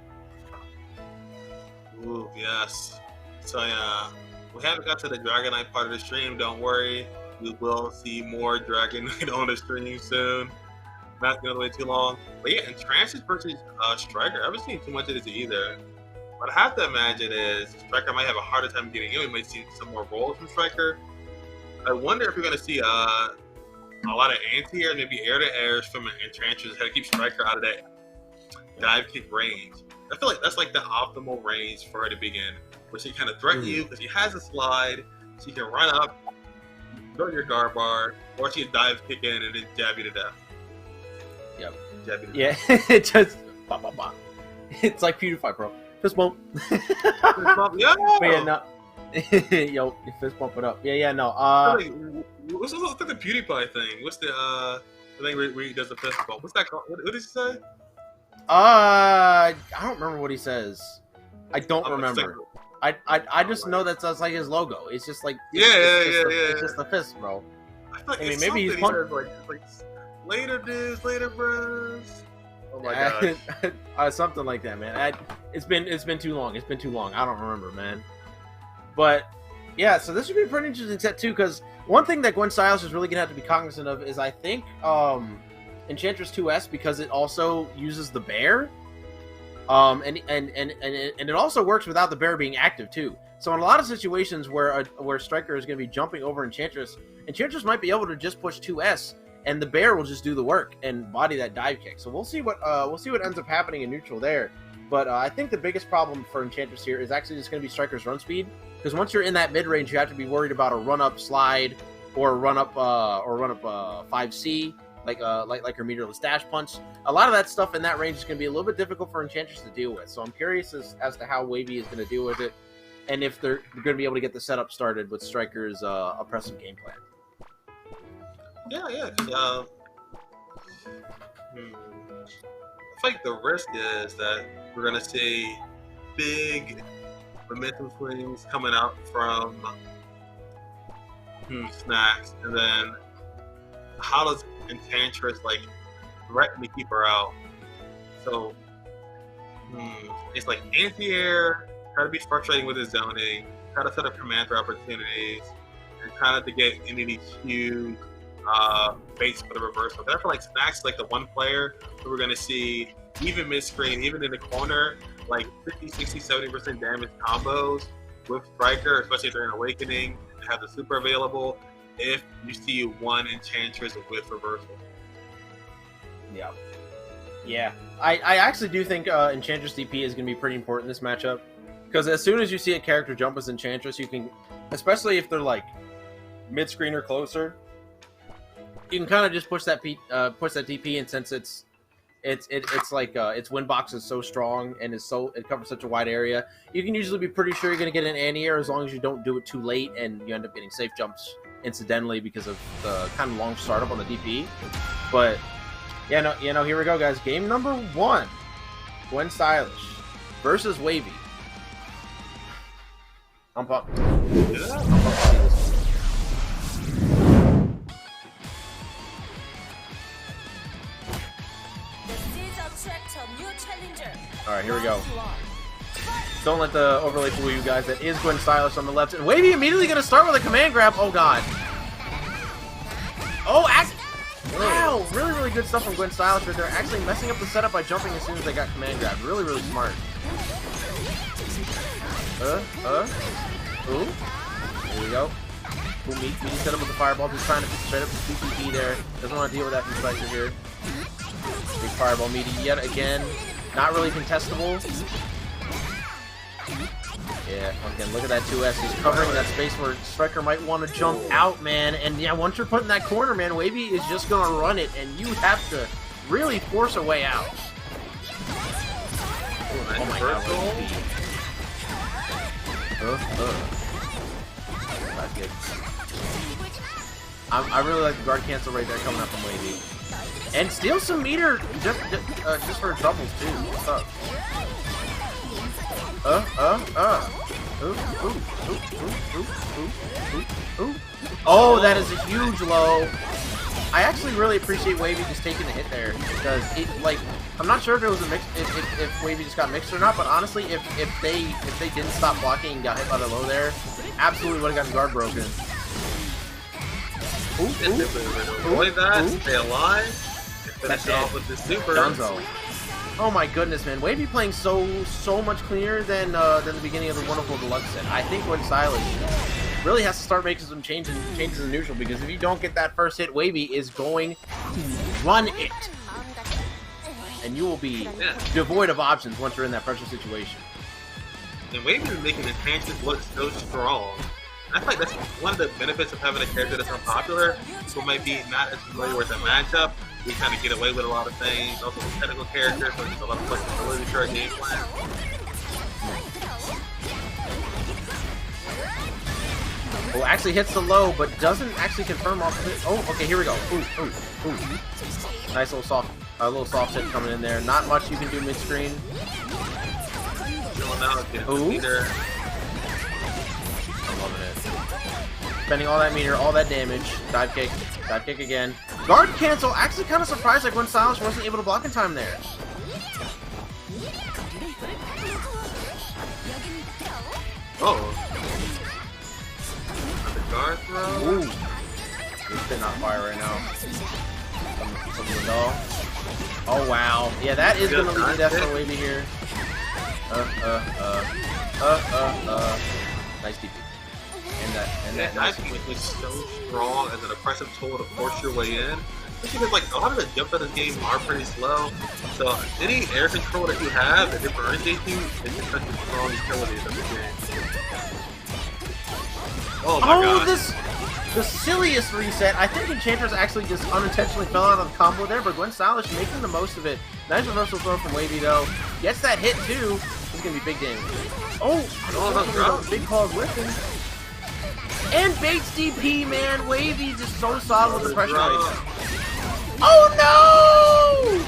Ooh, yes. So yeah, we haven't got to the Dragon Knight part of the stream. Don't worry, we will see more Dragon Knight on the stream soon. Not going to wait too long. But yeah, Enchantress versus Striker. I haven't seen too much of this either. What I have to imagine is Striker might have a harder time getting in. We might see some more rolls from Striker. I wonder if we're going to see a lot of anti-air, maybe air-to-airs from Enchantress to keep Striker out of that dive kick range. I feel like that's like the optimal range for her to begin, where she kind of threaten you because she has a slide. She can run up, throw your guard bar, or she can dive kick in and then jab you to death. Yep. Jab you to death. Yeah, it just it's like PewDiePie, bro. Fist bump. Yo! But yeah, no. Yo, fist bump it up. Yeah, no. What's the PewDiePie thing? What's the thing where he does the fist bump? What's that called? What did he say? I don't remember what he says. I don't remember. I just know that's like his logo. It's just like it's just the fist, bro. I mean, maybe he's like later dudes, later bros. Oh my god. Something like that, man. It's been too long. It's been too long. I don't remember, man. But yeah, so this would be a pretty interesting set too, because one thing that Gwen Stylish is really gonna have to be cognizant of is I think Enchantress 2S, because it also uses the bear, and it also works without the bear being active too. So in a lot of situations where Striker is going to be jumping over Enchantress might be able to just push 2S, and the bear will just do the work and body that dive kick. So we'll see what ends up happening in neutral there. But I think the biggest problem for Enchantress here is actually just going to be Striker's run speed, because once you're in that mid range, you have to be worried about a run up slide or a run up 5C. Like her meterless dash punch. A lot of that stuff in that range is going to be a little bit difficult for Enchantress to deal with. So I'm curious as to how Wavy is going to deal with it, and if they're going to be able to get the setup started with Striker's oppressive game plan. Yeah. I think the risk is that we're going to see big momentum swings coming out from Snacks, and then how does Enchantress threaten to keep her out? So it's like anti-air, try to be frustrating with his zoning, try to set up commander opportunities, and kind of to get any of these huge baits for the reversal. But I feel like Snacks is like the one player who we're going to see, even mid-screen, even in the corner, like 50, 60, 70% damage combos with Striker, especially if they're in Awakening and have the super available, if you see one Enchantress with reversal. Yeah. I actually do think Enchantress DP is going to be pretty important in this matchup, because as soon as you see a character jump as Enchantress, you can, especially if they're like mid-screen or closer, you can kind of just push that DP, and since it's like its win box is so strong and it covers such a wide area, you can usually be pretty sure you're going to get an anti-air as long as you don't do it too late and you end up getting safe jumps incidentally because of the kind of long startup on the DP. But yeah, here we go, guys. Game number 1, Gwen Stylish versus Wavy. I'm pumped. All right, here we go. Don't let the overlay fool you guys. That is Gwen Stylish on the left. And Wavy immediately going to start with a command grab. Oh, God. Wow, really, really good stuff from Gwen Stylish right there. Actually messing up the setup by jumping as soon as they got command grabbed. Really, really smart. Ooh. Here we go. Ooh, meaty set up with the fireball. Just trying to straight up the CCP there. Doesn't want to deal with that from Spicer here. Big fireball meaty yet again. Not really contestable. Yeah, once again, look at that 2S. He's covering that space where Striker might want to jump out, man. And yeah, once you're put in that corner, man, Wavy is just going to run it, and you have to really force a way out. Oh my god, Wavy. That's good. I really like the guard cancel right there coming up from Wavy. And steal some meter just for troubles, too. What's up? Oh, that is a huge low. I actually really appreciate Wavy just taking the hit there because it, like, I'm not sure if it was a mix, if Wavy just got mixed or not, but honestly, if they didn't stop blocking and got hit by the low there, absolutely would have gotten guard broken. Avoid that, stay alive, and finish off with the super. Dunzo. Oh my goodness, man! Wavy playing so much cleaner than the beginning of the Wonderful Deluxe set. I think when Stylish really has to start making some changes in neutral, because if you don't get that first hit, Wavy is going to run it, and you will be devoid of options once you're in that pressure situation. And Wavy is making his chances look so strong. I feel like that's one of the benefits of having a character that's unpopular. People might be not as familiar with the matchup. We kind of get away with a lot of things. Also, with technical characters, so there's a lot of flexibility to our game plan. Oh, actually hits the low, but doesn't actually confirm off of it. Oh, okay, here we go. Ooh. Nice little soft hit coming in there. Not much you can do mid-screen. Ooh. I'm loving it. Spending all that meter, all that damage. Dive kick again. Guard cancel. Actually, kind of surprised like when Stylish wasn't able to block in time there. Oh. The guard throw. Ooh. He's sitting on fire right now. Something dull. Oh wow. Yeah, that is gonna lead to death for Wavy here. Nice DP. And that dive kick is so strong as an oppressive tool to force your way in. Especially because like a lot of the jumps in this game are pretty slow. So any air control that you have that differentiates you is just such a strong utility of the game. Oh my god. The silliest reset. I think Enchantress actually just unintentionally fell out of the combo there, but Gwen Stylish making the most of it. Nice reversal throw from Wavy though. Gets that hit too. It's gonna be big damage. Oh, big calls lifting. And Bates DP, man. Wavy just so solid with the pressure right now. Oh no!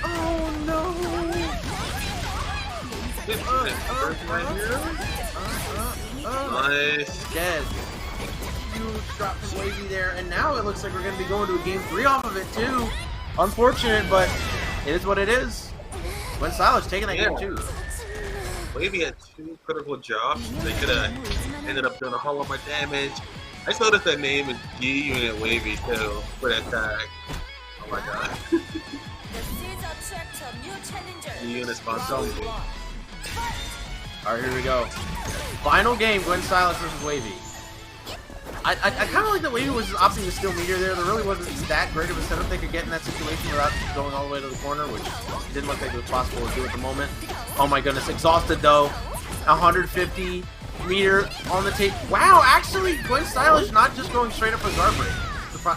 Oh no! Nice. Dead. Huge drop from Wavy there, and now it looks like we're going to be going to a game 3 off of it too. Unfortunate, but it is what it is. Gwen Stylish taking that game 2. Wavy had 2 critical jobs. They could have ended up doing a whole lot more damage. I just noticed that name is G-Unit Wavy too for that tag. Oh my god. G-Unit sponsor. Alright, here we go. Final game, Gwen Stylish versus Wavy. I kind of like that Wavy was opting to steal meter there. There really wasn't that great of a setup they could get in that situation without going all the way to the corner, which didn't look like it was possible to do at the moment. Oh my goodness, exhausted though. 150 meter on the tape. Wow, actually, Gwen Stylish not just going straight up for guard break.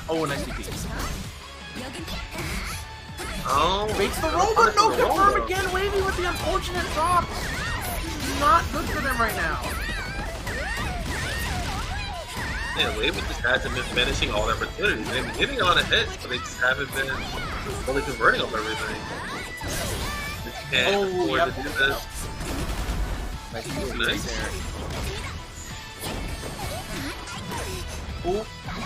Oh, nice DP. Oh, baits the roll, but no confirm again. Wavy with the unfortunate drop. Not good for them right now. Yeah, Wavy just hasn't been finishing all their opportunities. They've been getting a lot of hits, but they just haven't been really converting on everything. They can't afford to do this. Nice. Ooh,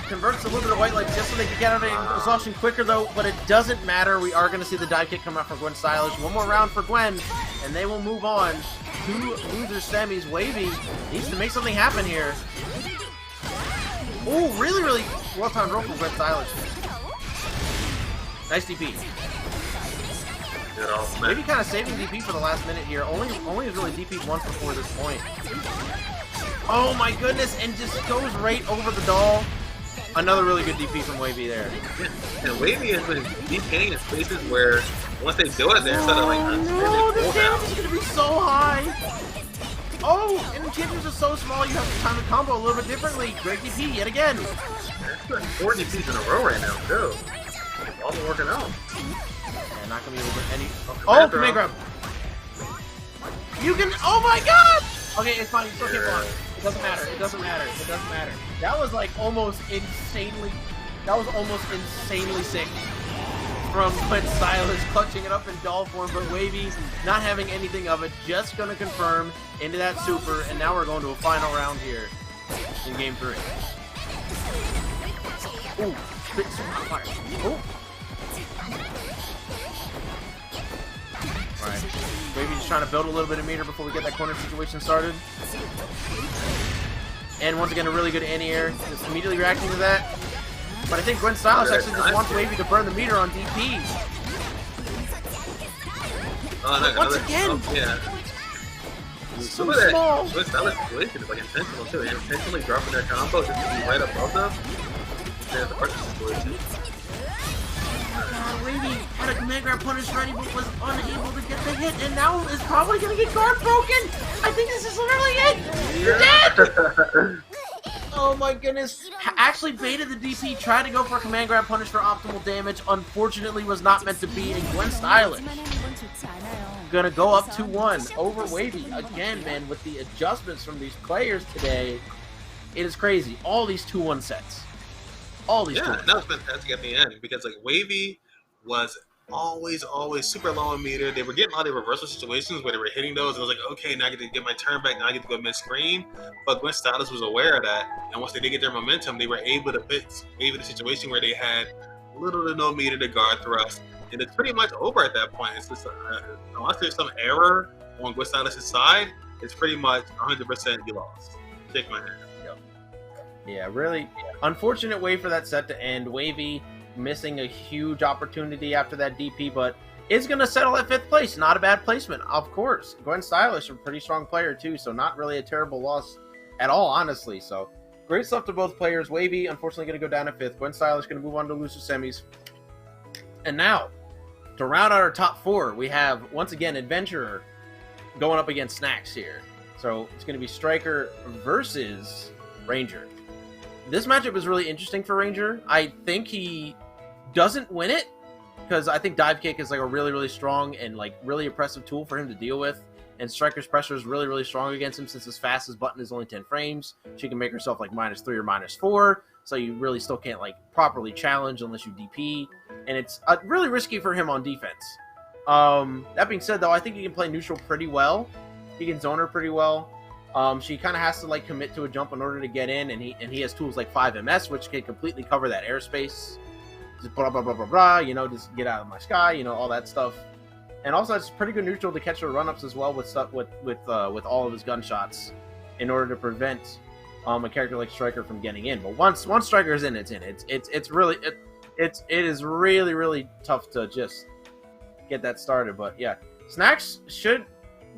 converts a little bit of white light just so they can get out of exhaustion quicker though, but it doesn't matter. We are going to see the dive kick come out for Gwen Stylish. One more round for Gwen, and they will move on to loser semis. Wavy needs to make something happen here. Oh, really, really well-timed roll from Gwen Stylish. Nice DP. Maybe kind of saving DP for the last minute here. Only has really DP'd once before this point. Oh my goodness, and just goes right over the doll. Another really good DP from Wavy there. And Wavy has been DPing in spaces where once they do it, they're sort of like no, this damage is going to be so high. Oh, and the champions are so small, you have to time the combo a little bit differently. Great DP yet again. That's 4 DPs in a row right now, too. It's all been working out. Yeah, not going to be able to any... Oh, command grab. You can... Oh my god! Okay, it's fine. You still can't block. It doesn't matter. It doesn't matter. It doesn't matter. That was like almost insanely... That was almost insanely sick. From Gwen Stylish clutching it up in doll form, but Wavy not having anything of it, just going to confirm into that super, and now we're going to a final round here in game 3. Ooh, spit super hot fire. Oh. Alright, Wavy just trying to build a little bit of meter before we get that corner situation started. And once again, a really good anti-air, just immediately reacting to that. But I think Gwen Stylish actually just wants Wavy to burn the meter on DP. Once again! Yeah. So small! Gwen Stylish situation is like intentional too. They're intentionally dropping their combo just to be right above them. There's the purchase situation. Wavy had a command grab punish ready but was unable to get the hit, and now is probably going to get guard broken! I think this is literally it! You're dead! Oh my goodness. Actually baited the DP, tried to go for a command grab punish for optimal damage. Unfortunately was not meant to be, and Gwen Stylish gonna go up 2-1 over Wavy. Again, man, with the adjustments from these players today, it is crazy. All these 2-1 sets. All these 2-1 that was fantastic at the end, because like Wavy was always super low on meter. They were getting all the reversal situations where they were hitting those, and I was like, okay, now I get to get my turn back, now I get to go mid-screen. But Gwen Stylish was aware of that, and once they did get their momentum, they were able to put Wavy in a situation where they had little to no meter to guard thrust, and it's pretty much over at that point. It's just, unless there's some error on Gwen Stylish's side, it's pretty much 100% you lost. Shake my hand. Yeah, really unfortunate way for that set to end. Wavy missing a huge opportunity after that DP, but is going to settle at 5th place. Not a bad placement, of course. Gwen Stylish, a pretty strong player too, so not really a terrible loss at all, honestly. So great stuff to both players. Wavy, unfortunately, going to go down at 5th. Gwen Stylish going to move on to loser semis. And now, to round out our top 4, we have, once again, Adventurer going up against Snacks here. So it's going to be Striker versus Ranger. This matchup is really interesting for Ranger. I think he doesn't win it, because I think dive kick is like a really strong and like really oppressive tool for him to deal with, and Striker's pressure is really strong against him, since his fastest button is only 10 frames. She can make herself like -3 or -4, so you really still can't like properly challenge unless you DP, and it's really risky for him on defense. That being said though, I think he can play neutral pretty well. He can zone her pretty well. She kind of has to like commit to a jump in order to get in, and he has tools like 5MS, which can completely cover that airspace. Just blah blah blah blah blah, you know, just get out of my sky, you know, all that stuff. And also, it's pretty good neutral to catch the run-ups as well with stuff with all of his gunshots, in order to prevent a character like Striker from getting in. But once Striker is in, it's in. It is really tough to just get that started. But yeah, Snacks should,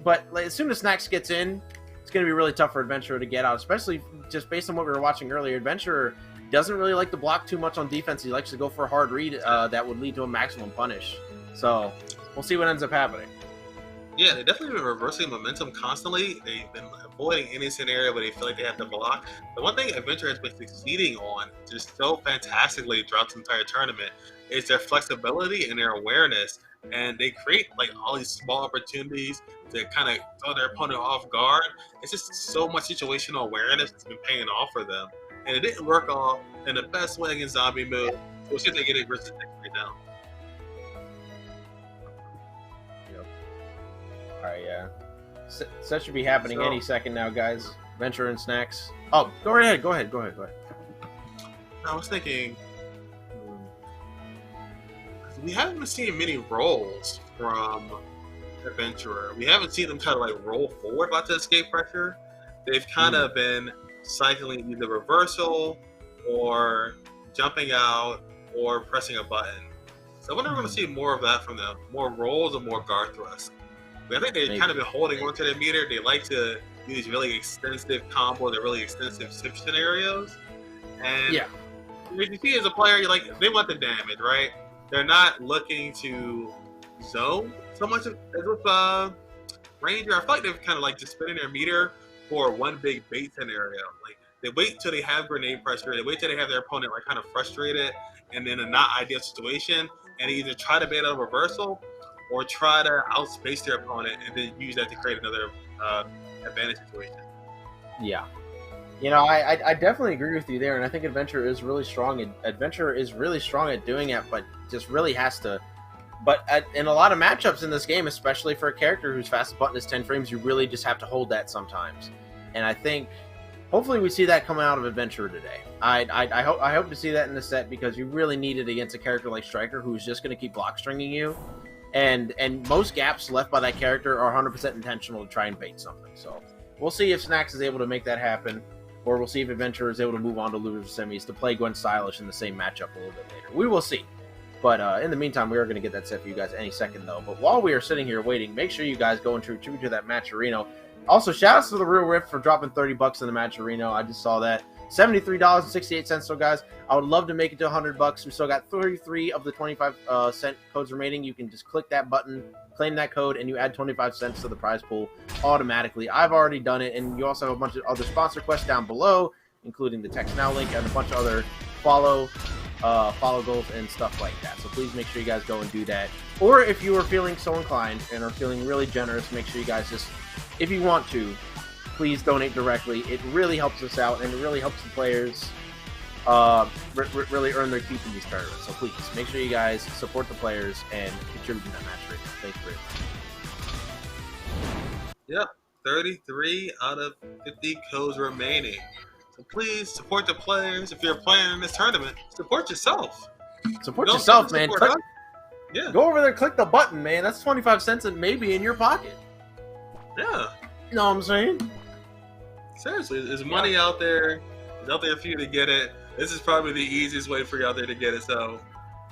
but like, as soon as Snacks gets in, it's going to be really tough for Adventurer to get out, especially just based on what we were watching earlier. Adventurer doesn't really like to block too much on defense. He likes to go for a hard read that would lead to a maximum punish. So we'll see what ends up happening. Yeah, they've definitely been reversing momentum constantly. They've been avoiding any scenario where they feel like they have to block. The one thing Adventure has been succeeding on just so fantastically throughout this entire tournament is their flexibility and their awareness. And they create like all these small opportunities to kind of throw their opponent off guard. It's just so much situational awareness that's been paying off for them. And it didn't work off in the best way against Zombie Move. So it's just they get it versus right now. Alright, yeah. Set should be happening any second now, guys. Venture and Snacks. Oh, go right ahead. Go ahead. I was thinking, we haven't been seeing many rolls from Adventurer. We haven't seen them kind of like roll forward about to escape pressure. They've kind of been cycling either reversal or jumping out, or pressing a button. So I wonder if we're going to see more of that from them. More rolls and more guard thrusts. But I think they've kind of been holding onto their meter. They like to do these really extensive combos and really extensive sip scenarios. And if you see as a player, you're like, they want the damage, right? They're not looking to zone so much as with Ranger. I feel like they've kind of like just spinning their meter for one big bait scenario. Like they wait till they have grenade pressure, they wait till they have their opponent like kind of frustrated and in a not ideal situation, and either try to bait out a reversal or try to outspace their opponent and then use that to create another advantage situation. Yeah. You know, I definitely agree with you there, and I think Adventure is really strong. Adventure is really strong at doing it, but just really has to. But in a lot of matchups in this game, especially for a character whose fastest button is 10 frames, you really just have to hold that sometimes. And I think, hopefully, we see that coming out of Adventure today. I hope to see that in the set because you really need it against a character like Striker, who's just going to keep block stringing you. And most gaps left by that character are 100% intentional to try and bait something. So we'll see if Snax is able to make that happen. Or we'll see if Adventure is able to move on to losers semis to play Gwen Stylish in the same matchup a little bit later. We will see. But in the meantime, we are going to get that set for you guys any second, though. But while we are sitting here waiting, make sure you guys go and tribute to that Matcherino. Also, shout-outs to the Real Rift for dropping $30 in the Matcherino. I just saw that. $73.68, so guys, I would love to make it to $100. We still got 33 of the 25-cent codes remaining. You can just click that button, claim that code, and you add 25 cents to the prize pool automatically. I've already done it, and you also have a bunch of other sponsor quests down below, including the Text Now link and a bunch of other follow goals and stuff like that. So please make sure you guys go and do that. Or if you are feeling so inclined and are feeling really generous, make sure you guys just, if you want to, please donate directly. It really helps us out, and it really helps the players really earn their keep in these tournaments. So please, make sure you guys support the players and contribute to that match rate. Thank you very much. Yep, 33 out of 50 codes remaining. So please support the players. If you're playing in this tournament, support yourself. Support yourself, man. Yeah. Go over there, click the button, man. That's 25 cents and maybe in your pocket. Yeah. You know what I'm saying? Seriously, there's money out there. It's out there for you to get it. This is probably the easiest way for you out there to get it. So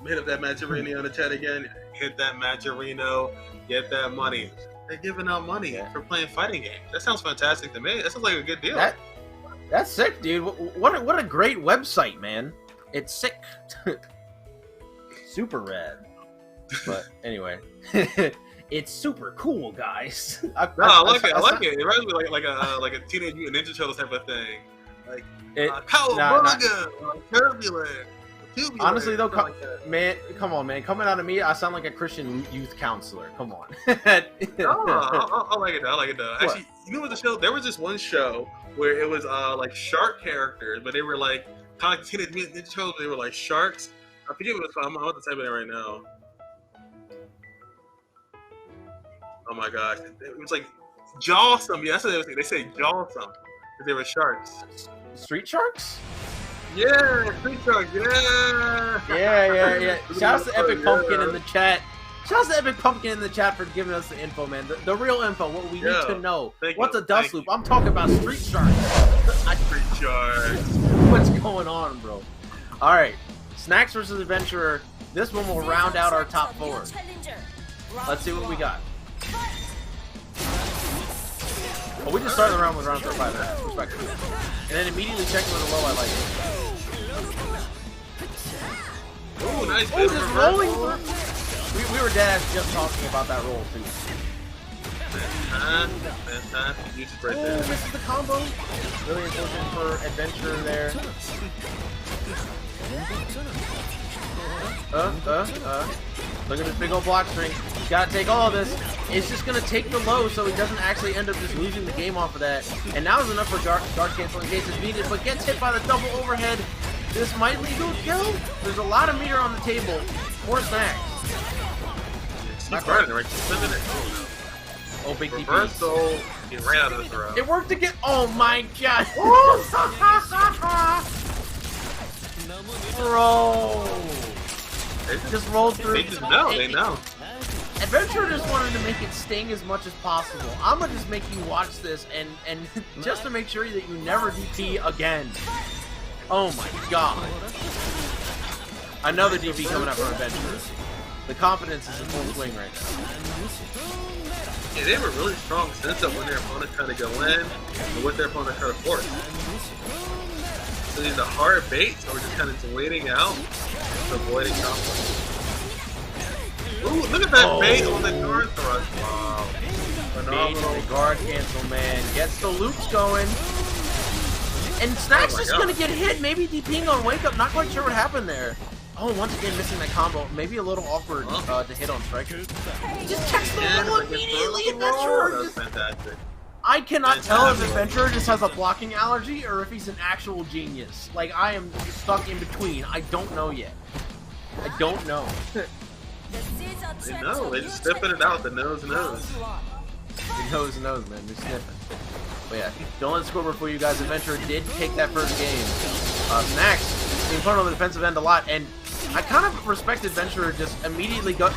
hit up that Matcherino on the chat again. Hit that Matcherino. Get that money. They're giving out money for playing fighting games. That sounds fantastic to me. That sounds like a good deal. That's sick, dude. What a great website, man. It's sick. Super rad. But anyway. It's super cool, guys. I like it. I like it. It reminds me like a Teenage Mutant Ninja Turtles type of thing. Like Cowabunga, Turbulent. Honestly, though, man, come on, man. Coming out of me, I sound like a Christian youth counselor. Come on. I like it, though. I like it, though. Actually, you know what the show? There was this one show where it was like shark characters, but they were like kind of like Teenage Mutant Ninja Turtles. They were like sharks. I forget what it was called. I'm about to type it in right now. Oh my gosh. It was like Jawsome. Yeah, that's what they were saying. They say Jawsome because they were sharks. Street Sharks? Yeah, Street Sharks, yeah! Yeah. Shout out to Epic Pumpkin in the chat. Shout out to Epic Pumpkin in the chat for giving us the info, man. The real info, what we need to know. What's a dust loop? I'm talking about Street Sharks. Street Sharks. What's going on, bro? Alright, Snax versus Adventurer. This one will round out our top four. Let's see what we got. Oh, we just started the round with round 5. Respectfully. And then immediately checking with a low, I like it. Oh, nice. Oh, just rolling through. We were dead ass just talking about that roll, too. Fantastic. Usage right there. Oh, misses the combo. Really important for Adventure there. Look at this big old block string. He's got to take all of this. It's just going to take the low so he doesn't actually end up just losing the game off of that. And now is enough for guard cancel in case it's needed, but gets hit by the double overhead. This might lead to a kill. There's a lot of meter on the table for Snax. He's burning right. Oh, big reversal. He ran out of the throw. It worked again. Oh my god. Bro. They just rolled through. They just know. They know. Adventure just wanted to make it sting as much as possible. I'm gonna just make you watch this and just to make sure that you never DP again. Oh my god. Another DP coming up from Adventure. The confidence is in full swing right now. Yeah, they have a really strong sense of when their opponent trying to go in and what their opponent trying to force. So these are hard baits, or just kind of just waiting out, avoiding conflict. Ooh, look at that bait on the guard thrust. Wow. Phenomenal. The guard cancel, man. Gets the loops going. And Snack's just going to get hit. Maybe DPing on Wake Up. Not quite sure what happened there. Oh, once again, missing that combo. Maybe a little awkward to hit on Striker. He just checks the roll immediately. Adventurer. That was fantastic. I cannot tell if Adventurer just has a blocking allergy or if he's an actual genius. Like, I am stuck in between. I don't know yet. I don't know. They know. They're just sniffing it out. The nose knows. The nose knows, man. They're sniffing. But yeah, don't let the scoreboard fool you guys. Adventurer did take that first game. Snacks being put on the defensive end a lot, and I kind of respect Adventurer just immediately going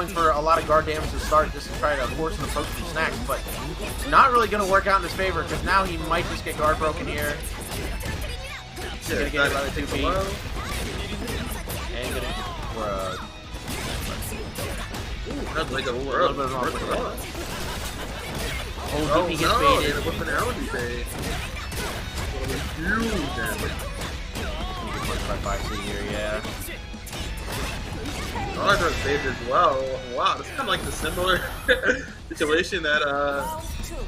for a lot of guard damage to start, just to try to force an approach from Snacks, but not really going to work out in his favor, because now he might just get guard broken here. He's going to get another 2B. And going to for That's like a little bit of an awkward. Oh, DP gets no, baited. what's an allergy bait? Huge damage. By 5C here, yeah. Oh, I got baited as well. Wow, this is kind of like the similar situation that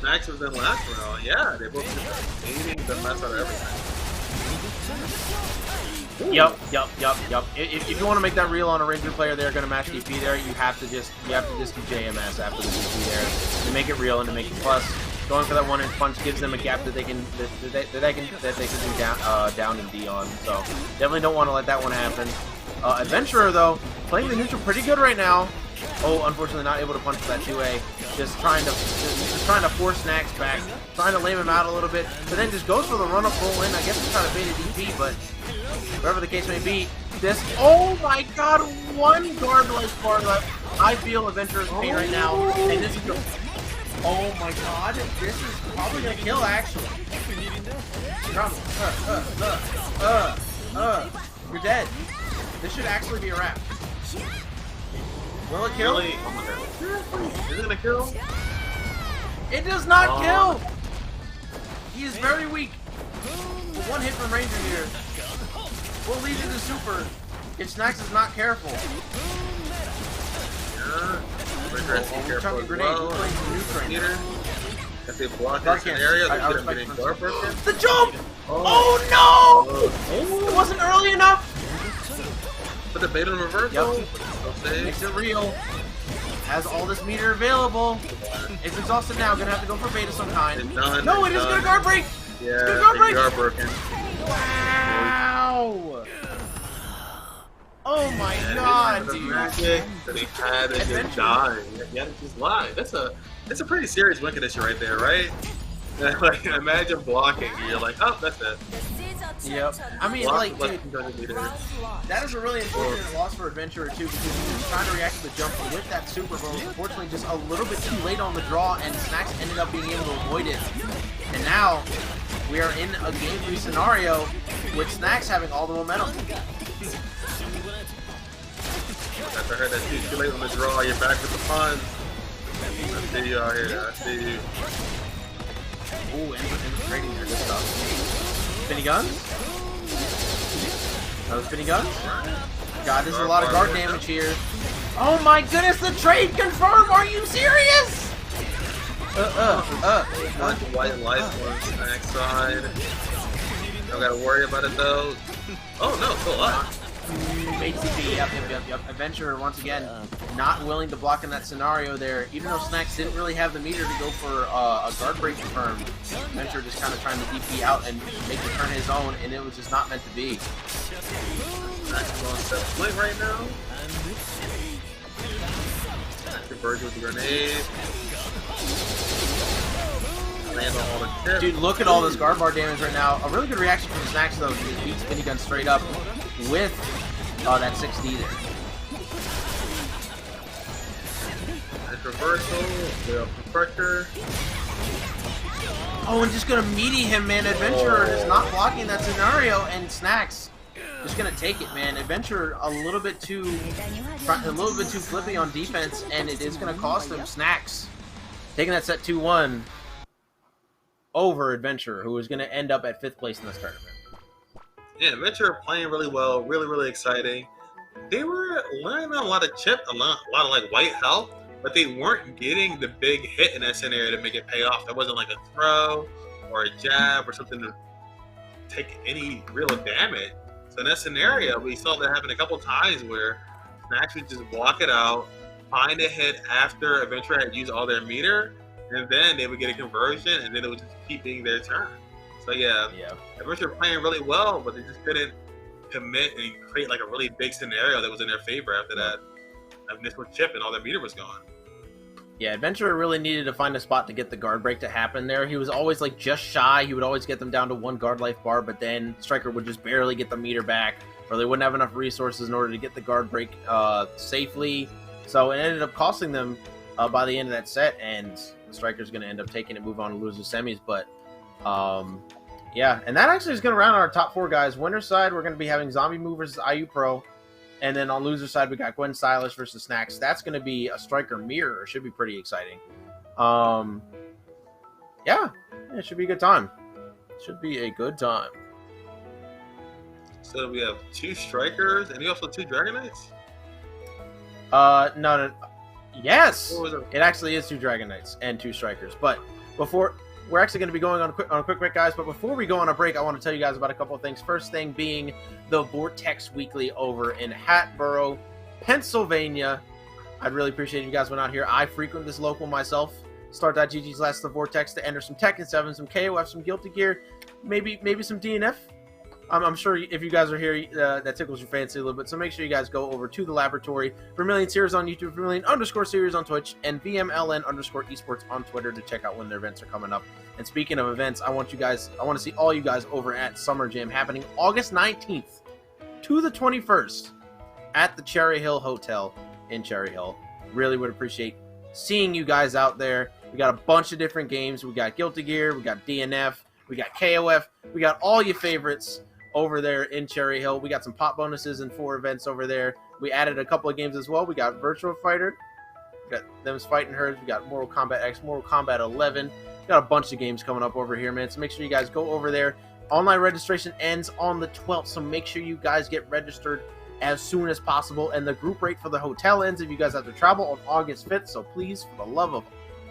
Max was in last round. Yeah, they both just baiting the mess out of everything. Yep. If you want to make that real on a Ranger player, they're going to match DP there. You have to just do JMS after the DP there to make it real and to make it plus. Going for that 1-inch punch gives them a gap that they can do down and D on. So definitely don't want to let that one happen. Adventurer though playing the neutral pretty good right now. Oh, unfortunately not able to punch for that 2A. Just trying to force Snacks back, trying to lame him out a little bit, but then just goes for the run up roll in. I guess he's trying to bait a DP, but whatever the case may be, this, oh my god, one guard like far left. I feel Adventurer's pain right now, and this is the, oh my god, this is probably gonna kill actually. You're dead. This should actually be a wrap. Will it kill? Really? Oh my god. Is it gonna kill? It does not kill! He is very weak. One hit from Ranger here will lead to the super if Snacks is not careful. Careful as well. If they block Dark this area, they're I getting guard broken. The jump! Oh no! It wasn't early enough! Put the bait on reverse. Yep. Makes it real. Has all this meter available. It's exhausted now. Gonna have to go for bait of some kind. No, it is gonna guard break! Yeah, it's gonna guard break! broken. Wow! Oh my god, the dude. magic that he had and just dying. He had to just lie. That's a pretty serious win condition right there, right? Like, imagine blocking. You're like, oh, that's it. Yep. I mean, like, dude, dude, that is a really unfortunate loss for Adventurer too, because he was trying to react to the jump with that super roll. Unfortunately, just a little bit too late on the draw, and Snacks ended up being able to avoid it. And now we are in a game 3 scenario with Snacks having all the momentum. After I heard that too late on the draw, you're back with the fun. I see you out here. I see you. Ooh, and trading there, good stuff. Spinny guns? No spinny guns? God, this is a lot of guard damage here. Oh my goodness, the trade confirmed! Are you serious? One white life on Snack side. Don't gotta worry about it though. Oh no, still alive. ATP, yep. Adventurer, once again, not willing to block in that scenario there. Even though Snacks didn't really have the meter to go for a guard break confirm, Adventurer just kind of trying to DP out and make the turn his own, and it was just not meant to be. Snacks on set split right now. Converge with the grenade. Land on all the chips. Dude, look at all this guard bar damage right now. A really good reaction from Snacks, though. He just beat Spinny Gun straight up with that 6D there. Nice reversal, the pressure. Oh, and just gonna meaty him, man. Adventurer is not blocking that scenario, and Snacks just gonna take it, man. Adventurer a little bit too flippy on defense, and it is gonna cost him. Snacks taking that set 2-1 over Adventurer, who is gonna end up at 5th place in this tournament. Yeah, Adventurer playing really well, really exciting. They were learning a lot of chip, a lot of like white health, but they weren't getting the big hit in that scenario to make it pay off. There wasn't like a throw or a jab or something to take any real damage. So in that scenario, we saw that happen a couple times where Snacks would just block it out, find a hit after Adventurer had used all their meter, and then they would get a conversion, and then it would just keep being their turn. So yeah. Adventurer playing really well, but they just couldn't commit and create like a really big scenario that was in their favor after that initial chip and all their meter was gone. Yeah, Adventurer really needed to find a spot to get the guard break to happen there. He was always like just shy. He would always get them down to 1 guard life bar, but then Striker would just barely get the meter back, or they wouldn't have enough resources in order to get the guard break safely. So it ended up costing them by the end of that set, and Striker's going to end up taking it, move on to lose the semis. But yeah, and that actually is going to round our top 4 guys. Winner side, we're going to be having Zombie Move versus IU Pro. And then on loser side, we got Gwen Stylish versus Snacks. That's going to be a Striker mirror. Should be pretty exciting. Yeah, it should be a good time. Should be a good time. So we have 2 Strikers, and you also 2 Dragon Knights? No. Yes! It actually is 2 Dragon Knights and 2 Strikers. But before... We're actually going to be going on a quick break, guys. But before we go on a break, I want to tell you guys about a couple of things. First thing being the Vortex Weekly over in Hatboro, Pennsylvania. I'd really appreciate if you guys went out here. I frequent this local myself. Start.gg/the Vortex to enter some Tekken 7, some KOF, some Guilty Gear, maybe some DNF. I'm sure if you guys are here, that tickles your fancy a little bit. So make sure you guys go over to the laboratory. Vermilion Series on YouTube, Vermilion_Series on Twitch, and VMLN_esports on Twitter to check out when their events are coming up. And speaking of events, I want to see all you guys over at Summer Jam happening August 19th to the 21st at the Cherry Hill Hotel in Cherry Hill. Really would appreciate seeing you guys out there. We got a bunch of different games. We got Guilty Gear, we got DNF, we got KOF, we got all your favorites over there in Cherry Hill. We got some pop bonuses and 4 events over there. We added a couple of games as well. We got Virtual Fighter, we got Them's Fighting Herds, we got Mortal Kombat X, Mortal Kombat 11. We got a bunch of games coming up over here, man. So make sure you guys go over there. Online registration ends on the 12th, so make sure you guys get registered as soon as possible. And the group rate for the hotel ends if you guys have to travel on August 5th. So please, for the love of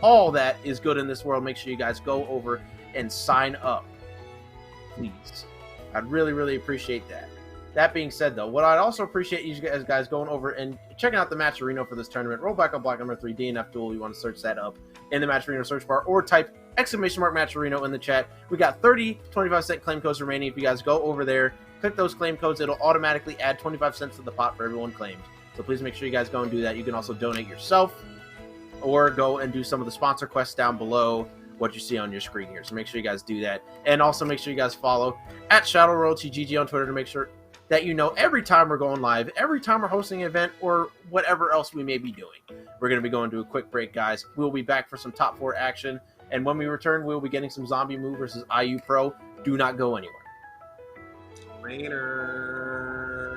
all that is good in this world, make sure you guys go over and sign up. Please. I'd really appreciate that. That being said, though, what I'd also appreciate you guys going over and checking out the match arena for this tournament. Rollback on block number 3, DNF Duel. You want to search that up in the match arena search bar, or type !match arena in the chat. We got 30 25-cent claim codes remaining. If you guys go over there, click those claim codes, it'll automatically add 25 cents to the pot for everyone claimed. So please make sure you guys go and do that. You can also donate yourself, or go and do some of the sponsor quests down below what you see on your screen here. So make sure you guys do that. And also make sure you guys follow at ShadowRoyaltyGG on Twitter to make sure that you know every time we're going live, every time we're hosting an event, or whatever else we may be doing. We're going to be going to a quick break, guys. We'll be back for some top 4 action. And when we return, we'll be getting some Zombie Move versus IU Pro. Do not go anywhere. Later.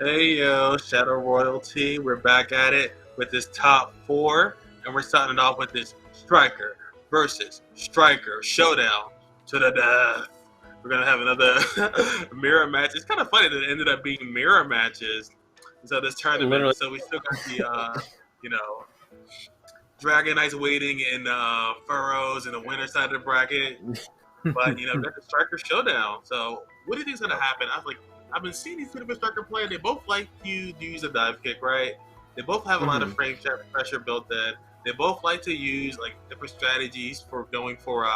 Hey yo, Shadow Royalty, we're back at it with this top 4, and we're starting it off with this striker versus striker showdown to the death. We're gonna have another mirror match. It's kind of funny that it ended up being mirror matches. So this tournament, Literally. so we still got the you know, Dragon Knights waiting in furrows in the winner side of the bracket, but you know, that's a striker showdown. So what do you think is gonna happen? I've been seeing these two different striker players. They both like to use a dive kick, right? They both have a lot of frame pressure built in. They both like to use like different strategies for going for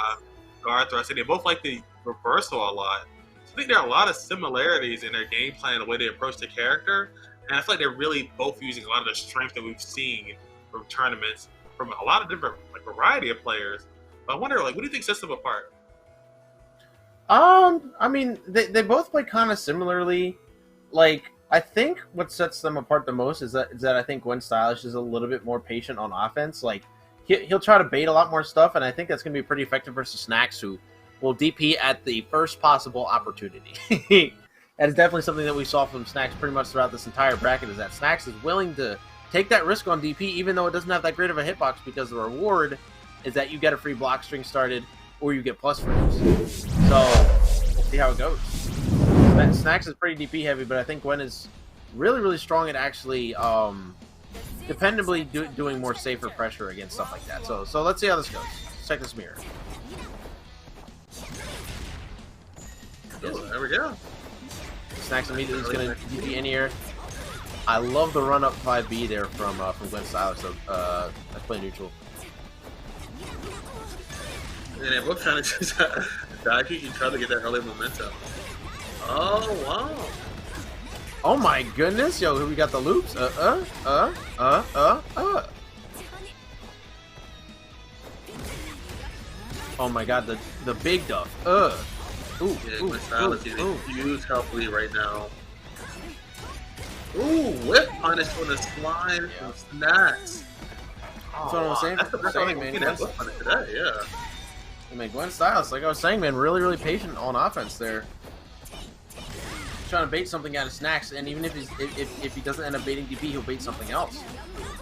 guard thrust. They both like the reversal a lot. So I think there are a lot of similarities in their game plan, the way they approach the character. And I feel like they're really both using a lot of the strength that we've seen from tournaments from a lot of different variety of players. But I wonder, what do you think sets them apart? I mean, they both play kind of similarly. Like, I think what sets them apart the most is that I think Gwen Stylish is a little bit more patient on offense. Like, he'll try to bait a lot more stuff, and I think that's going to be pretty effective versus Snacks, who will DP at the first possible opportunity. That is definitely something that we saw from Snacks pretty much throughout this entire bracket, is that Snacks is willing to take that risk on DP, even though it doesn't have that great of a hitbox, because the reward is that you get a free block string started, or you get plus frames. So, we'll see how it goes. Snacks is pretty DP heavy, but I think Gwen is really, really strong at actually dependably doing more safer pressure against stuff like that. So let's see how this goes. Let's check this mirror. Ooh, there we go. Snacks immediately is going to DP in here. I love the run up 5B there from Gwen Stylish. So let's play neutral. And they're both trying to choose a dive kick and try to get that early momentum. Oh, wow. Oh my goodness. Yo, here we got the loops. Oh my god, the big duff. Ooh, yeah, ooh, Gwen Stylish is ooh. a huge help lead right now. Ooh, whip punish on the slime from Snacks. That's what I was saying. That's the first time man. we've seen that punish today, yeah. I mean, Gwen Stylish, like I was saying, man, really, really patient on offense there. Trying to bait something out of Snacks, and even if he doesn't end up baiting DP, he'll bait something else.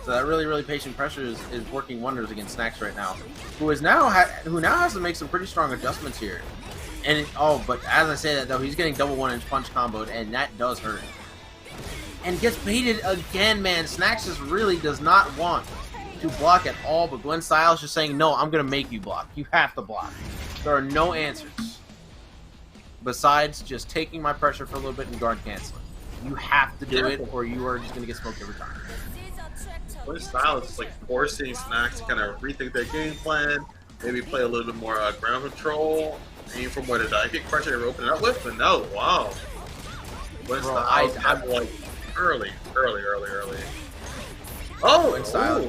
So that really, really patient pressure is working wonders against Snacks right now, who now has to make some pretty strong adjustments here. And but as I say that though, he's getting double 1-inch punch comboed, and that does hurt. And gets baited again, man. Snacks just really does not want to block at all, but Gwen Styles just saying, no, I'm going to make you block. You have to block. There are no answers besides just taking my pressure for a little bit and guard canceling. You have to do it, or you are just going to get smoked every time. Gwen Styles is forcing Snacks to kind of rethink their game plan, maybe play a little bit more ground control, aim for more the dive kick pressure they were opening up with, but no, wow. What's Bro, the I'm like early. Oh, style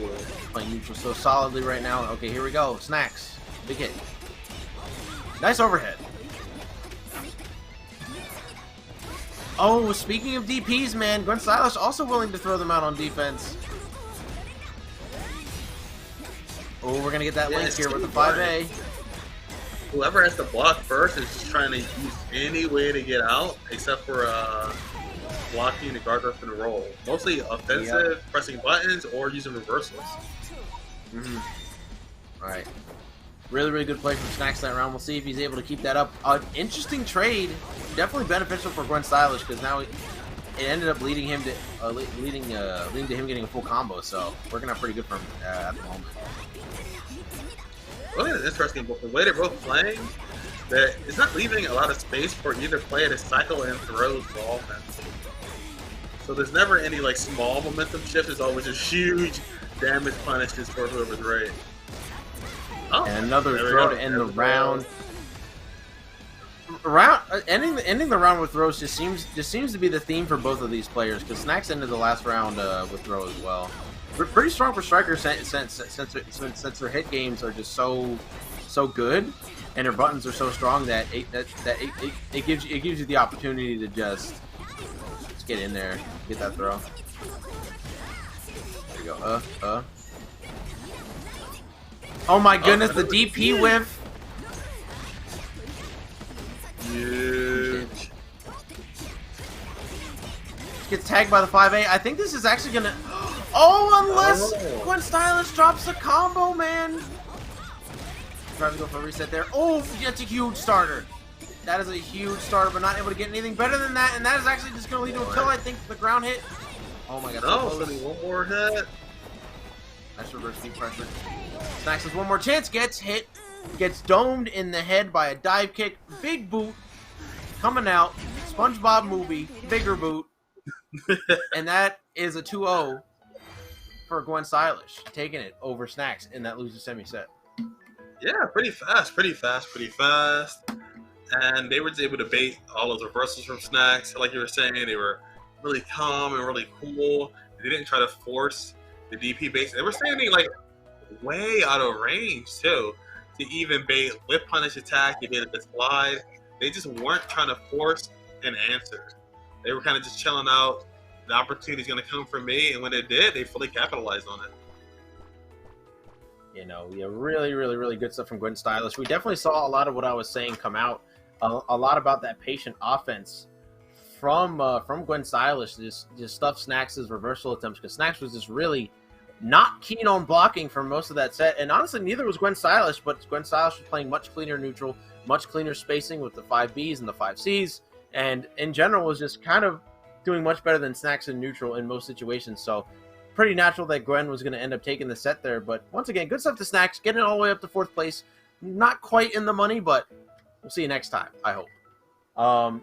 playing neutral so solidly right now. Okay, here we go. Snacks, big hit, nice overhead. Oh, speaking of DPs, man, Gwen Stylish also willing to throw them out on defense. Oh, we're gonna get that link here with the 5A. Whoever has to block first is just trying to use any way to get out, except for blocking the guard up and the roll. Mostly offensive, pressing buttons, or using reversals. Alright. Really, really good play from Snacks that round. We'll see if he's able to keep that up. Interesting trade. Definitely beneficial for Gwen Stylish, because now it ended up leading him to leading to him getting a full combo. So working out pretty good for him at the moment. Well, it's interesting, but the way they're both playing, that it's not leaving a lot of space for either player to cycle and throws for offense. So there's never any like small momentum shift. There's always just huge damage punishes for whoever's right. Oh, and another throw to end the round. Ending the round with throws just seems to be the theme for both of these players, because Snacks ended the last round with throw as well. Pretty strong for strikers since their hit games are just so good, and their buttons are so strong that it gives you the opportunity to just get in there, get that throw. There you go. Oh my goodness, the DP whiff. Huge. Gets tagged by the 5A. I think this is actually gonna. Oh, unless Gwen Stylish drops a combo, man. Trying to go for a reset there. Oh, that's a huge starter. That is a huge starter, but not able to get anything better than that. And that is actually just going to lead to a kill, I think, the ground hit. Oh my god. No, only one more hit. Nice reverse deep pressure. Snacks has one more chance. Gets hit. Gets domed in the head by a dive kick. Big boot. Coming out. SpongeBob movie. Bigger boot. And that is a 2-0 for Gwen Stylish. Taking it over Snacks in that loser semi-set. Yeah, pretty fast. And they were able to bait all those reversals from Snacks. Like you were saying, they were really calm and really cool. They didn't try to force the DP base. They were standing like way out of range too to even bait lip punish attack. They did the slide. They just weren't trying to force an answer. They were kind of just chilling out. The opportunity is going to come for me, and when it did, they fully capitalized on it. You know, yeah, really, really, really good stuff from Gwen Stylish. We definitely saw a lot of what I was saying come out. A lot about that patient offense from Gwen Stylish. Just stuff Snacks' reversal attempts, because Snacks was just really not keen on blocking for most of that set. And honestly, neither was Gwen Stylish, but Gwen Stylish was playing much cleaner neutral, much cleaner spacing with the 5Bs and the 5Cs, and in general was just kind of doing much better than Snacks in neutral in most situations. So pretty natural that Gwen was going to end up taking the set there. But once again, good stuff to Snacks, getting all the way up to 4th place. Not quite in the money, but we'll see you next time, I hope.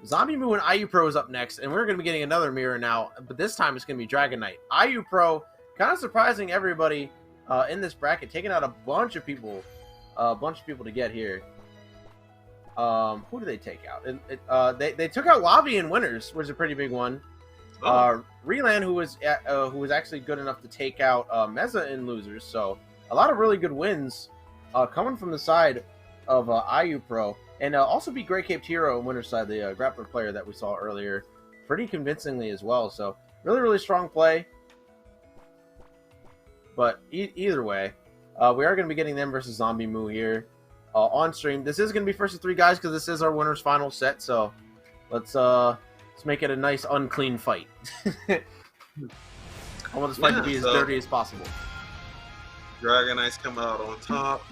Zombie Moo and IU Pro is up next, and we're going to be getting another mirror now, but this time it's going to be Dragon Knight. IU Pro, kind of surprising everybody in this bracket, taking out a bunch of people to get here. Who did they take out? They took out Lobby in winners, which is a pretty big one. Relan, who was actually good enough to take out Meza in losers. So a lot of really good wins coming from the side of IU Pro, and also beat Grey Caped Hero in winners side, the grappler player that we saw earlier, pretty convincingly as well. So really, really strong play. But either way, we are going to be getting them versus Zombie Moo here on stream. This is going to be first of 3 guys, because this is our winners final set. So let's make it a nice unclean fight. I want this fight to be as dirty as possible. Dragon Knights come out on top.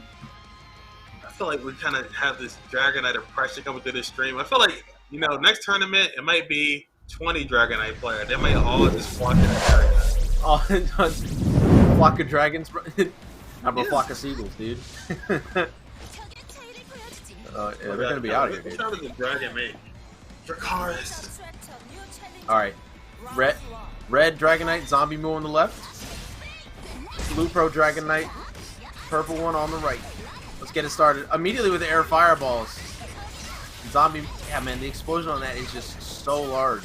I feel like we kind of have this Dragon Knight oppression coming through this stream. I feel like, next tournament, it might be 20 Dragon Knight players. They might all just flock in the Dragon Knight. Oh, flock of dragons? How about flock of seagulls, dude? Yeah, they're going to be out here, dude. What does the dragon make? Dracarys. Alright. Red Dragon Knight, Zombie Moo on the left. Blue Pro Dragon Knight, purple one on the right. Let's get it started immediately with the air fireballs. Zombie, yeah, man, the explosion on that is just so large.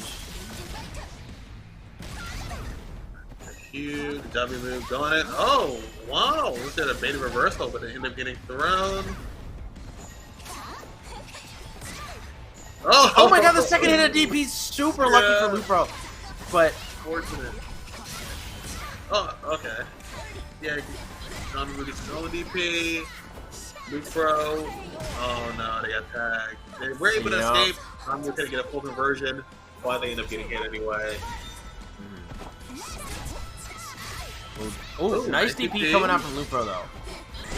Huge zombie move going in. Oh, wow! Look at a beta reversal, but it ended up getting thrown. Oh my god, the second hit of DP is super lucky for Lupro. But fortunate. Oh, okay. Yeah, zombie move gets no DP. Lupro. Oh no, they got tagged. They were able to escape. I'm going to get a full conversion. Why they end up getting hit anyway. Oh, nice DP coming out from Lupro though.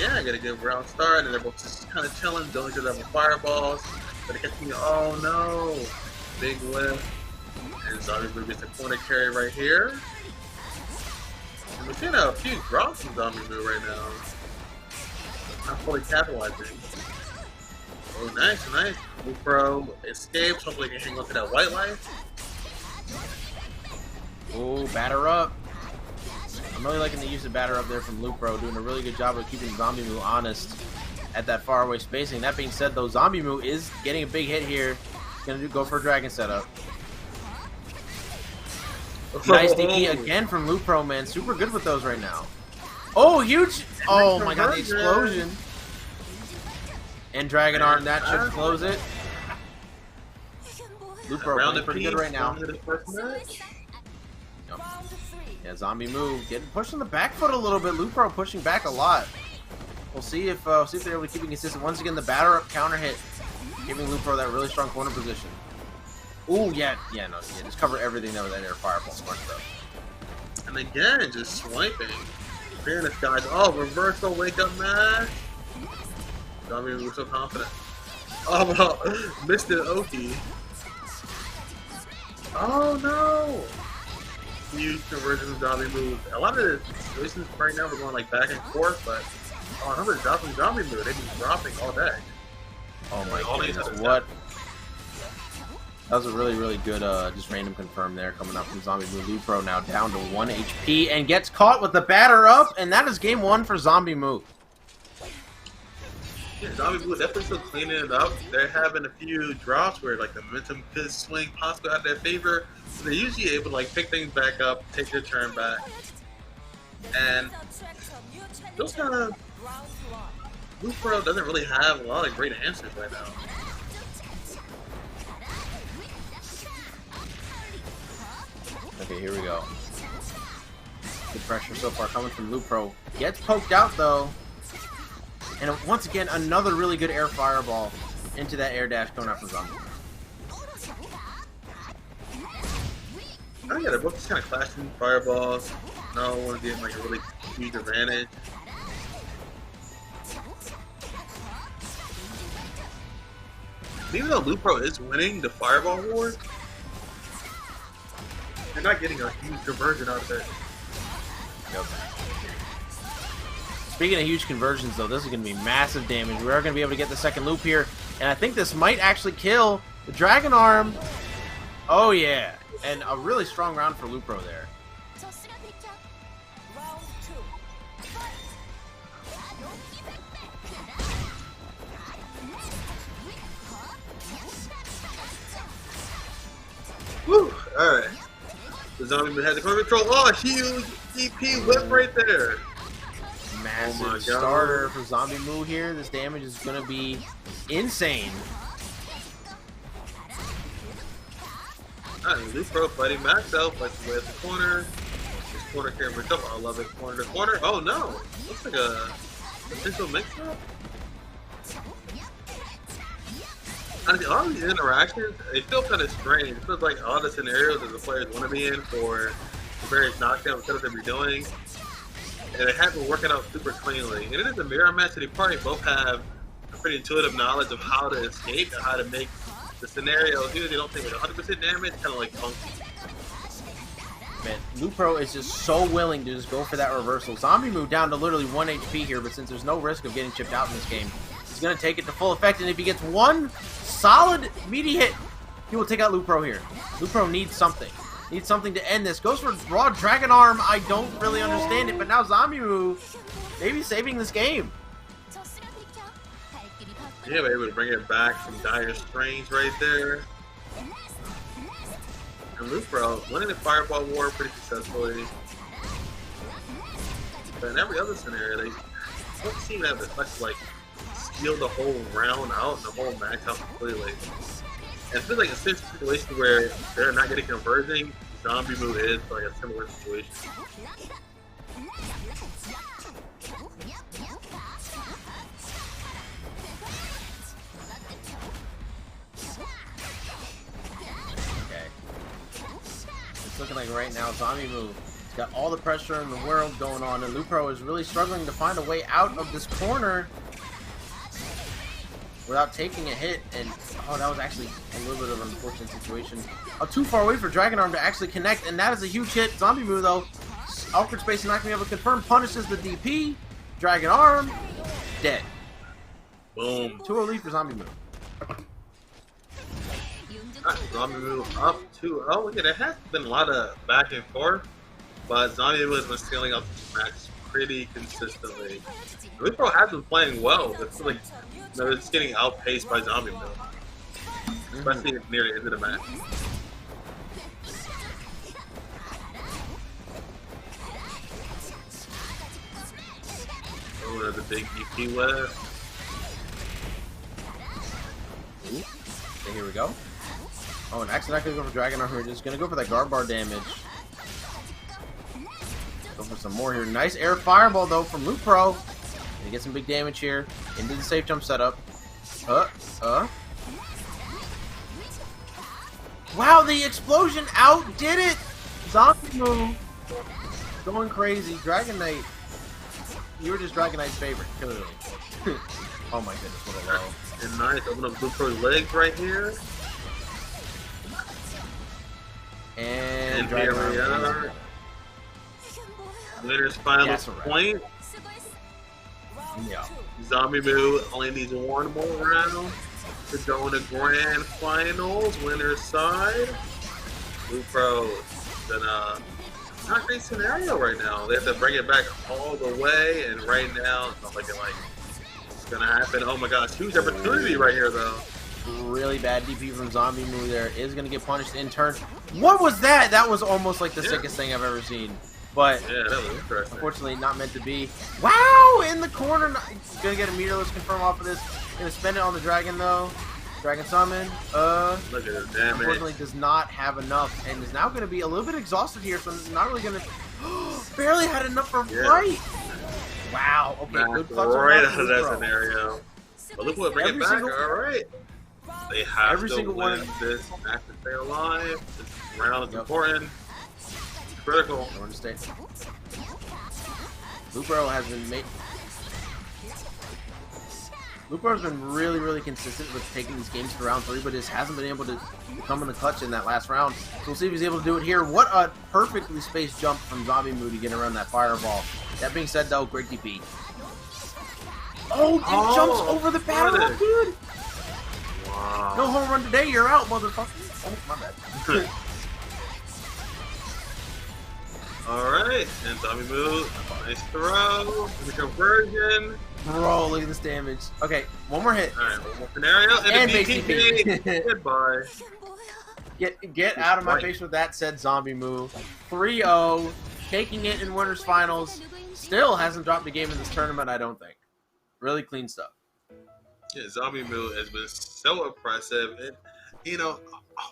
Yeah, I got a good round start, and they're both just kind of chilling, don't get them fireballs. But it gets me, oh no! Big whiff. And Zombie Move gets a corner carry right here. And we're seeing a few drops from Zombie Move right now. Not fully capitalizing. Oh, nice, nice. Lupro escapes, hopefully he can hang on to that white life. Oh, batter up. I'm really liking the use of batter up there from Lupro, doing a really good job of keeping Zombie Moo honest at that faraway spacing. That being said, though, Zombie Moo is getting a big hit here. Gonna go for a dragon setup. Nice DP again from Lupro, man. Super good with those right now. Oh, huge! Oh my god, the explosion. And Dragon Arm, that should close it. Lupro playing pretty good right now. Yeah, Zombie Move getting pushed on the back foot a little bit. Lupro pushing back a lot. We'll see if they're able to keep it consistent. Once again, the batter up counter hit, giving Lupro that really strong corner position. Ooh, yeah, just cover everything there with that air fireball. Smart stuff. And again, just swiping. Fairness, guys. Oh, reversal wake up match. Zombie Move so confident. Oh, well, Mr. Oki. Oh no! Huge conversion of Zombie Move. A lot of the situations right now we're going like back and forth, but oh, another drop from Zombie Move. They've been dropping all day. Oh my goodness, what? That was a really, really good just random confirm there coming up from Zombie Move. Lupro now down to 1 HP and gets caught with the batter up, and that is game 1 for Zombie Move. Yeah, Zombie Move definitely still cleaning it up. They're having a few drops where like the momentum could swing possibly out of their favor. So they're usually able to like pick things back up, take their turn back. And those kind of Lupro doesn't really have a lot of great answers right now. Okay, here we go. Good pressure so far coming from Lupro. Gets poked out though. And once again, another really good air fireball into that air dash coming out from Zombie. Oh yeah, they're both just kind of clashing fireballs. No one getting like a really huge advantage. Even though Lupro is winning the fireball war, they're not getting a huge conversion out of it. Yep. Speaking of huge conversions, though, this is going to be massive damage. We are going to be able to get the second loop here, and I think this might actually kill the Dragon Arm. Oh, yeah. And a really strong round for Lupro there. Woo! Alright. The Zombie had the corner control. Oh, huge DP whip right there. Massive starter for Zombie Moo here. This damage is going to be insane. Lupro fighting Max out, fights away at the corner. This corner carry himself. I love it. Corner to corner. Oh no! Looks like a potential mix-up. All these interactions, they feel kind of strange. It feels like all the scenarios that the players want to be in for the various knockdowns that they're doing. And they have been working out super cleanly. And it is a mirror match, and they probably both have a pretty intuitive knowledge of how to escape and how to make the scenarios. Even if they don't take like 100% damage, kind of like funky. Man, Lupro is just so willing to just go for that reversal. Zombie Moo down to literally 1 HP here, but since there's no risk of getting chipped out in this game, he's going to take it to full effect, and if he gets one solid meaty hit, he will take out Lupro here. Lupro needs something. Needs something to end this. Goes for raw Dragon Arm. I don't really understand it, but now Zombie Moo maybe saving this game. Yeah, we're able to bring it back from dire strains right there. And Lupro winning the Fireball War pretty successfully. But in every other scenario, they don't seem to have the touch to like steal the whole round out and the whole match out completely. And it feels like a situation where they're not getting converging. Zombie Move is like a similar situation. Looking like right now, Zombie Move. He's got all the pressure in the world going on, and Lupro is really struggling to find a way out of this corner without taking a hit. And oh, that was actually a little bit of an unfortunate situation. Too far away for Dragon Arm to actually connect, and that is a huge hit. Zombie Move though, awkward space and not gonna be able to confirm. Punishes the DP. Dragon Arm dead. Boom. 2-0 for Zombie Move. Zombie Move up 2-0. Look at it. Has been a lot of back and forth, but Zombie Move has been stealing up the match pretty consistently. Lupro has been playing well, but it's like it's getting outpaced by Zombie Move, especially near the end of the match. Oh, there's a big EP web. Okay, here we go. Oh, and actually not going to go for Dragon Arm here. Just going to go for that guard bar damage. Go for some more here. Nice air fireball, though, from Lupro. Gonna get some big damage here. Into the safe jump setup. Wow, the explosion outdid it! Zombie Move. Going crazy. Dragon Knight. You were just Dragon Knight's favorite, clearly. Oh my goodness, what a low. And nice. Open up Lupro's legs right here. And here we are. Winner's final point. Yeah. Zombie Move only needs one more round to go into grand finals. Winner's side. Lupro in a not great scenario right now. They have to bring it back all the way, and right now it's not looking like it's gonna happen. Oh my gosh, huge opportunity right here though. Really bad DP from Zombie Move there. Is going to get punished in turn. What was that? That was almost like the sickest thing I've ever seen. But yeah, that was interesting. Unfortunately, not meant to be. Wow! In the corner. Going to get a meterless confirm off of this. Going to spend it on the Dragon, though. Dragon Summon. Look at this damage. Unfortunately, does not have enough. And is now going to be a little bit exhausted here. So not really going to... Barely had enough for right. Wow. Okay, back good clutch right out of that scenario. But look what bring it back. All right. They have to win this match to stay alive. This round is important. It's critical. I want to stay. Lupro has been Lupro's been really, really consistent with taking these games to round 3, but just hasn't been able to come in the clutch in that last round. So we'll see if he's able to do it here. What a perfectly spaced jump from Zombie Move to get around that fireball. That being said, though, great DP. Oh, it jumps over the battle, dude! Wow. No home run today, you're out, motherfucker. Oh, my bad. Alright, and Zombie Move. Nice throw. The conversion. Bro, look at this damage. Okay, one more hit. Alright, one more scenario. And base DP. Goodbye. Get out of my face with that said Zombie Move. 3-0. Taking it in winners finals. Still hasn't dropped a game in this tournament, I don't think. Really clean stuff. Yeah, Zombie Move has been so impressive, and all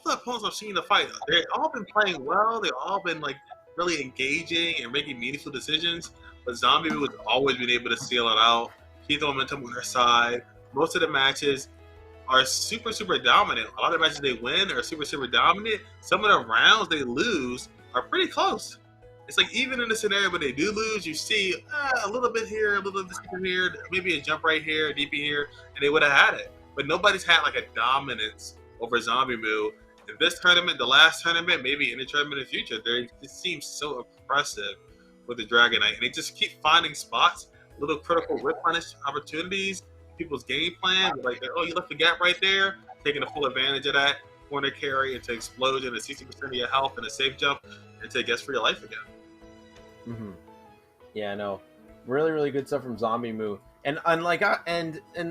the opponents I've seen in the fight, they've all been playing well. They've all been like really engaging and making meaningful decisions. But Zombie Move has always been able to seal it out, keep the momentum on their side. Most of the matches are super, super dominant. A lot of the matches they win are super, super dominant. Some of the rounds they lose are pretty close. It's like even in the scenario where they do lose, you see a little bit here, a little bit here, maybe a jump right here, a DP here, and they would have had it. But nobody's had like a dominance over Zombie Move. In this tournament, the last tournament, maybe in the tournament in the future, they just seem so impressive with the Dragon Knight. And they just keep finding spots, little critical whip punish opportunities, people's game plan. Like, oh, you left the gap right there, taking a full advantage of that corner carry into explosion at 60% of your health and a safe jump into guess for your life again. Yeah, I know. Really, really good stuff from Zombie Move. And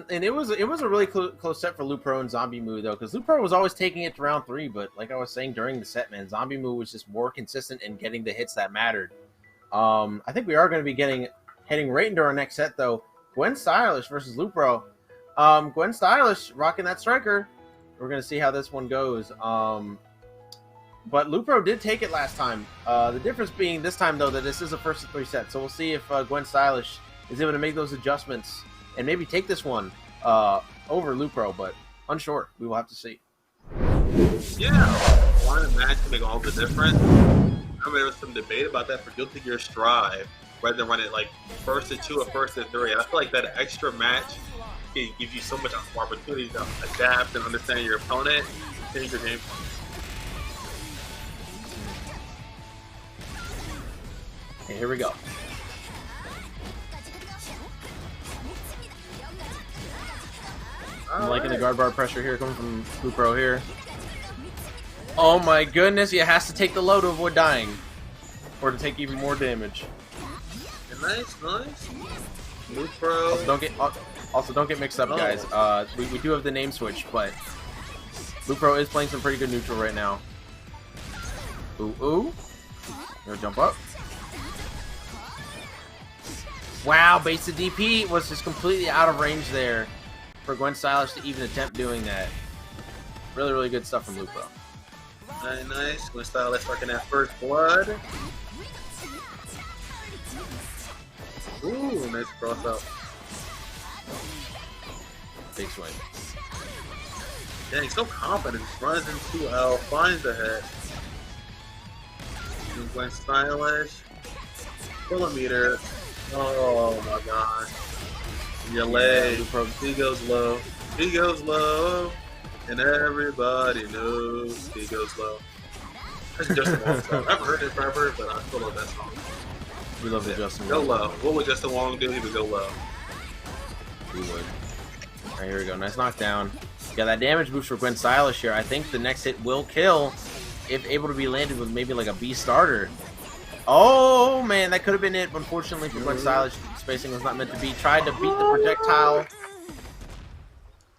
it was a really close set for Lupro and Zombie Moo though, because Lupro was always taking it to round 3, but like I was saying during the set, man, Zombie Moo was just more consistent in getting the hits that mattered. I think we are going to be heading right into our next set though. Gwen Stylish versus Lupro. Gwen Stylish rocking that striker. We're going to see how this one goes. But Lupro did take it last time. The difference being this time though that this is a first of 3 sets, so we'll see if Gwen Stylish is able to make those adjustments and maybe take this one over Lupro, but unsure. We will have to see. Yeah, one match can make all the difference. I mean, there was some debate about that for Duel Gear Strive, rather than run it like first to 2 or first to 3. And I feel like that extra match can give you so much more opportunity to adapt and understand your opponent, change your game. Okay, here we go. I'm liking the guard bar pressure here coming from Lupro here. Oh my goodness, he has to take the low to avoid dying. Or to take even more damage. Nice. Lupro. Also, don't get mixed up, guys. We do have the name switch, but Lupro is playing some pretty good neutral right now. Ooh. Gonna jump up. Wow, base to DP was just completely out of range there for Gwen Stylish to even attempt doing that. Really, really good stuff from Lupro. Nice. Gwen Stylish working that first blood. Ooh, nice cross up. Big swing. Dang, so confident. Runs into L, finds the hit. And Gwen Stylish. Millimeter. Oh my god. Your leg. He goes low. And everybody knows he goes low. That's Justin Wong song. I've heard it forever, but I still love that song. We love the Justin Go Wong. low. What would Justin Wong do? He would go low. We would. Alright, here we go. Nice knockdown. Got that damage boost for Gwen Stylish here. I think the next hit will kill if able to be landed with maybe like a B starter. Oh man, that could have been it. Unfortunately for Gwen Stylish, spacing was not meant to be. Tried to beat the projectile.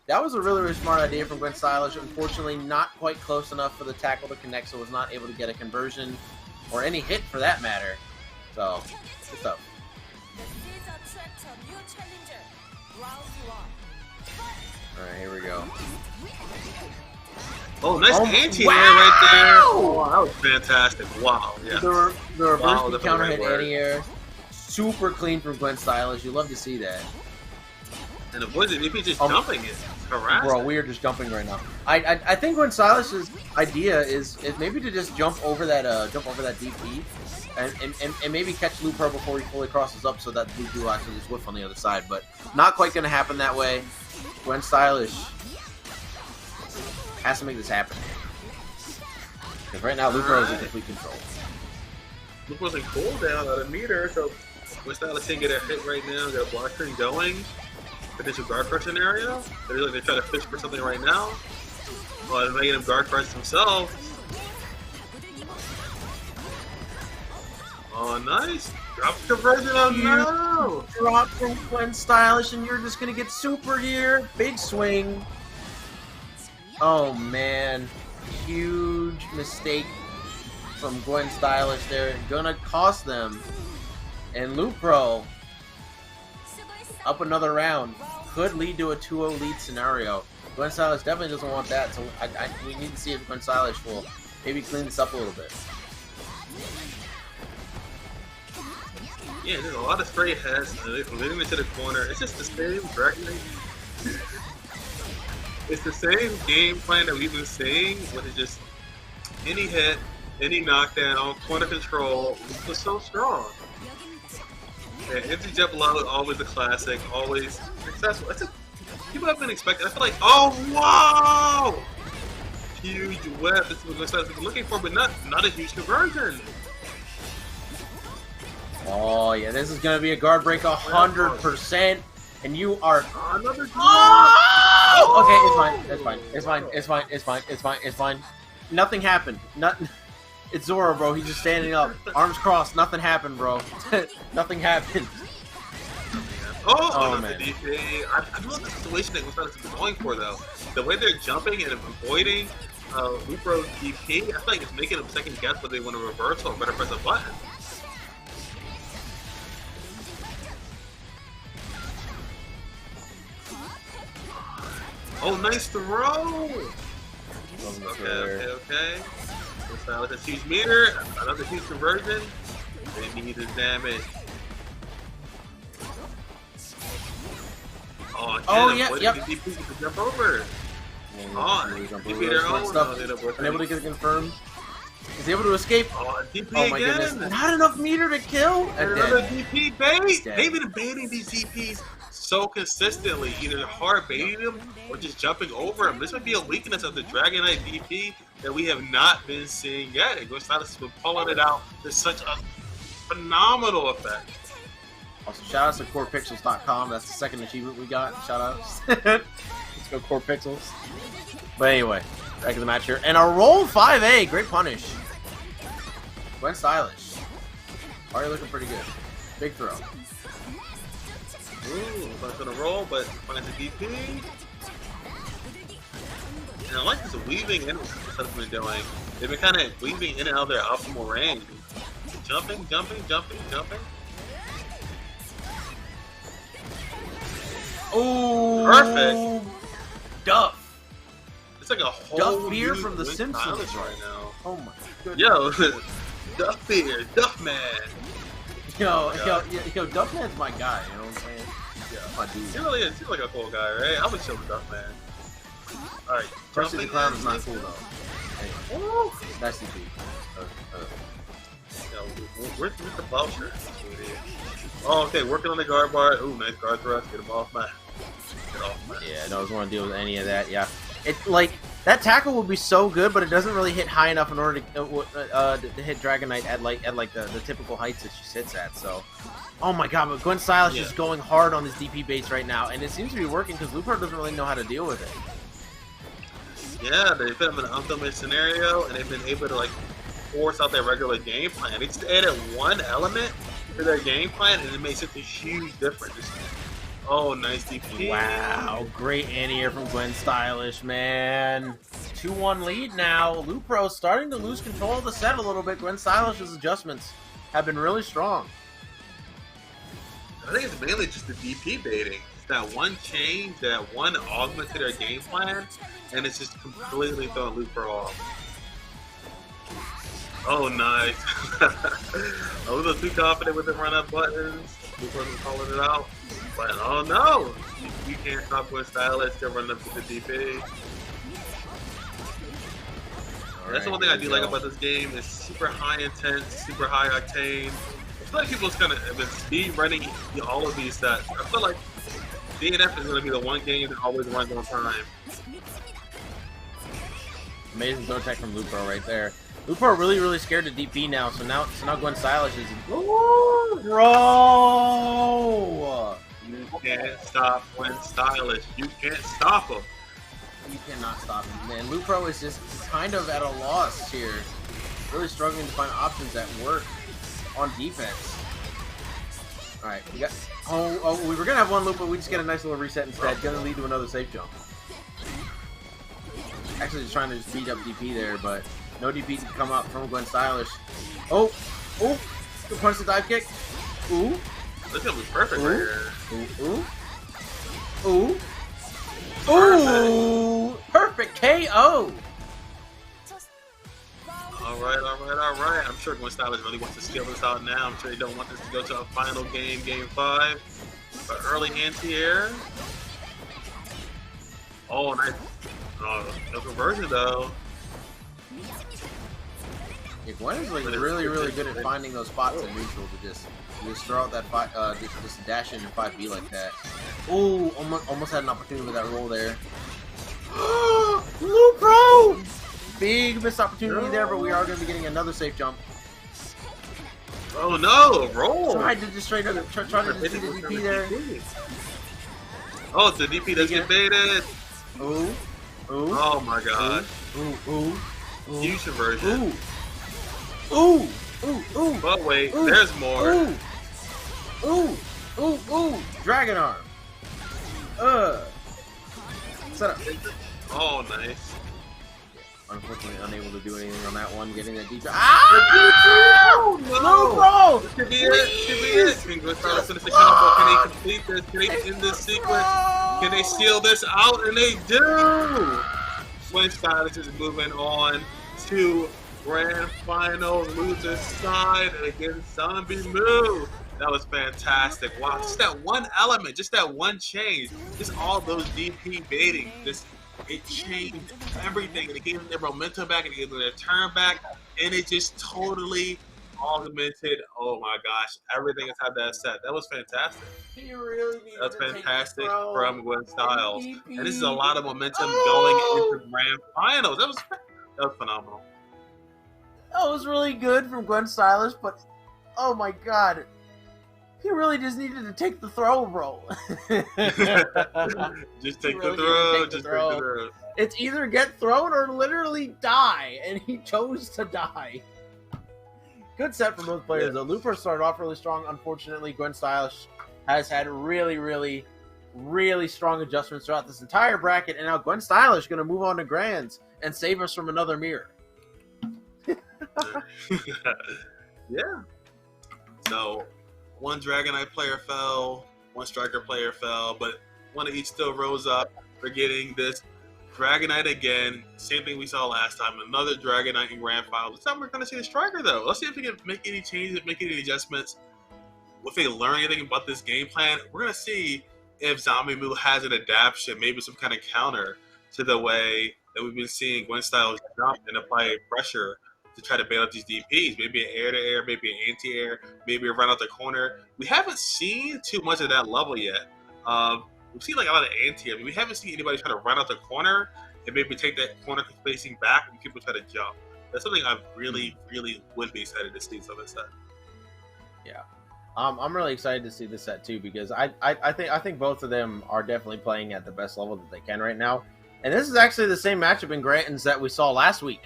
That was a really, really smart idea from Gwen Stylish. Unfortunately, not quite close enough for the tackle to connect, so was not able to get a conversion or any hit for that matter. So, good stuff. Alright, here we go. Oh, nice anti-air right there. Oh, that was fantastic. Wow. Yeah. The reverse counter hit anti-air. Super clean from Gwen Stylish. You love to see that. And avoided if he's just jumping it. Harassing. Bro, we are just jumping right now. I think Gwen Stylish's idea is maybe to just jump over that DP and maybe catch Lupro before he fully crosses up so that Lupro will actually just whiff on the other side. But not quite going to happen that way. Gwen Stylish has to make this happen. Because right now Lupro is in complete control. Lupro's in cooldown out of meter, so Gwen Stylish can get a hit right now. Got a block string going. Potential guard crush scenario. They're trying to fish for something right now. Well, they're making him guard crush themselves. Oh, nice. Drop conversion on no. Drop from Gwen Stylish, and you're just going to get super here. Big swing. Oh, man. Huge mistake from Gwen Stylish there. Gonna cost them. And Lupro, up another round, could lead to a 2-0 lead scenario. Gwen Stylish definitely doesn't want that, so we need to see if Gwen Stylish will maybe clean this up a little bit. Yeah, there's a lot of straight heads leading into the corner. It's just the same direction. It's the same game plan that we've been seeing, with just any hit, any knockdown, corner control. It was so strong. Yeah, empty jump low, always a classic, always successful. People have been expecting. I feel like, oh wow, huge web. This is what I was looking for, but not a huge conversion. Oh yeah, this is gonna be a guard break 100%, and you are. Another. Oh! Okay, it's fine. Nothing happened. It's Zoro, bro. He's just standing up, arms crossed. Nothing happened, bro. Nothing happened. Oh, man. the DP. I don't know the situation that Gonzalez is going for, though. The way they're jumping and avoiding Lupro's DP, I feel like it's making them second guess whether they want to reverse or better press a button. Oh, nice throw! Okay. Gonzalez has huge meter. Another huge conversion. They need his damage. Oh, yeah, what yep. did DP to jump over? DP their own. Unable to get it confirmed. Is he able to escape? DP Oh my again. goodness. Not enough meter to kill? Another DP bait. They've been baiting these DPs so consistently, either hard baiting them or just jumping over them. This would be a weakness of the Dragon Knight DP that we have not been seeing yet. And Gonzalez has been pulling it out to such a phenomenal effect. Also, shout outs to corepixels.com. That's the second achievement we got. Shout outs. Let's go Core Pixels. But anyway, back to the match here. And a roll 5A. Great punish. Gwen Stylish. Already looking pretty good. Big throw. Ooh, but gonna roll, but finds the DP. And I like this weaving in what they've been doing. They've been kind of weaving in and out of their optimal range. Jumping. Oh, perfect. Duff. It's like a whole Duff beer new from The Gwen Simpsons Stylish right now. Oh my goodness. Yo, Duff beer, Duff man. Yo, Duff Man's my guy, you know what I'm saying? Yeah, my dude. He really is. He's like a cool guy, right? I'm gonna chill with Duff man. Alright, Percy the Clown is not cool though. Anyway. Nice to be. Where's the Boucher? Oh, okay, working on the guard bar. Ooh, nice guard thrust. Get him off, man. Get off, man. Yeah, I don't want to deal with any of that. Yeah, it like that tackle would be so good, but it doesn't really hit high enough in order to hit Dragon Knight at the typical heights that she sits at. So, oh my god, but Gwen Stylish is going hard on this DP base right now, and it seems to be working because Looper doesn't really know how to deal with it. Yeah, they put him in an unfamiliar scenario, and they've been able to like force out their regular game plan. They just added one element to their game plan, and it makes such a huge difference. Oh, nice DP. Wow, great anti-air from Gwen Stylish, man. 2-1 lead now. Lupro starting to lose control of the set a little bit. Gwen Stylish's adjustments have been really strong. I think it's mainly just the DP baiting. It's that one change, that one augment to their game plan, and it's just completely throwing Lupro off. Oh, nice. I was a little too confident with the run-up buttons. Lupro was calling it out. But, oh no! You can't stop Gwen Stylish. They're running up with the DP. That's the one thing I do like about this game. It's super high intense, super high octane. I feel like people's kind of been speed running all of these sets. I feel like DNF is going to be the one game that always runs on time. Amazing throw tech from Lupro right there. Lupro really, really scared to DP now. So now Gwen Stylish is. Ooh, bro! You can't stop Gwen Stylish. You can't stop him. You cannot stop him, man. Lupro is just kind of at a loss here. Really struggling to find options that work on defense. Alright, we got. Oh, we were gonna have one loop, but we just get a nice little reset instead. Gonna lead to another safe jump. Actually, just trying to just beat up DP there, but no DP can come up from Gwen Stylish. Oh, good punch to dive kick. Ooh. This is gonna be perfect right here. Ooh. Ooh. Perfect KO. Alright. I'm sure Gwen Stylish really wants to scale this out now. I'm sure he don't want this to go to a final game, game 5. But early anti-air. Oh, nice. Oh, no conversion though. Yeah, Gwen is like really, really good at finding those spots in neutral to just throw out that just dash in and 5B like that. Ooh, almost had an opportunity with that roll there. Lupro! Big missed opportunity there, but we are going to be getting another safe jump. Oh no, roll! Tried to just straight up try to just do the DP there. Oh, the DP does get baited. Ooh. Oh my god. Ooh. Huge conversion. Ooh. But wait, there's more. Ooh. Ooh, Dragon Arm. Set up. Oh, nice. Unfortunately, unable to do anything on that one. Getting that deep. Ah! No, bro! This could be it. Can Gwen Stylish finish the combo? Can they complete this? Can they end this sequence? Can they seal this out? And they do! Gwen Stylish is moving on to Grand Final loser side against Zombie Moo. That was fantastic. Wow, just that one element, just that one change, just all those DP baiting, it changed everything. And it gave them their momentum back, and it gave them their turn back, and it just totally augmented. Oh my gosh, everything inside that set. That was fantastic. That's fantastic from Gwen Styles. And this is a lot of momentum going into Grand Finals. That was phenomenal. That was really good from Gwen Stylish, but oh my god. He really just needed to take the throw, bro. Just take the throw. Take the throw. It's either get thrown or literally die, and he chose to die. Good set from both players, though. Looper started off really strong. Unfortunately, Gwen Stylish has had really, really, really strong adjustments throughout this entire bracket, and now Gwen Stylish is going to move on to Grands and save us from another mirror. Yeah. So, one Dragonite player fell, one Striker player fell, but one of each still rose up. We're getting this Dragonite again. Same thing we saw last time. Another Dragonite in Grand Final. This time we're going to see the Striker, though. Let's see if we can make any changes, make any adjustments. If they learn anything about this game plan, we're going to see if Zombie Moo has an adaptation, maybe some kind of counter to the way that we've been seeing Gwen Styles jump and apply pressure to try to bail out these DPs. Maybe an air-to-air, maybe an anti-air, maybe a run out the corner. We haven't seen too much of that level yet. We've seen like a lot of anti-air, but we haven't seen anybody try to run out the corner and maybe take that corner facing back when people try to jump. That's something I really, really would be excited to see some of this set. Yeah. I'm really excited to see this set too, because I think both of them are definitely playing at the best level that they can right now. And this is actually the same matchup in Grantons that we saw last week.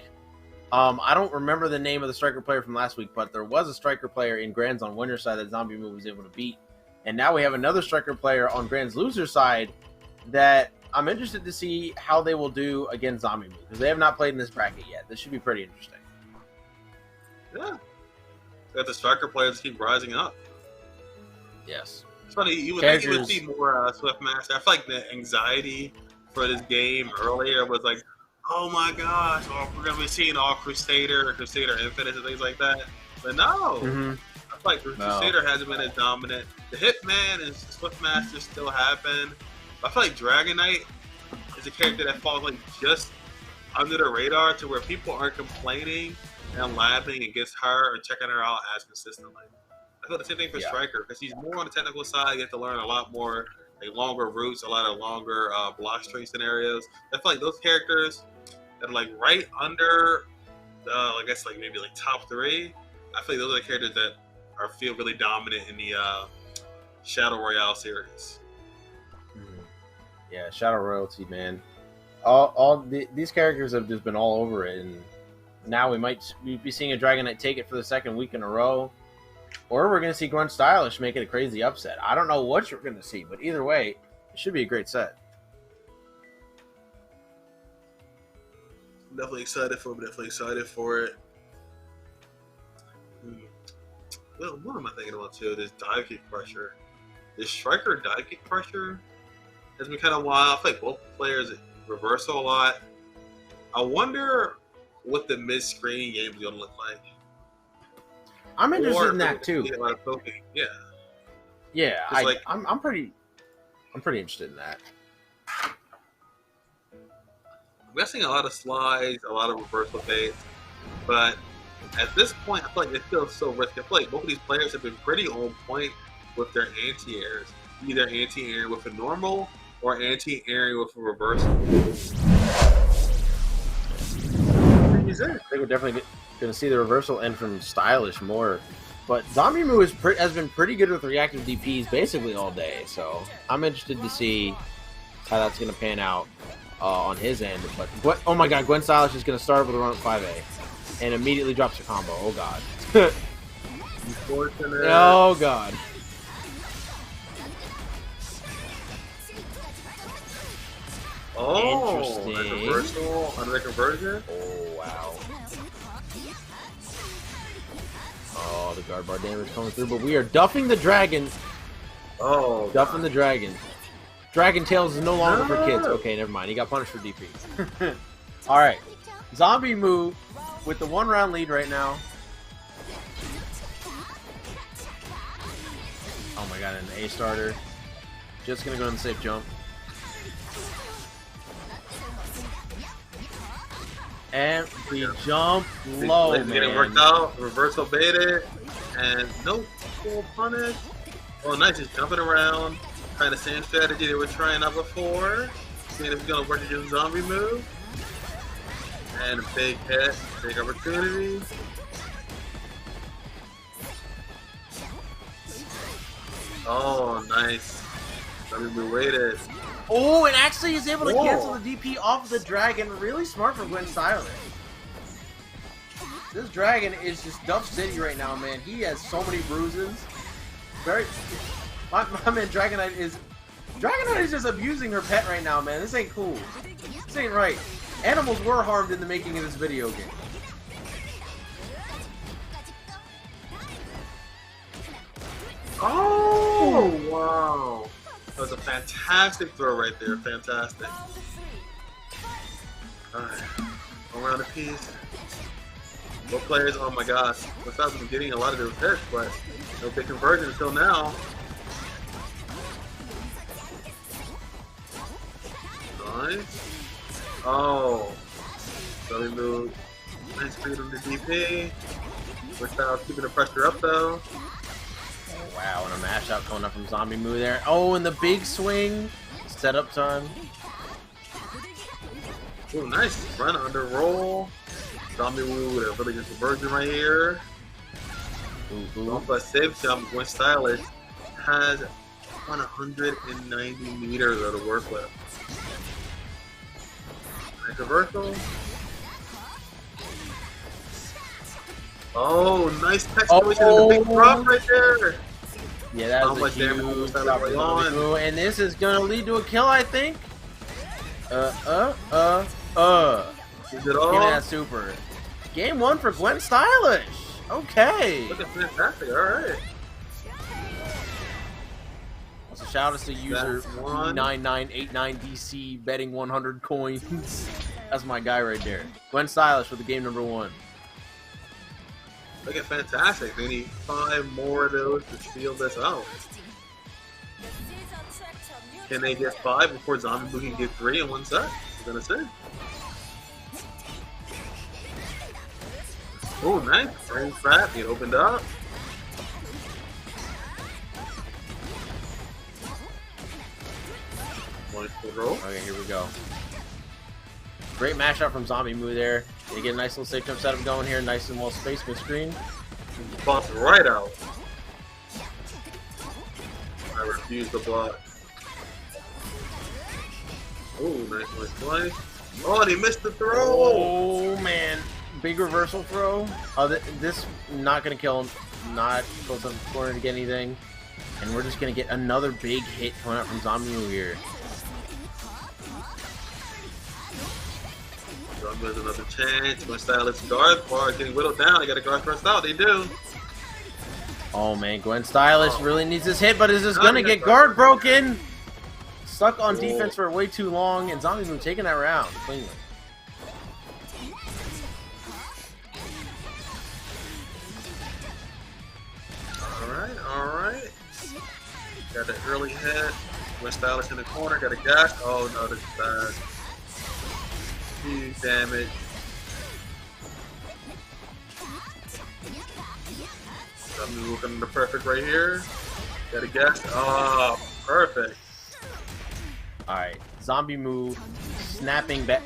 I don't remember the name of the Striker player from last week, but there was a Striker player in Grand's on winner side that Zombie Moo was able to beat. And now we have another Striker player on Grand's loser side that I'm interested to see how they will do against Zombie Moo, because they have not played in this bracket yet. This should be pretty interesting. Yeah. Got the Striker players keep rising up. Yes. It's funny, you would think you would see more Swiftmaster. I feel like the anxiety for this game earlier was like, oh my gosh, we're going to be seeing all Crusader Infinite and things like that. But no. I feel like Crusader hasn't been as dominant. The Hitman and Swiftmaster still happen. I feel like Dragonite is a character that falls like just under the radar to where people aren't complaining and laughing against her or checking her out as consistently. I feel the same thing for Striker, because he's more on the technical side. You have to learn a lot more, like longer routes, a lot of longer block string scenarios. I feel like those characters that are like right under, I guess like maybe like top 3. I feel like those are the characters that feel really dominant in the Shadow Royale series. Yeah, Shadow Royalty, man. These characters have just been all over it, and now we might be seeing a Dragonite take it for the second week in a row. Or we're going to see Gwen Stylish make it a crazy upset. I don't know what you're going to see, but either way, it should be a great set. I'm definitely excited for it. Well, what am I thinking about too? This dive kick pressure. This Striker dive kick pressure has been kind of wild. I feel like both players reversal a lot. I wonder what the mid-screen game is going to look like. I'm interested in that too. Yeah. Yeah, I'm pretty interested in that. I'm guessing a lot of slides, a lot of reversal baits, but at this point, I feel like it feels so risky. I feel like both of these players have been pretty on point with their anti-airs, either anti-airing with a normal or anti-airing with a reversal. I think we're definitely going to see the reversal end from Stylish more. But Zombie Moo has been pretty good with reactive DPs basically all day. So I'm interested to see how that's going to pan out on his end. But oh my god, Gwen Stylish is going to start with a run at 5A and immediately drops a combo. Oh god. Unfortunate. Oh god. Oh, Interesting. nice reversal under the conversion. Oh, wow. Oh, the guard bar damage coming through, but we are duffing the dragon. Oh, Duffing the dragon. Dragon Tails is no longer for kids. Okay, never mind. He got punished for DP. Alright. Zombie move with the 1-round lead right now. Oh my god, an A starter. Just gonna go on the safe jump. And we jump low, man. Getting worked out. Reversal baited. And nope. Full punish. Oh, nice. Just jumping around. Trying the same strategy they were trying out before. Seeing if it's going to work against zombie move. And a big hit. Big opportunity. Oh, nice. Zombie move waited. Oh, and actually is able to cancel the DP off the dragon. Really smart from Gwen Stylish. This dragon is just Duff City right now, man. He has so many bruises. My man Dragonite is just abusing her pet right now, man. This ain't cool. This ain't right. Animals were harmed in the making of this video game. Oh, wow. That was a fantastic throw right there. Fantastic. Alright. One round apiece. Both players, oh my gosh. Without them getting a lot of those hits, but no big conversion until now. Nice. Oh. So we move. Nice speed on the DP. Without keeping the pressure up though. Oh, wow, and a mashup coming up from Zombie Moo there. Oh, and the big swing. Setup time. Oh, nice. Run under roll. Zombie Moo with a really good conversion right here. Off a safe jump. Gwen Stylish has 190 meters of the work with. Nice reversal. Oh, nice texturation in the big drop right there. Yeah, that was a huge drop right on. And this is going to lead to a kill, I think. Is it all? Give me that super. Game 1 for Gwen Stylish. Okay. Looking fantastic. All right. So shout out to user 9989DC betting 100 coins. That's my guy right there. Gwen Stylish with the game number 1. Looking fantastic. They need 5 more of those to seal this out. Can they get 5 before Zombie Moo can get 3 in one set? We're gonna see. Oh, nice. Frame trap. It opened up. One full roll. Okay, here we go. Great mashup from Zombie Moo there. They get a nice little safe jump setup going here. Nice and well spaced with screen. Bounce right out. I refuse to block. Oh, nice play. Oh, and he missed the throw. Oh, man. Big reversal throw. Oh, this not going to kill him. Not close up the corner to get anything. And we're just going to get another big hit coming out from Zombie Moo here. Zombie has another chance. Gwen Stylish guard bar getting whittled down. They got a guard first out. They do. Oh, man. Gwen Stylish really needs this hit, but is this going to get guard broken? Stuck on defense for way too long, and Zombie Moo taking that round cleanly. Alright. Got the early hit. Gwen Stylish in the corner. Got a gash. Oh no, this is bad. Huge damage. Zombie looking the perfect right here. Got a gash. Oh, perfect. Alright, Zombie Moo snapping back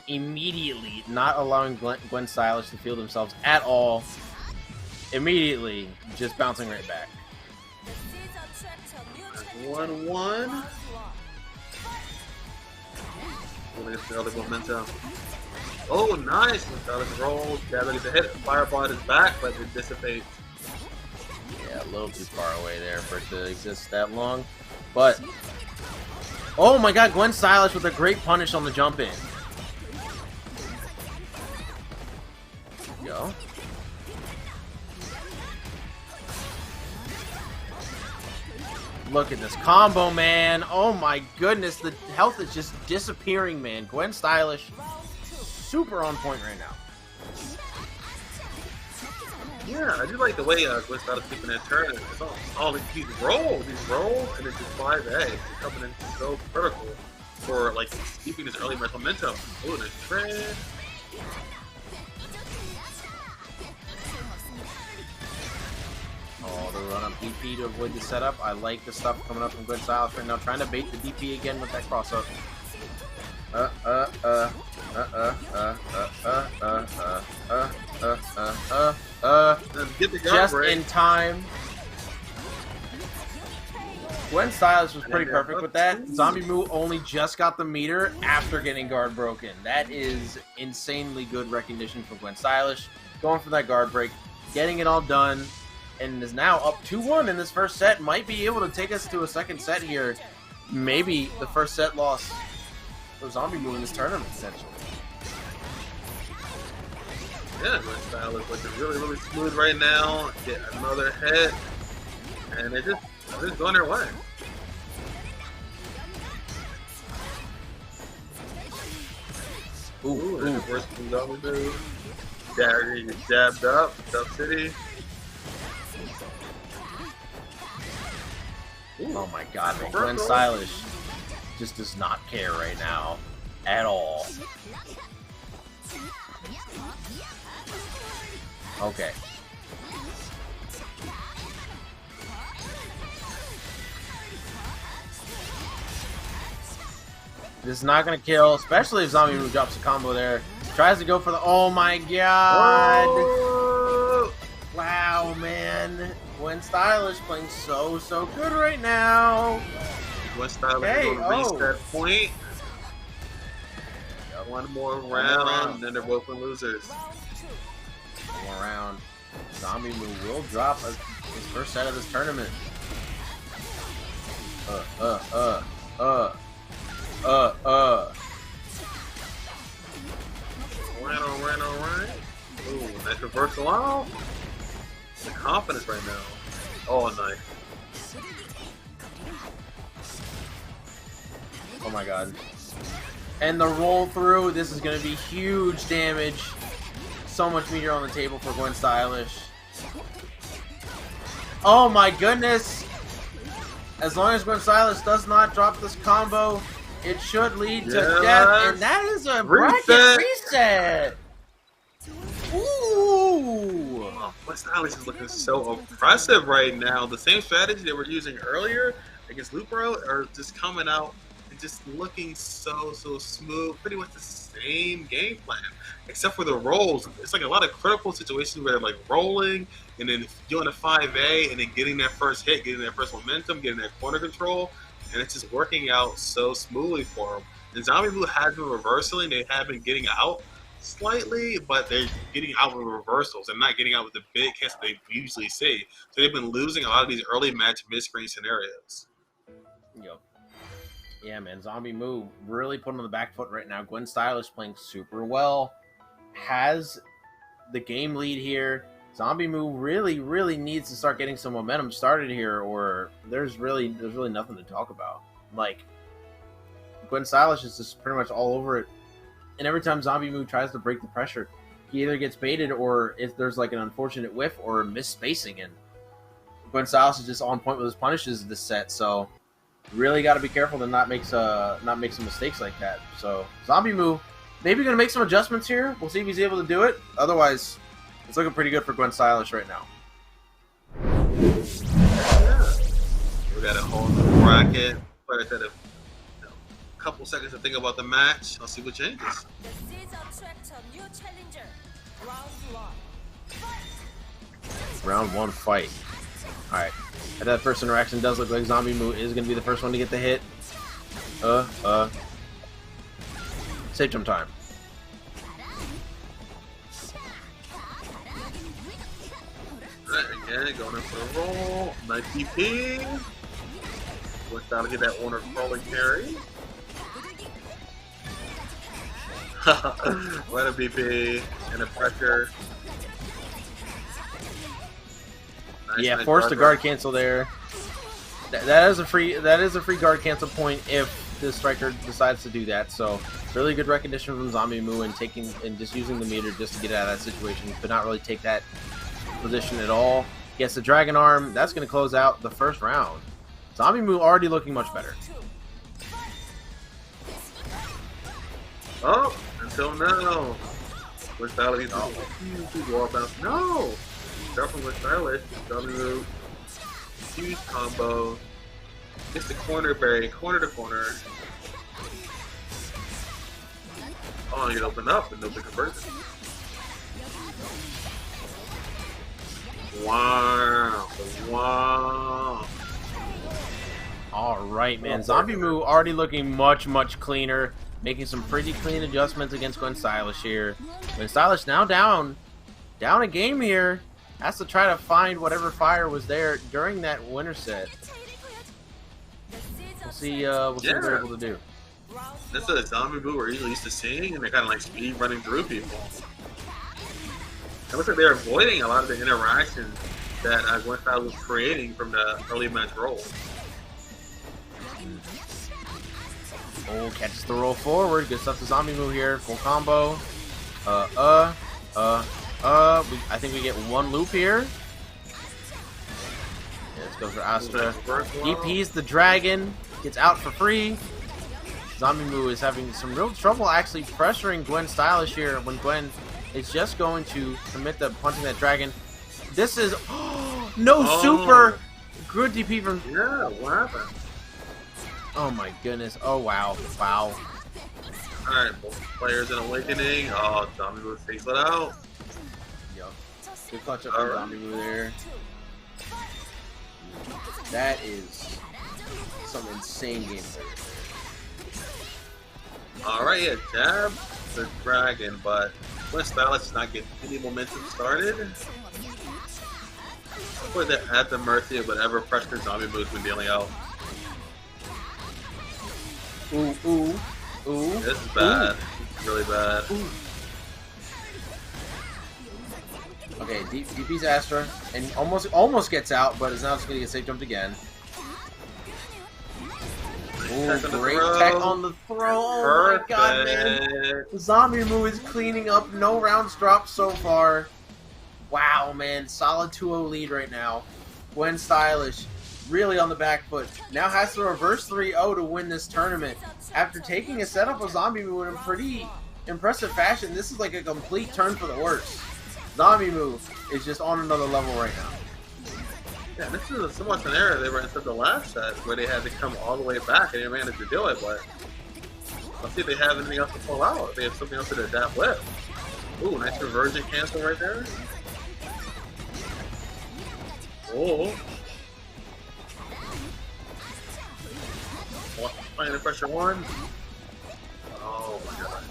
immediately, not allowing Gwen Stylish to feel themselves at all. Immediately, just bouncing right back. 1-1. The other momentum. Oh, nice! Stylish rolls. Yeah, ready to hit. Fireball at his back, but it dissipates. Yeah, a little too far away there for it to exist that long. But Oh my god, Gwen Stylish with a great punish on the jump in. Go. Look at this combo, man. Oh my goodness, the health is just disappearing, man. Gwen Stylish, super on point right now. Yeah, I do like the way Gwen Stylish keeping that turn. It's all these rolls, and it's just 5A. It's coming in so critical for like keeping this early momentum. Ooh, the trend. Oh, the run up DP to avoid the setup. I like the stuff coming up from Gwen Stylish right now. Trying to bait the DP again with that cross up. Just in time. Gwen Stylish was pretty perfect with that. Zombie Moo only just got the meter after getting guard broken. That is insanely good recognition from Gwen Stylish. Going for that guard break, getting it all done, and is now up 2-1 in this first set. Might be able to take us to a second set here. Maybe the first set loss for Zombie Moo in this tournament, essentially. Yeah, Gwen Stylish looking really smooth right now. Get another hit, and they're just going their way. Ooh, the first from Zombie Moo. He gets jabbed up, Dub City. Oh my god, man. Gwen Stylish just does not care right now at all. Okay. This is not going to kill, especially if Zombie Moo drops a combo there. Tries to go for the... Oh my god! Whoa! Wow, man. Gwen Stylish playing so good right now. Gwen Stylish is going to reach that point. Got one more round, and then they're both losers. One more round. Zombie Moo will drop his first set of this tournament. Alright. Ooh, nice reversal out. The confidence right now. Oh, nice. Oh my god. And the roll through, this is going to be huge damage. So much meter on the table for Gwen Stylish. Oh my goodness! As long as Gwen Stylish does not drop this combo, it should lead to death, and that is a bracket reset! Ooh! Oh, Gwen Stylish is looking so impressive right now. The same strategy they were using earlier against Lupro are just coming out and just looking so smooth. Pretty much the same game plan, except for the rolls. It's like a lot of critical situations where they're like rolling and then doing a 5A and then getting that first hit, getting that first momentum, getting that corner control, and it's just working out so smoothly for them. And Zombie Moo has been reversing. They have been getting out slightly, but they're getting out with reversals and not getting out with the big hits they usually see. So they've been losing a lot of these early match mid-screen scenarios. Yep. Yeah, man. Zombie Moo really putting on the back foot right now. Gwen Stylish playing super well. Has the game lead here. Zombie Moo really needs to start getting some momentum started here, or there's really nothing to talk about. Like, Gwen Stylish is just pretty much all over it. And every time Zombie Moo tries to break the pressure, he either gets baited, or if there's like an unfortunate whiff or a misspacing, and Gwen Stylish is just on point with his punishes this set. So really got to be careful to not make some mistakes like that. So Zombie Moo maybe going to make some adjustments here. We'll see if he's able to do it. Otherwise, it's looking pretty good for Gwen Stylish right now. Yeah. We got a whole new bracket. Players that have a couple seconds to think about the match. Let's see what changes. The seeds attract a new challenger. Round 1. Round 1 fight. Alright. At that first interaction, does look like Zombie Moo is going to be the first one to get the hit. Save some time. Alright, again, going in for the roll. Nice DP. We're trying to get that owner crawling carry. What a BP and a pressure. Nice, Yeah, nice forced a guard cancel there. That is a free guard cancel point if the striker decides to do that. So really good recognition from Zombie Moo and just using the meter just to get out of that situation. Could not really take that position at all. Gets the Dragon Arm. That's going to close out the first round. Zombie Moo already looking much better. Oh, until now. With Stylish, huge wall bounce. No! Jumping with Stylish. Zombie Moo. Huge combo. Gets the corner berry, corner to corner. Oh, you open up and nobody converts it. Wow. Wow. All right, man. Zombie Moo already looking much, much cleaner. Making some pretty clean adjustments against Gwen Stylish here. Gwen Stylish now down a game here. Has to try to find whatever fire was there during that winner set. We'll see what they're able to do. That's a Zombie Moo we're usually used to seeing, and they're kind of like speed running through people. It looks like they're avoiding a lot of the interactions that Gwen Stylish was creating from the early match roll. Oh, catches the roll forward. Good stuff to Zombie Moo here. Full combo. I think we get one loop here. Yeah, let's go for Astra. DP's the dragon. Gets out for free. Zombie Moo is having some real trouble actually pressuring Gwen Stylish here when Gwen is just going to commit to punching that dragon. This is super. Good DP from. Yeah, what happened? Oh my goodness. Oh wow. Wow. Alright, both players in Awakening. Oh, Zombie Moo takes it out. Yup. Good clutch up from Zombie Moo there. That is some insane gameplay. Alright, yeah, jab the dragon, but Gwen Stylish is not getting any momentum started. Or they're at the mercy of whatever pressure Zombie Moo's been dealing out. Ooh, ooh, ooh. This is bad. This is really bad. Ooh. Okay, DP's Astra, and almost gets out, but is now just going to get safe jumped again. Ooh, great tech on the throw. Oh my god, man. Zombie Moo is cleaning up. No rounds dropped so far. Wow, man. Solid 2-0 lead right now. Gwen Stylish really on the back foot. Now has to reverse 3-0 to win this tournament. After taking a setup of Zombie Moo in a pretty impressive fashion, this is like a complete turn for the worse. Zombie Moo is just on another level right now. Yeah, this is a similar scenario they were in the last set where they had to come all the way back and they managed to do it, but let's see if they have anything else to pull out. If they have something else to adapt with. Ooh, nice reversion cancel right there. Oh. Playing the pressure one. Oh my god.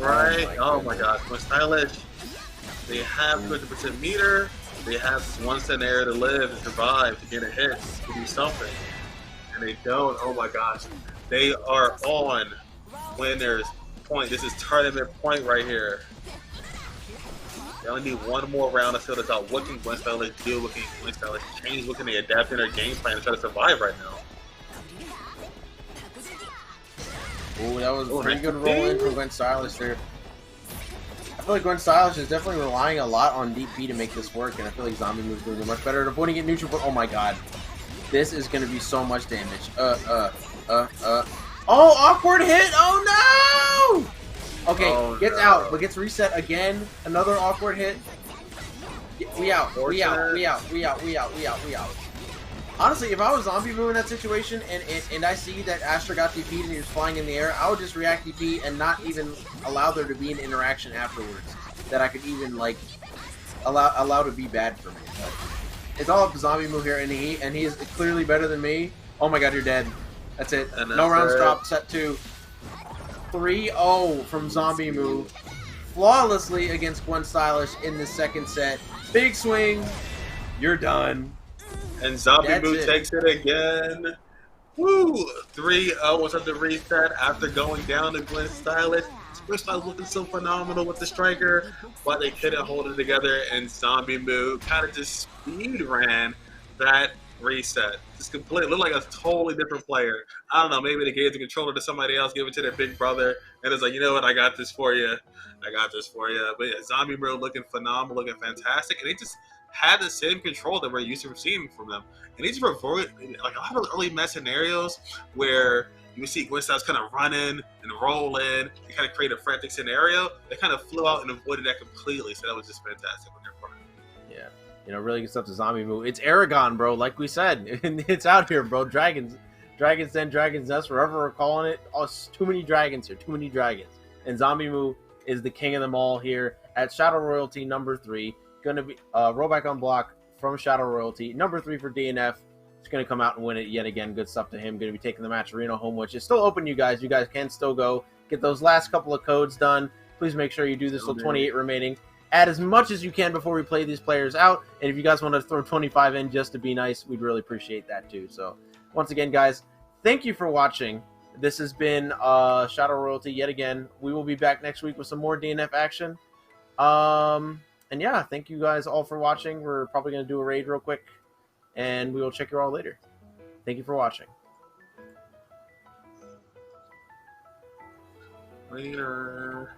Alright. Oh my god. Gwen Stylish. They have 200% meter. They have one scenario to live and survive to get a hit, to do something. And they don't. Oh my gosh. They are on when there's point. This is tournament point right here. They only need one more round to fill this out. What can Gwen Stylish do? What can Gwen Stylish change? What can they adapt in their game plan to try to survive right now? Oh, that was a pretty good roll in from Gwen Stylish there. I feel like Gwen Stylish is definitely relying a lot on DP to make this work, and I feel like Zombie Moo is doing much better at avoiding it neutral. But oh my god, this is going to be so much damage. Oh, awkward hit! Oh no! Okay, gets out, but gets reset again. Another awkward hit. We out. Honestly, if I was Zombie Moo in that situation and I see that Astra got DP'd and he was flying in the air, I would just react DP and not even allow there to be an interaction afterwards that I could even like allow to be bad for me. But it's all up to Zombie Moo here, and he is clearly better than me. Oh my god, you're dead. That's it. No rounds dropped. Set 2. 3-0 from Zombie Moo. Flawlessly against Gwen Stylish in the second set. Big swing. You're done. And Zombie That's Moo it. takes it again. Woo! 3-0 was at the reset after going down to Glenn Stylish. Glenn Stylish looking so phenomenal with the striker, but they couldn't hold it together, and Zombie Moo kind of just speed ran that reset. Just completely looked like a totally different player. I don't know, maybe they gave the controller to somebody else, gave it to their big brother, and it's like, you know what, I got this for you. I got this for you. But yeah, Zombie Moo looking phenomenal, looking fantastic, and they just had the same control that we're used to seeing from them. And these were like a lot of early match scenarios where you would see Gwen Styles kind of running and rolling and kind of create a frantic scenario. They kind of flew out and avoided that completely. So that was just fantastic on their part. Yeah. Really good stuff to Zombie Moo. It's Aragon, bro. Like we said, it's out here, bro. Dragon's Den, Dragon's Nest, wherever we're calling it. Oh, it's too many dragons here. Too many dragons. And Zombie Moo is the king of them all here at Shadow Royalty number 3. Going to be rollback on block from Shadow Royalty. Number 3 for DNF. He's going to come out and win it yet again. Good stuff to him. Going to be taking the match Reno home, which is still open, you guys. You guys can still go get those last couple of codes done. Please make sure you do this till 28 remaining. Add as much as you can before we play these players out. And if you guys want to throw 25 in just to be nice, we'd really appreciate that too. So once again, guys, thank you for watching. This has been Shadow Royalty yet again. We will be back next week with some more DNF action. And yeah, thank you guys all for watching. We're probably going to do a raid real quick, and we will check you all later. Thank you for watching. Later.